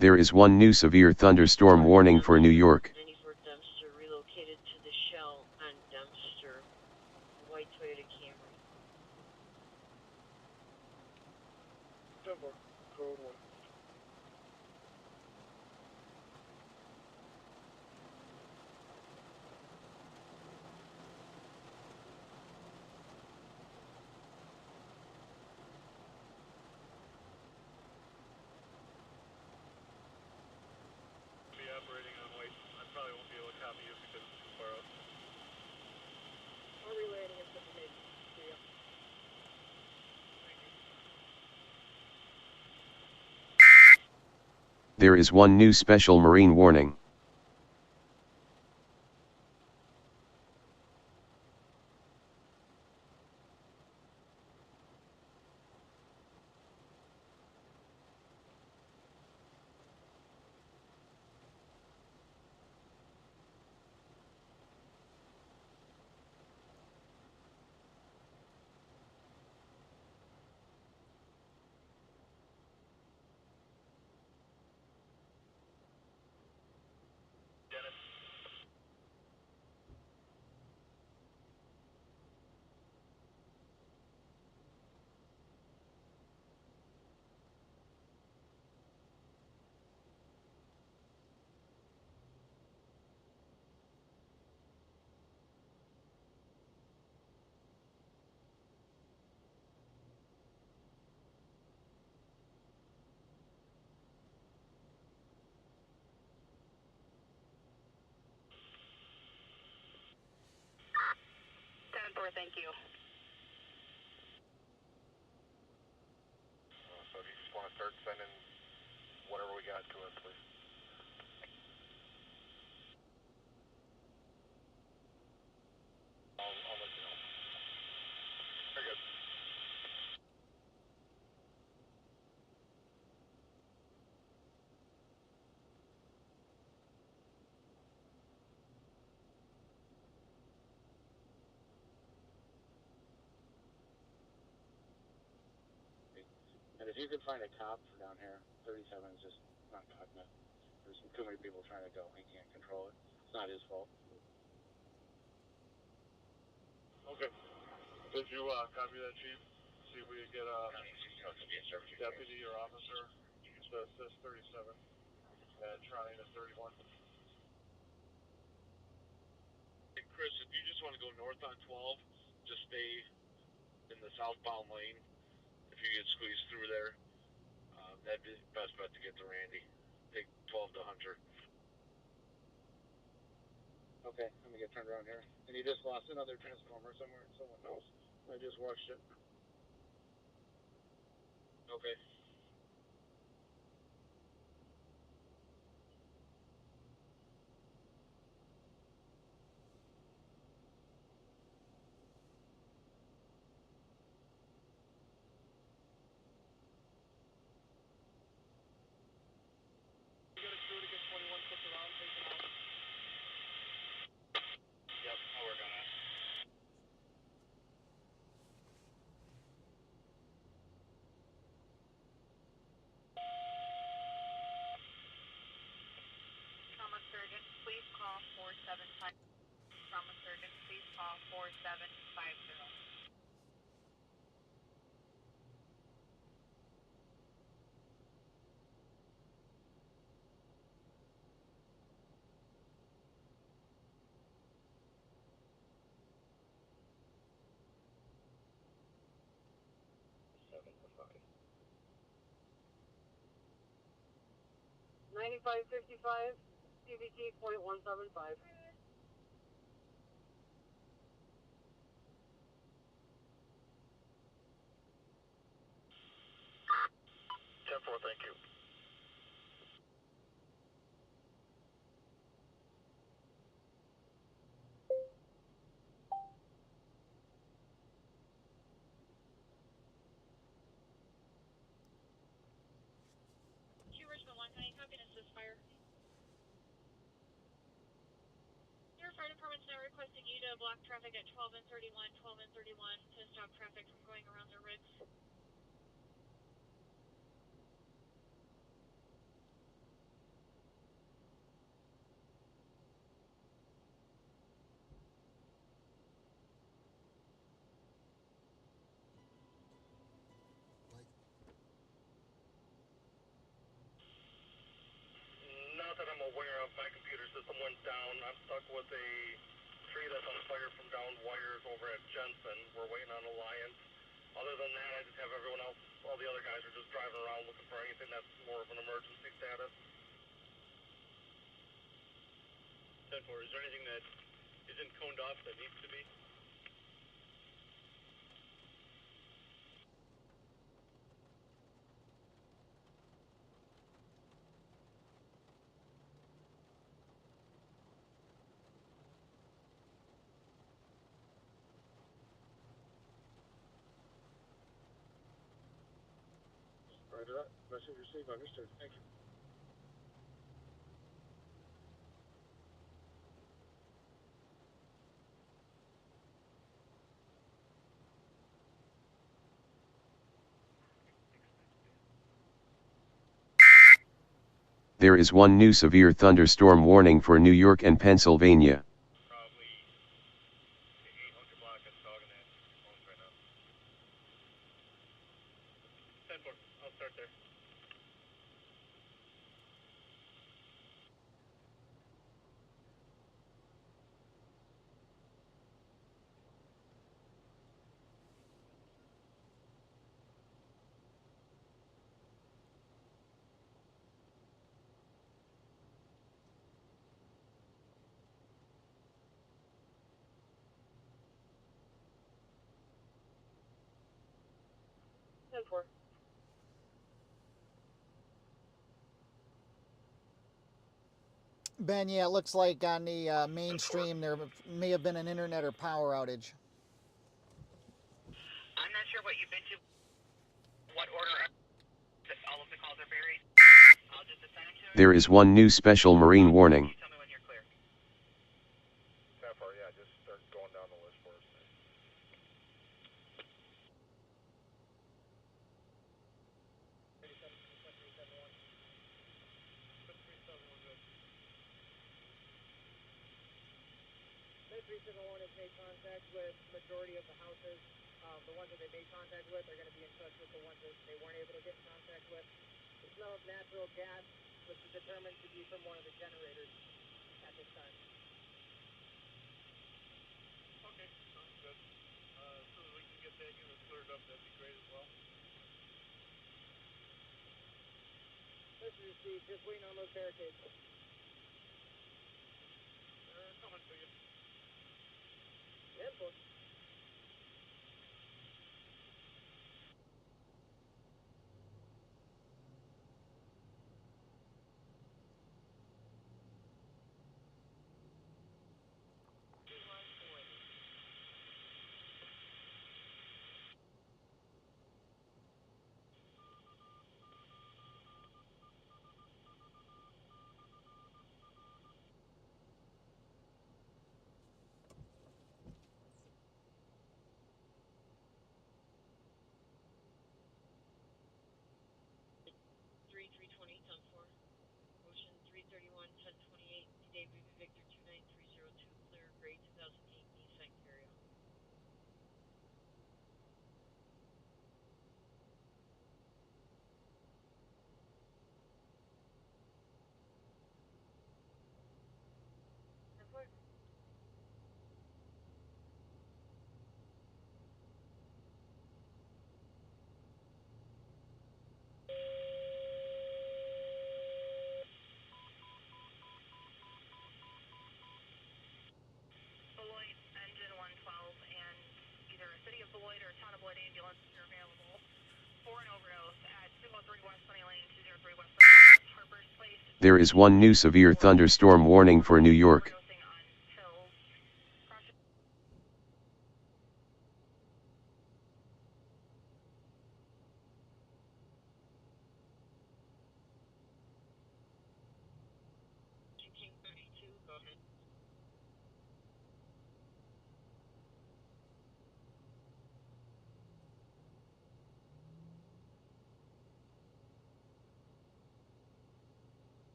There is one new severe thunderstorm warning for New York.
94 Dempster relocated to the Shell on Dempster, white Toyota Camry.
10-4, code 1.
Be operating on white. I probably won't be able to copy you because it's too far out.
I'll relay any information to you.
There is one new special marine warning.
Thank you.
So do you just want to start sending whatever we got to us, please? I'll let you know. Very good.
And if you could find a cop for down here, 37 is just not cutting it. There's too many people trying to go. He can't control it. It's not his fault.
Okay. Did you copy that, Chief? See if we can get a deputy or officer to assist 37 and trying to 31. Hey, Chris, if you just want to go north on 12, just stay in the southbound lane. If you get squeezed through there, that'd be the best bet to get to Randy. Take 12 to Hunter.
Okay, let me get turned around here. And you just lost another transformer somewhere. Someone knows. I just watched it.
Okay.
You got a crew to get 21 flipped around, take it out.
Yep, I'll work on that.
Trauma surgeon, please call 475. Trauma surgeon, please call 4750.
$95.55, CVT .175.
10-4, thank you.
Richmond 1, can I copy and assist fire? Your fire department's now requesting you to block traffic at 12 and 31, 12 and 31 to stop traffic from going around the rigs.
I'm aware of. My computer system went down. I'm stuck with a tree that's on fire from downed wires over at Jensen. We're waiting on Alliance. Other than that, I just have everyone else, all the other guys are just driving around looking for anything that's more of an emergency status. 10-4, is there anything that isn't coned off that needs to be?
Roger that. Message received. Understood. Thank you.
There is one new severe thunderstorm warning for New York and Pennsylvania.
Probably 800 block that's dogging that phones right now. 10-4, I'll start there.
Ben, yeah, it looks like on the mainstream there may have been an internet or power outage.
I'm not sure what you've been to, what order all of the calls are buried. I'll just assign them to
There is one new special marine warning.
tell me when you're clear.
10-4, yeah, just start going down the list for us.
Med 371 has made contact with majority of the houses. The ones that they made contact with are going to be in touch with the ones that they weren't able to get in contact with. The smell of natural gas was determined to be from one of the generators at this time.
Okay, sounds good. As soon as we can get that unit cleared up, that'd be great as well.
Message received. Just waiting on those barricades.
They're coming to you.
Yeah, boy.
Motion 331, 1028, David Victor 29302, clear grade 2008 Nissan Carrier.
Beloit, engine 112, and either a City of Beloit or Town of Beloit ambulance are available for an overdose at 203 West Sunny Lane, 203 West Sunny Lane, Harper's Place.
There is one new severe thunderstorm warning for New York.
Overdosing on pills.
King 32, go ahead.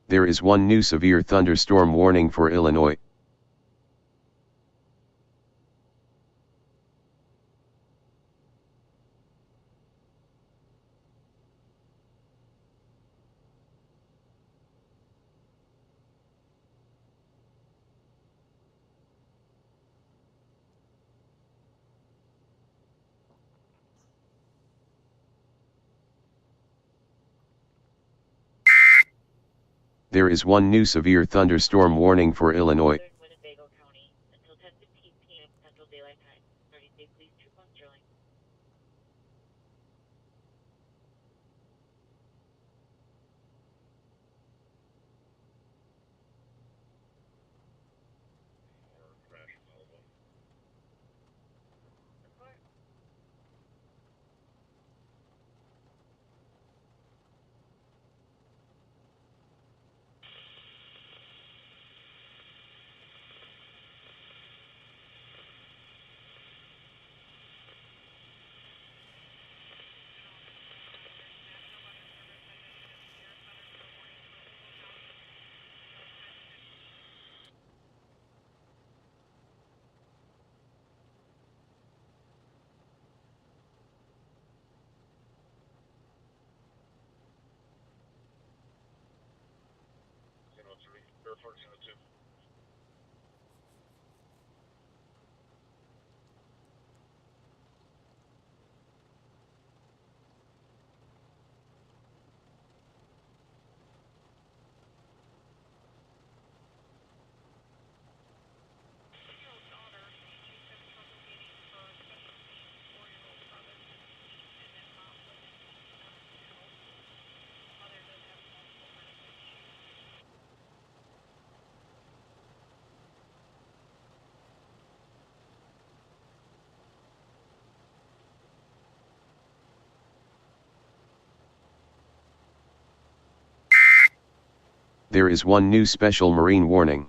There is one new severe thunderstorm warning for Illinois. There is one new severe thunderstorm warning for Illinois.
Winnebago County until 10:15 p.m. Central Daylight Time. Starting day, please 2 1 Sterling.
There is one new special marine warning.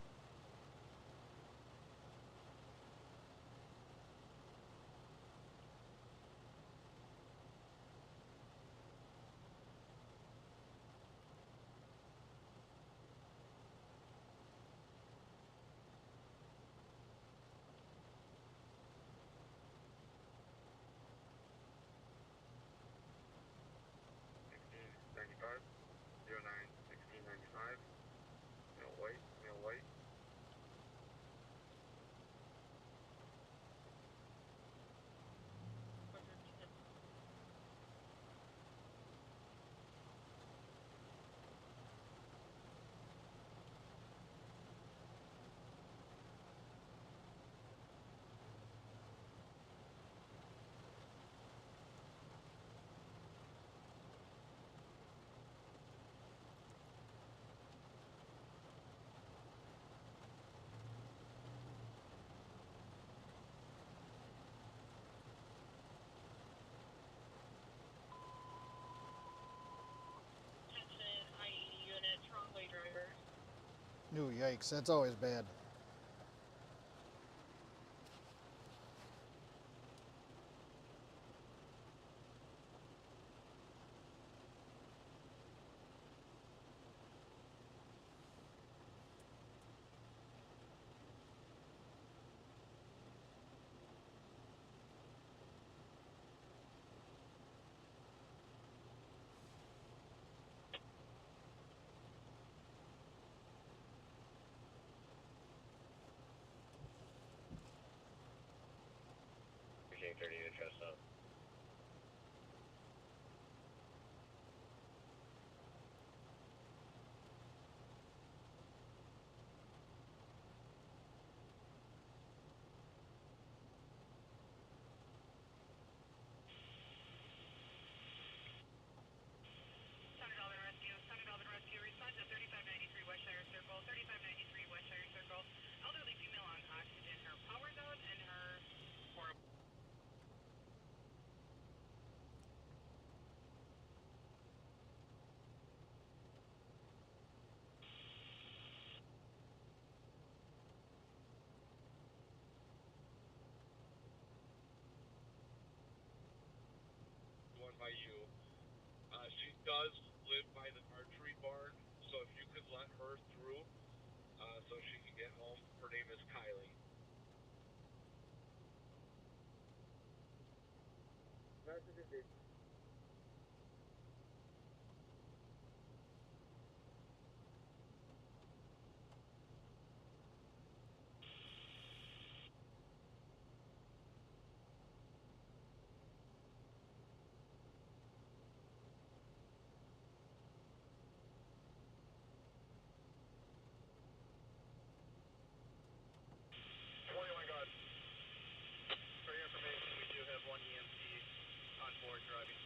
Ooh, yikes, that's always bad.
That's a good day.
For your information, we do have one EMT on board driving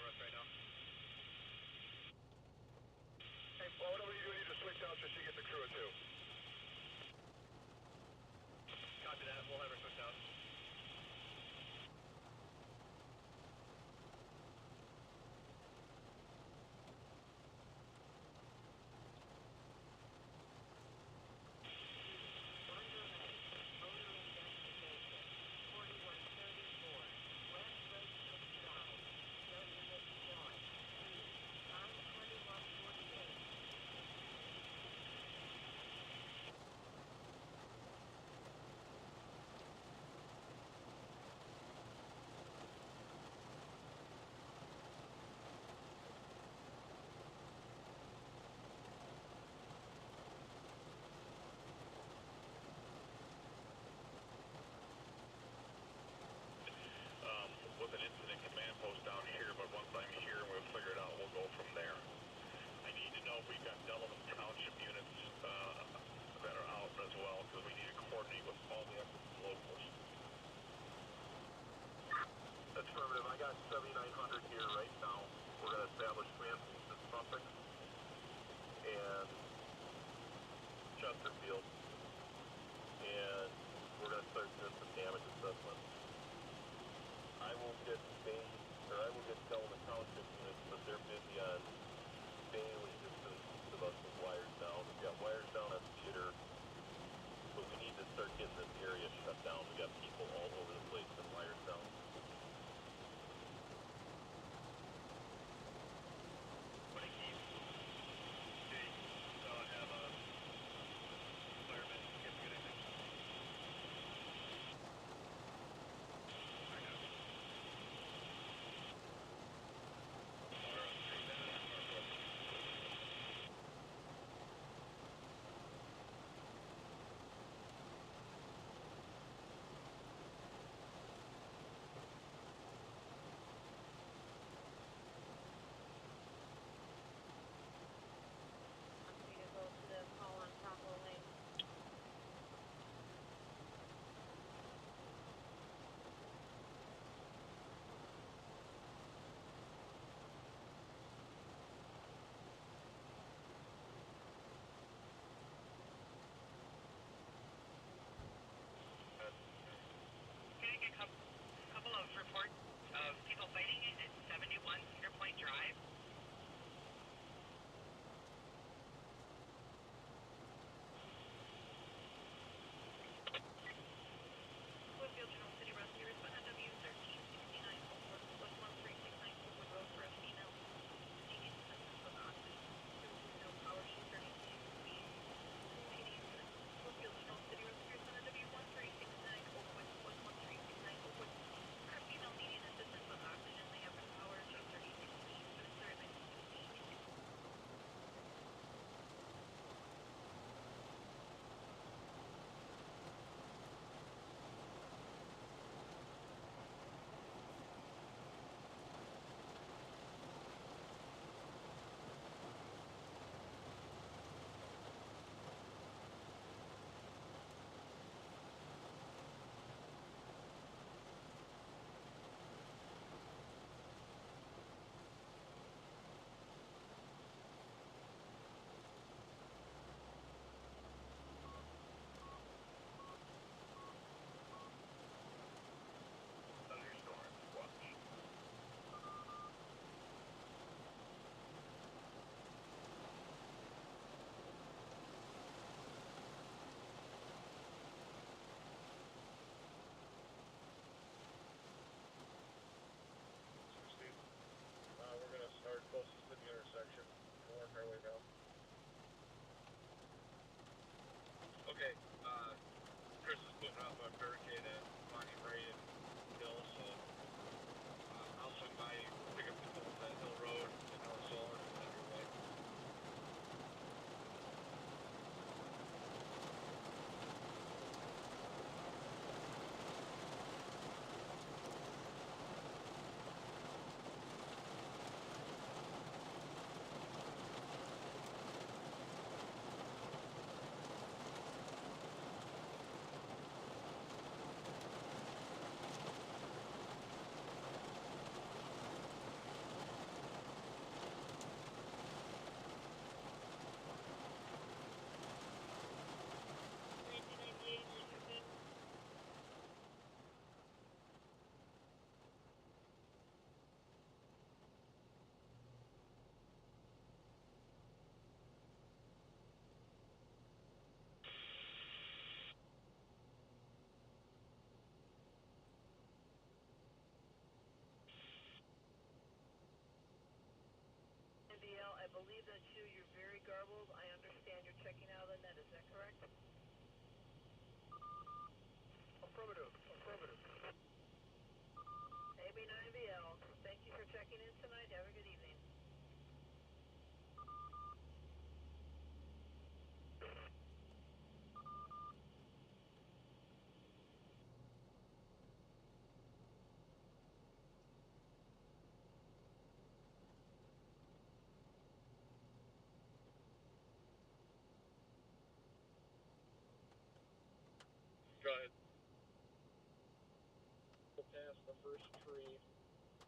past the first tree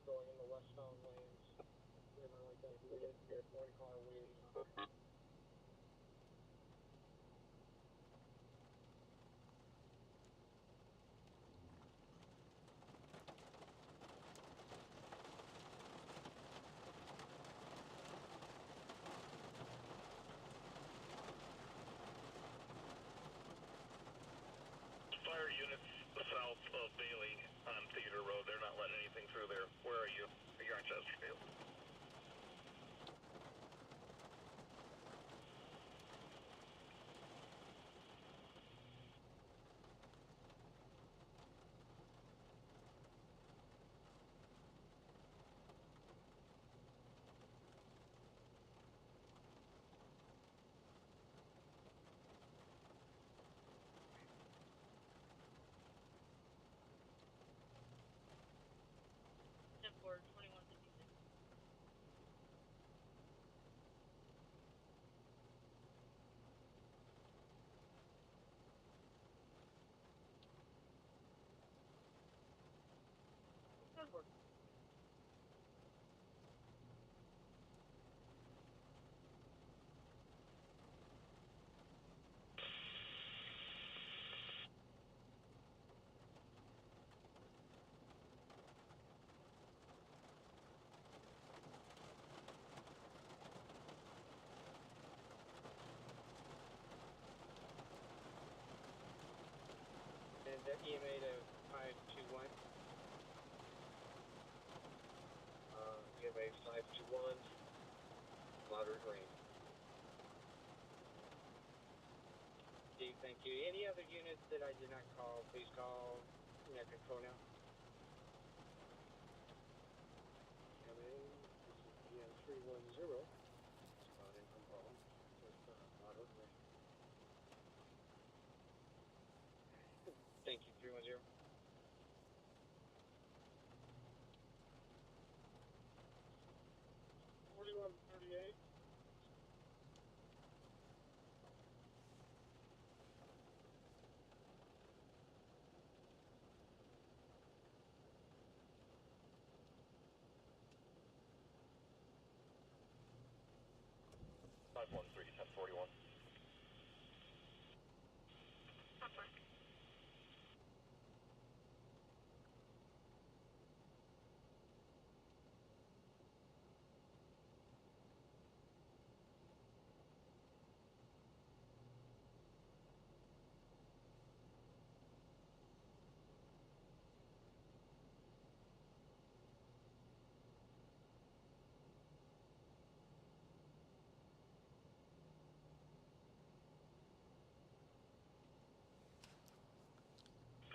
going in the westbound lanes. We have only got one car waiting on it.
Fire units south of Bailey on Theater Road. They're not letting anything through there. Where are you? You're on Chesterfield.
Ten four 2156.
Good work.
And the EMA to 521.
EMA 521, moderate rain.
Steve, thank you. Any other units that I did not call, please call net control now.
EMA, this is EM 310. Spotting from home with moderate rain.
Thank you, 310.
4138.
Five one three 1041.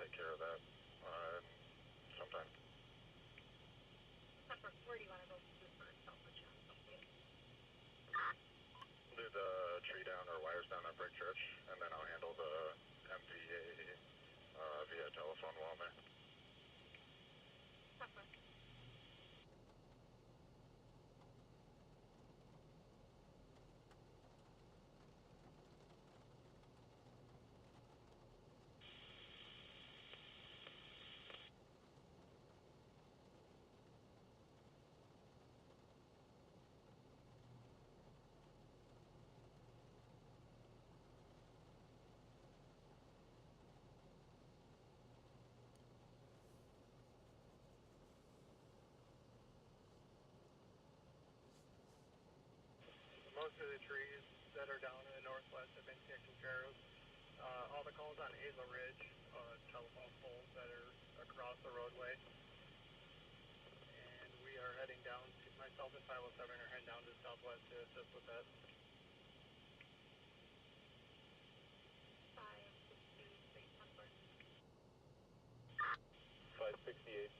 Take care of that. Sometime.
Where do you want to go first? I'll put you on something.
Do the tree down or wires down at Brick Church, and then I'll handle the MVA via telephone while I'm there. Most of the trees that are down in the northwest have been taken care of. All the calls on Hazel Ridge, telephone poles that are across the roadway. And we are heading down to, myself and 507 are heading down to the southwest to assist with that. 568.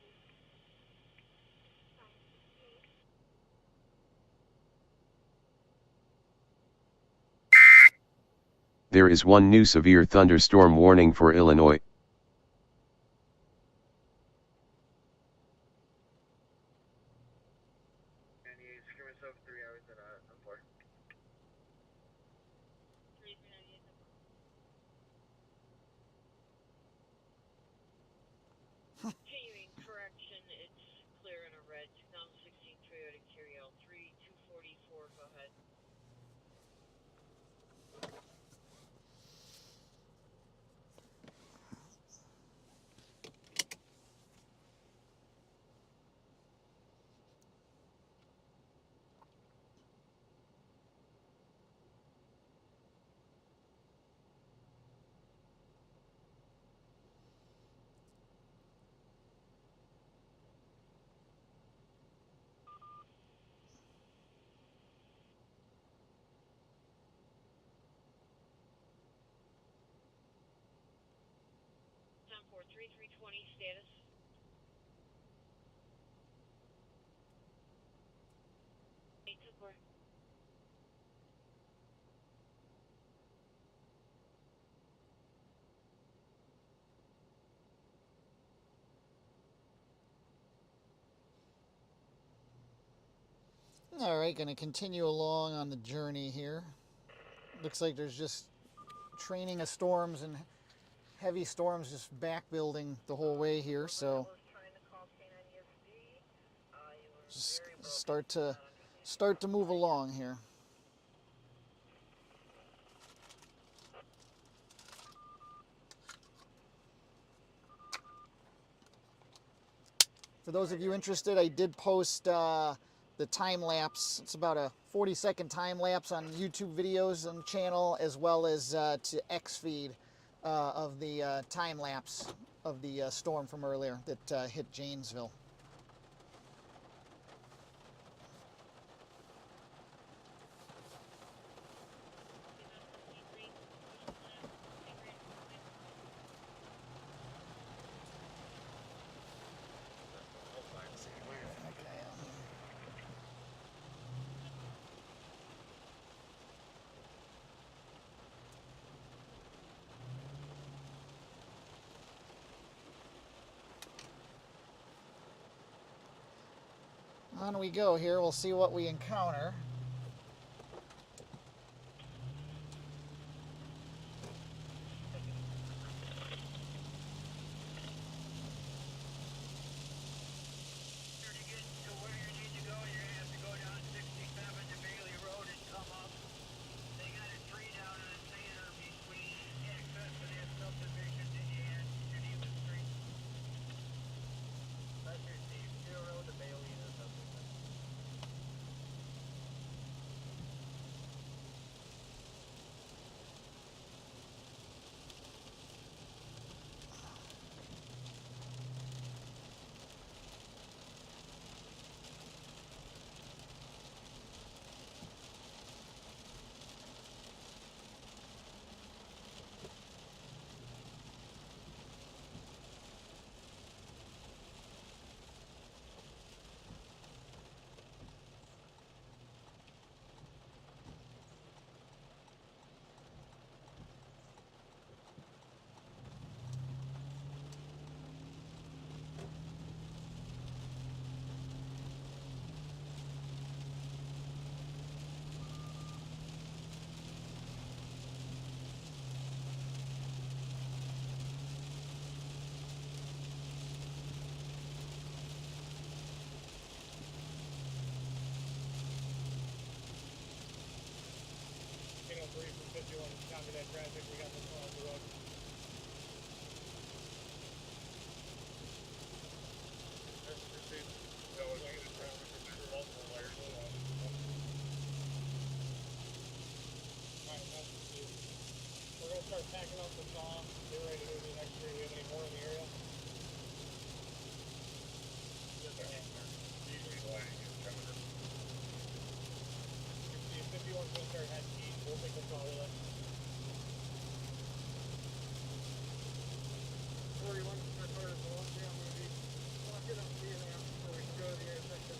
There is one new severe thunderstorm warning for Illinois.
And you secure myself 3 hours at on 4.
3398. Continuing correct ahead. Time for 3320 status.
All right, going to continue along on the journey here. Looks like there's just training of storms and heavy storms just back building the whole way here, so just start to move along here. For those of you interested, I did post the time lapse. It's about a 40-second time lapse on YouTube videos on the channel, as well as to XFeed of the time lapse of the storm from earlier that hit Janesville. On we go here. We'll see what we encounter.
From 51, copy that traffic, we got this one on the road.
That was negative traffic, there were multiple layers of that.
Alright, that's received. We're going to start packing up the saw, get ready to do the next year. Do you have any more in the area?
Just a hammer. Usually lighting is coming in.
If 51's going to start heading east, we'll take the saw with us. 41 start fire velocity, I'm going to be walking up the ramp before we can go to the intersection.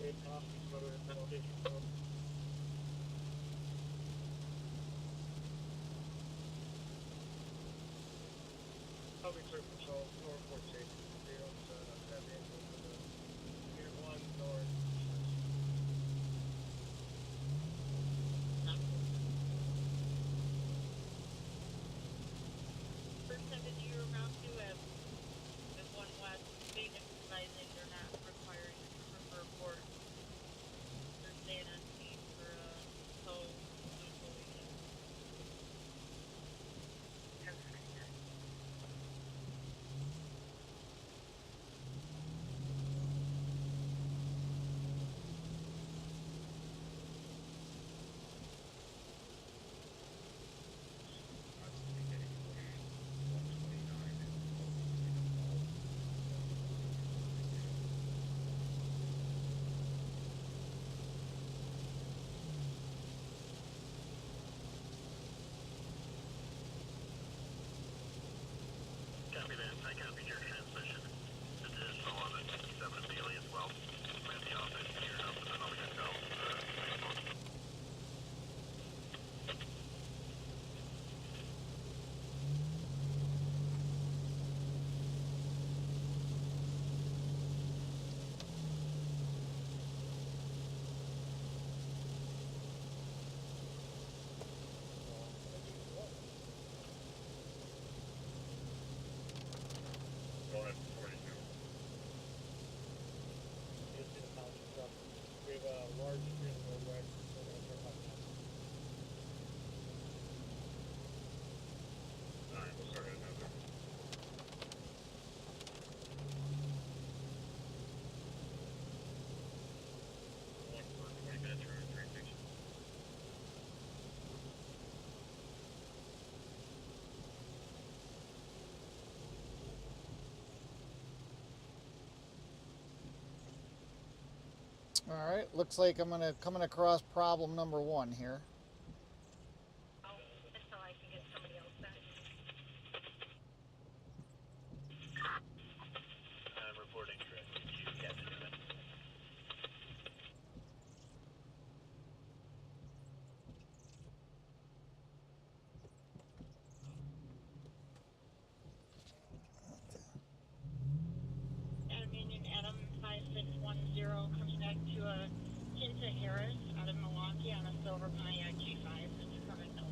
Public service control, Norfolk State, 0 to 7 into the Unit 1 North.
First 70 you're around to have the 1 West maintenance advising they're not requiring a report. They're staying on scene for tow evasion.
Copy that. I copied your transmission. Additional on the 7 Bailey as well. At the office here, up in the Northern South.
Going at 42.
We have a large screen roadway, so we're going to turn left.
Alright, we'll start at another. One for 20 minutes or 3 stations.
All right, looks like I'm coming across problem number 1 here.
Until I can get somebody else back.
I'm reporting directly to you, Captain Newman.
Adam Union, Adam 5610 comes back to a Kinta Harris out of Milwaukee on a silver Pontiac G5. It's coming north.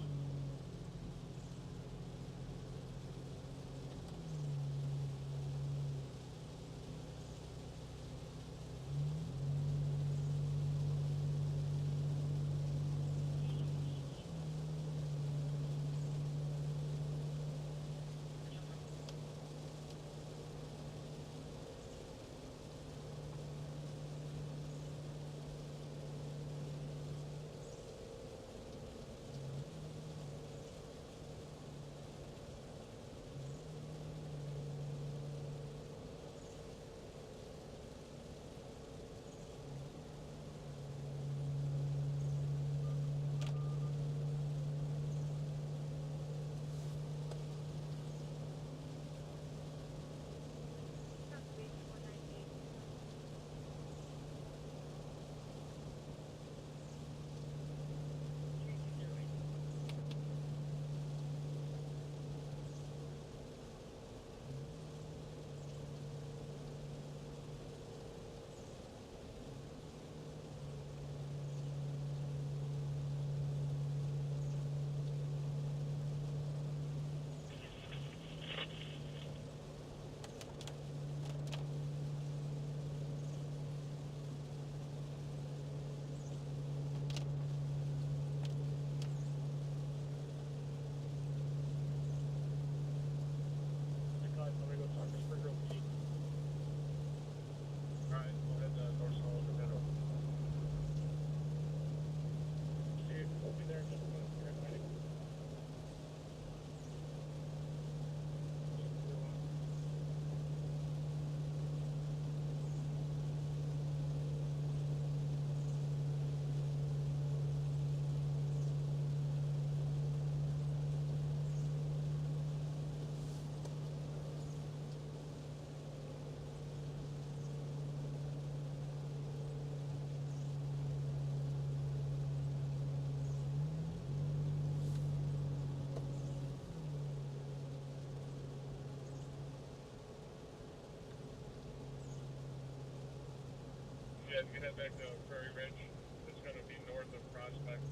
guys can head back to Prairie Ridge. It's going to be north of Prospect,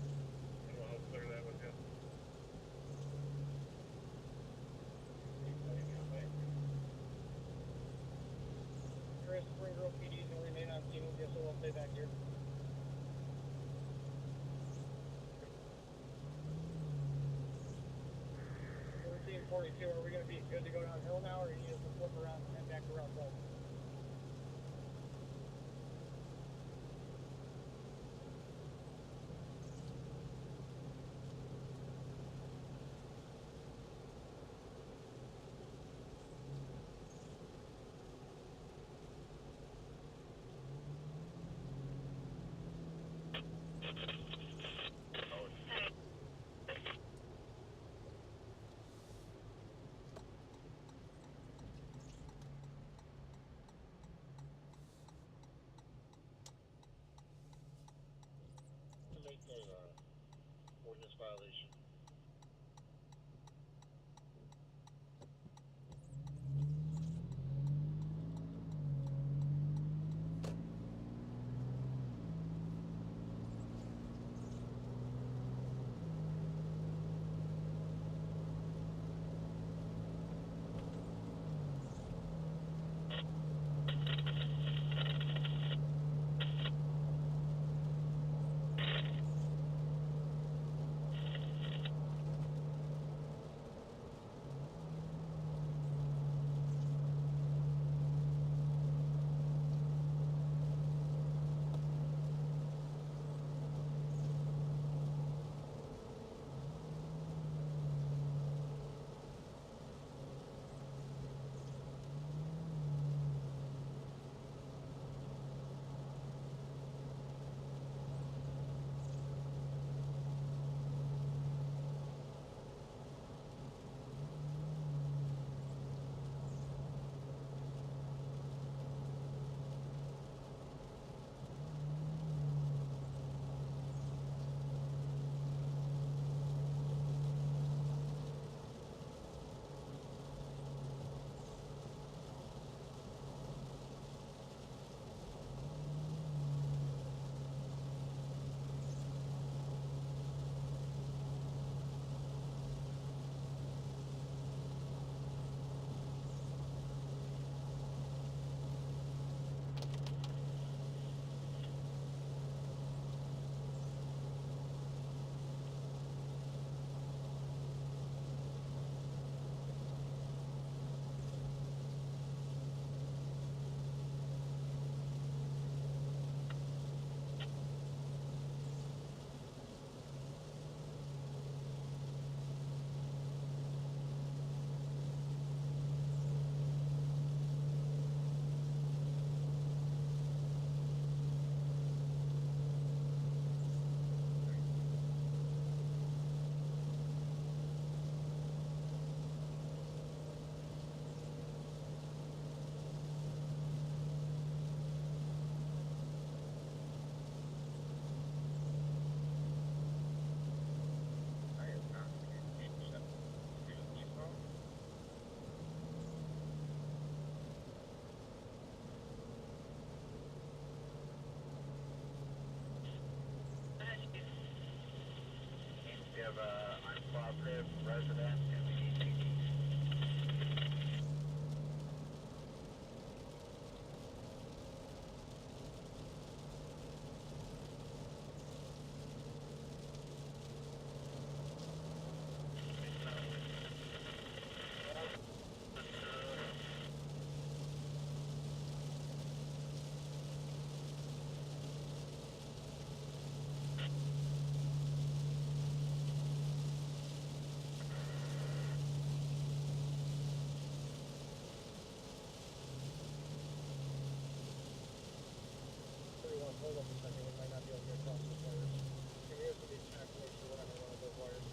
and we'll help clear that with you.
Chris, Spring Grove PD is going to remain on scene with you, so we'll stay back here. 42, are we going to be good to go downhill now, or you need us to flip around and head back around south?
Make a ordinance violation.
We have a uncooperative resident and we need to
Hold up a second, we might not be able to get across those wires. Can we have somebody check, make sure we're not going to run over those wires?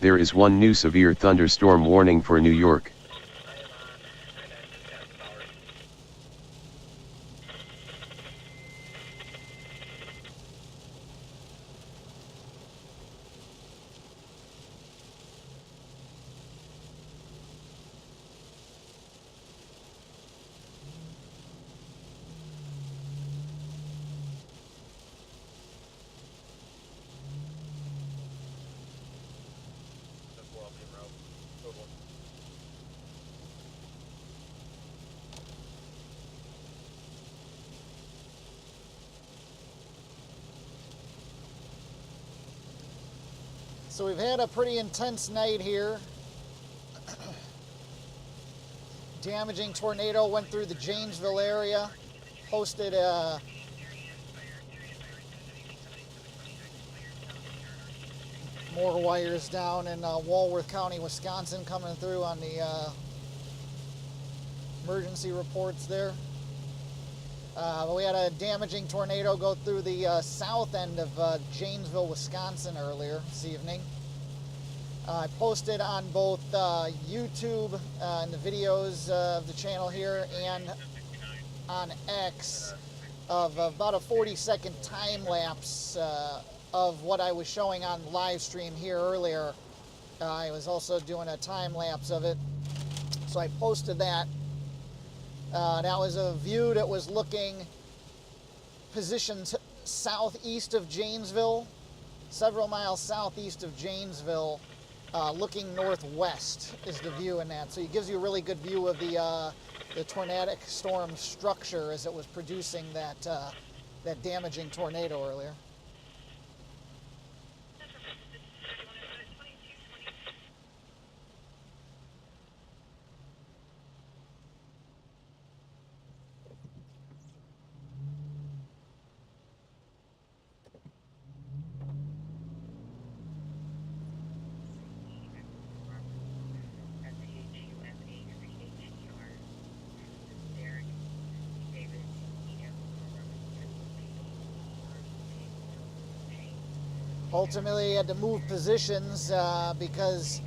There is one new severe thunderstorm warning for New York.
So we've had a pretty intense night here. Damaging tornado went through the Janesville area, posted more wires down in Walworth County, Wisconsin, coming through on the emergency reports there. We had a damaging tornado go through the south end of Janesville, Wisconsin earlier this evening. I posted on both YouTube and the videos of the channel here and on X of about a 40-second time lapse of what I was showing on live stream here earlier. I was also doing a time lapse of it, so I posted that. That was a view that was looking positioned southeast of Janesville, several miles southeast of Janesville, looking northwest is the view in that. So it gives you a really good view of the tornadic storm structure as it was producing that damaging tornado earlier. Ultimately, had to move positions because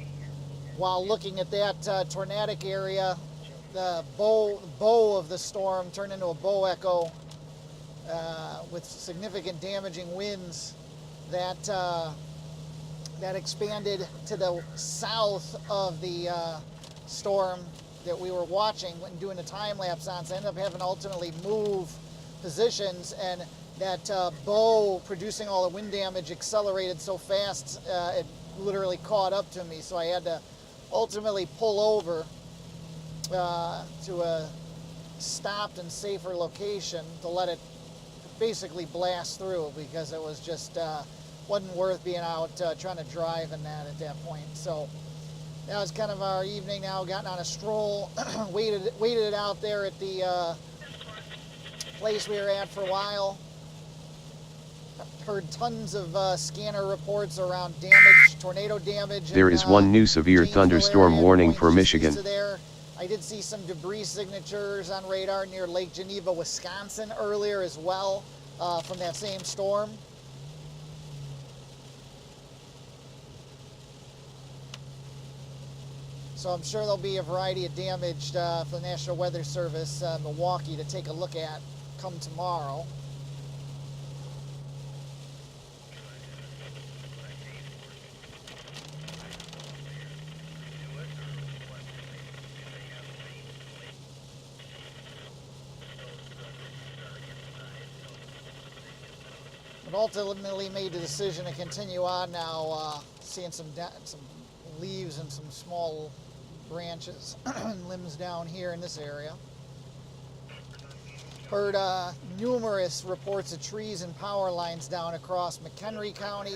while looking at that tornadic area, the bow of the storm turned into a bow echo with significant damaging winds that expanded to the south of the storm that we were watching when doing a time lapse on. So I ended up having to ultimately move positions, and that bow producing all the wind damage accelerated so fast it literally caught up to me. So I had to ultimately pull over to a stopped and safer location to let it basically blast through, because it was just wasn't worth being out trying to drive in that at that point. So that was kind of our evening now. Gotten on a stroll, waited it out there at the place we were at for a while. Heard tons of scanner reports around damage, tornado damage.
There is one new severe thunderstorm warning for Michigan.
I did see some debris signatures on radar near Lake Geneva, Wisconsin earlier as well from that same storm. So I'm sure there'll be a variety of damage for the National Weather Service Milwaukee to take a look at come tomorrow. But ultimately made the decision to continue on now, seeing some leaves and some small branches and limbs down here in this area. Heard numerous reports of trees and power lines down across McHenry County,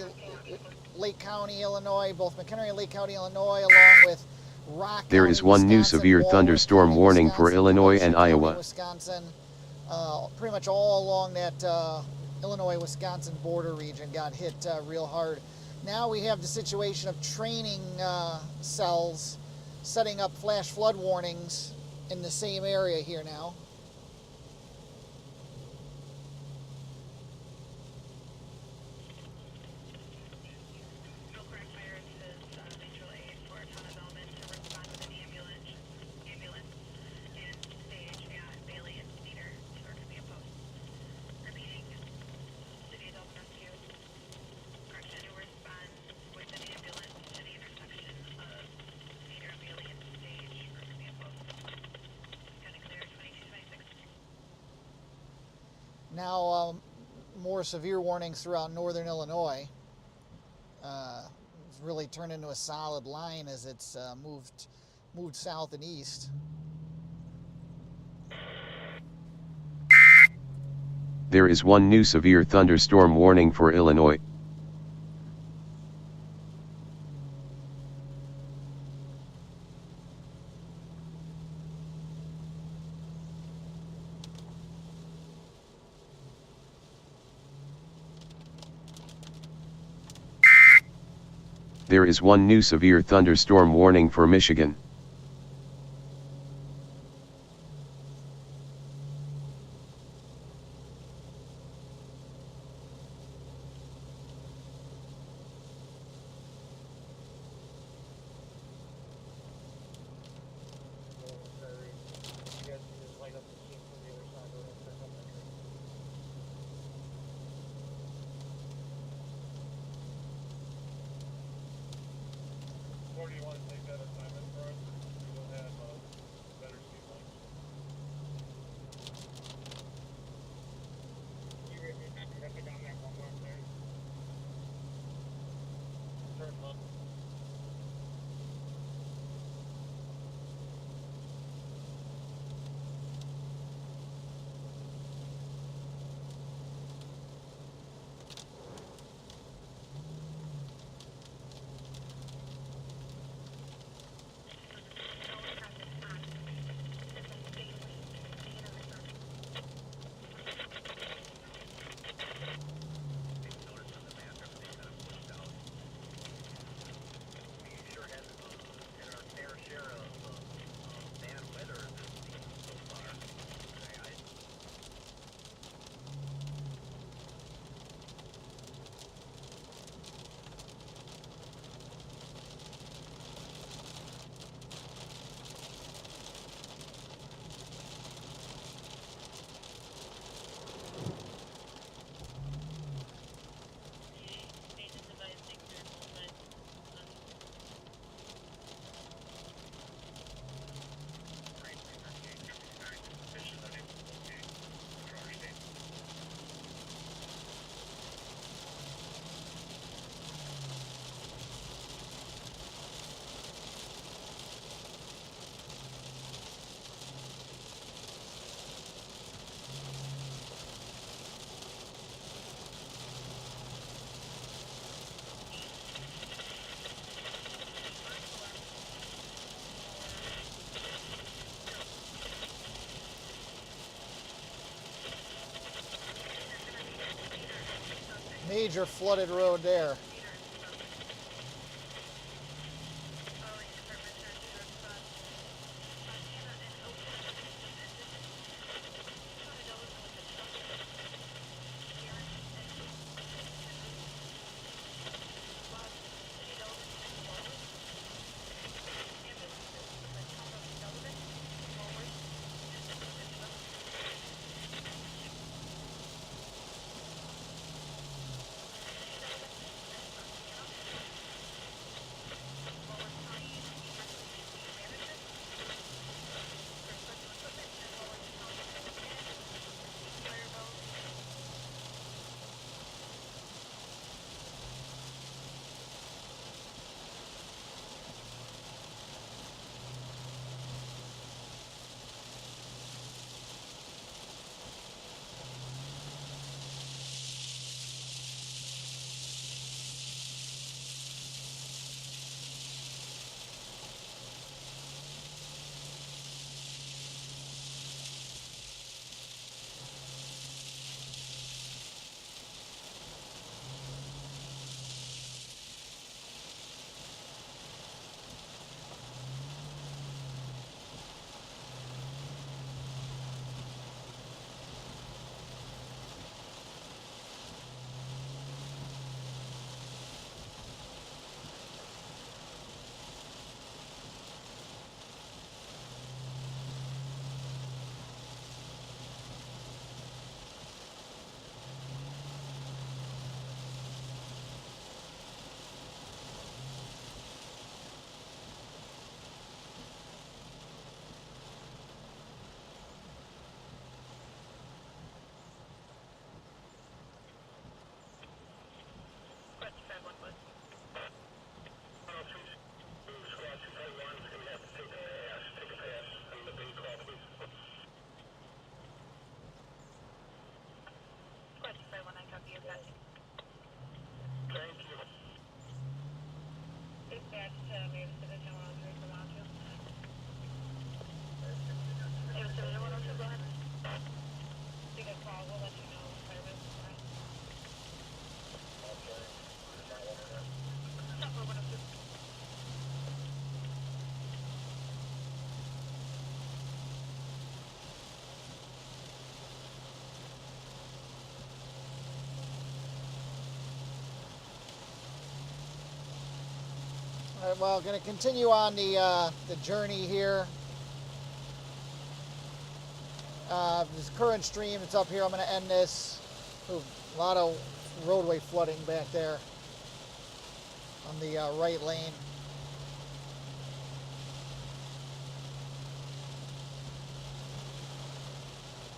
Lake County, Illinois, both McHenry and Lake County, Illinois, along with Rock
There
County,
is one new
Wisconsin,
severe
Walworth
thunderstorm
County,
warning for
Wisconsin,
Illinois
Kenosha
and
County,
Iowa.
Wisconsin, pretty much all along that Illinois-Wisconsin border region got hit real hard. Now we have the situation of training cells setting up flash flood warnings in the same area here now. Now, more severe warnings throughout northern Illinois. It's really turned into a solid line as it's moved south and east.
There is one new severe thunderstorm warning for Illinois. There is one new severe thunderstorm warning for Michigan.
Or do you want to take that assignment for us? We'll have better speed lines. You have to down that one more there. Turn left.
Major flooded road there. All right, well, going to continue on the journey here. This current stream that's up here, I'm going to end this. Ooh, a lot of roadway flooding back there on the right lane.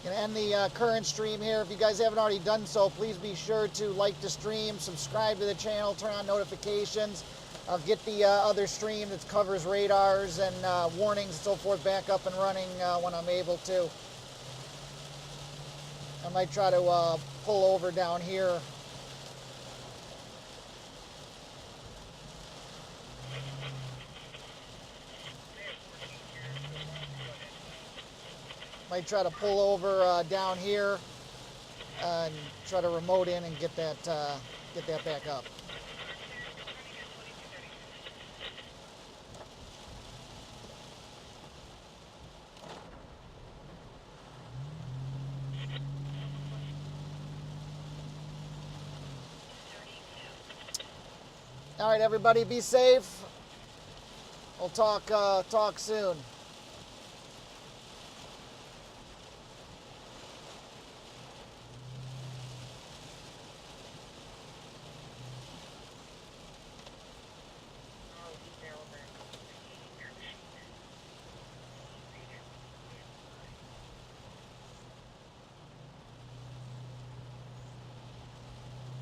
Going to end the current stream here. If you guys haven't already done so, please be sure to like the stream, subscribe to the channel, turn on notifications. I'll get the other stream that covers radars and warnings and so forth back up and running when I'm able to. I might try to pull over down here. Might try to pull over down here and try to remote in and get that back up. All right, everybody, be safe. We'll talk soon.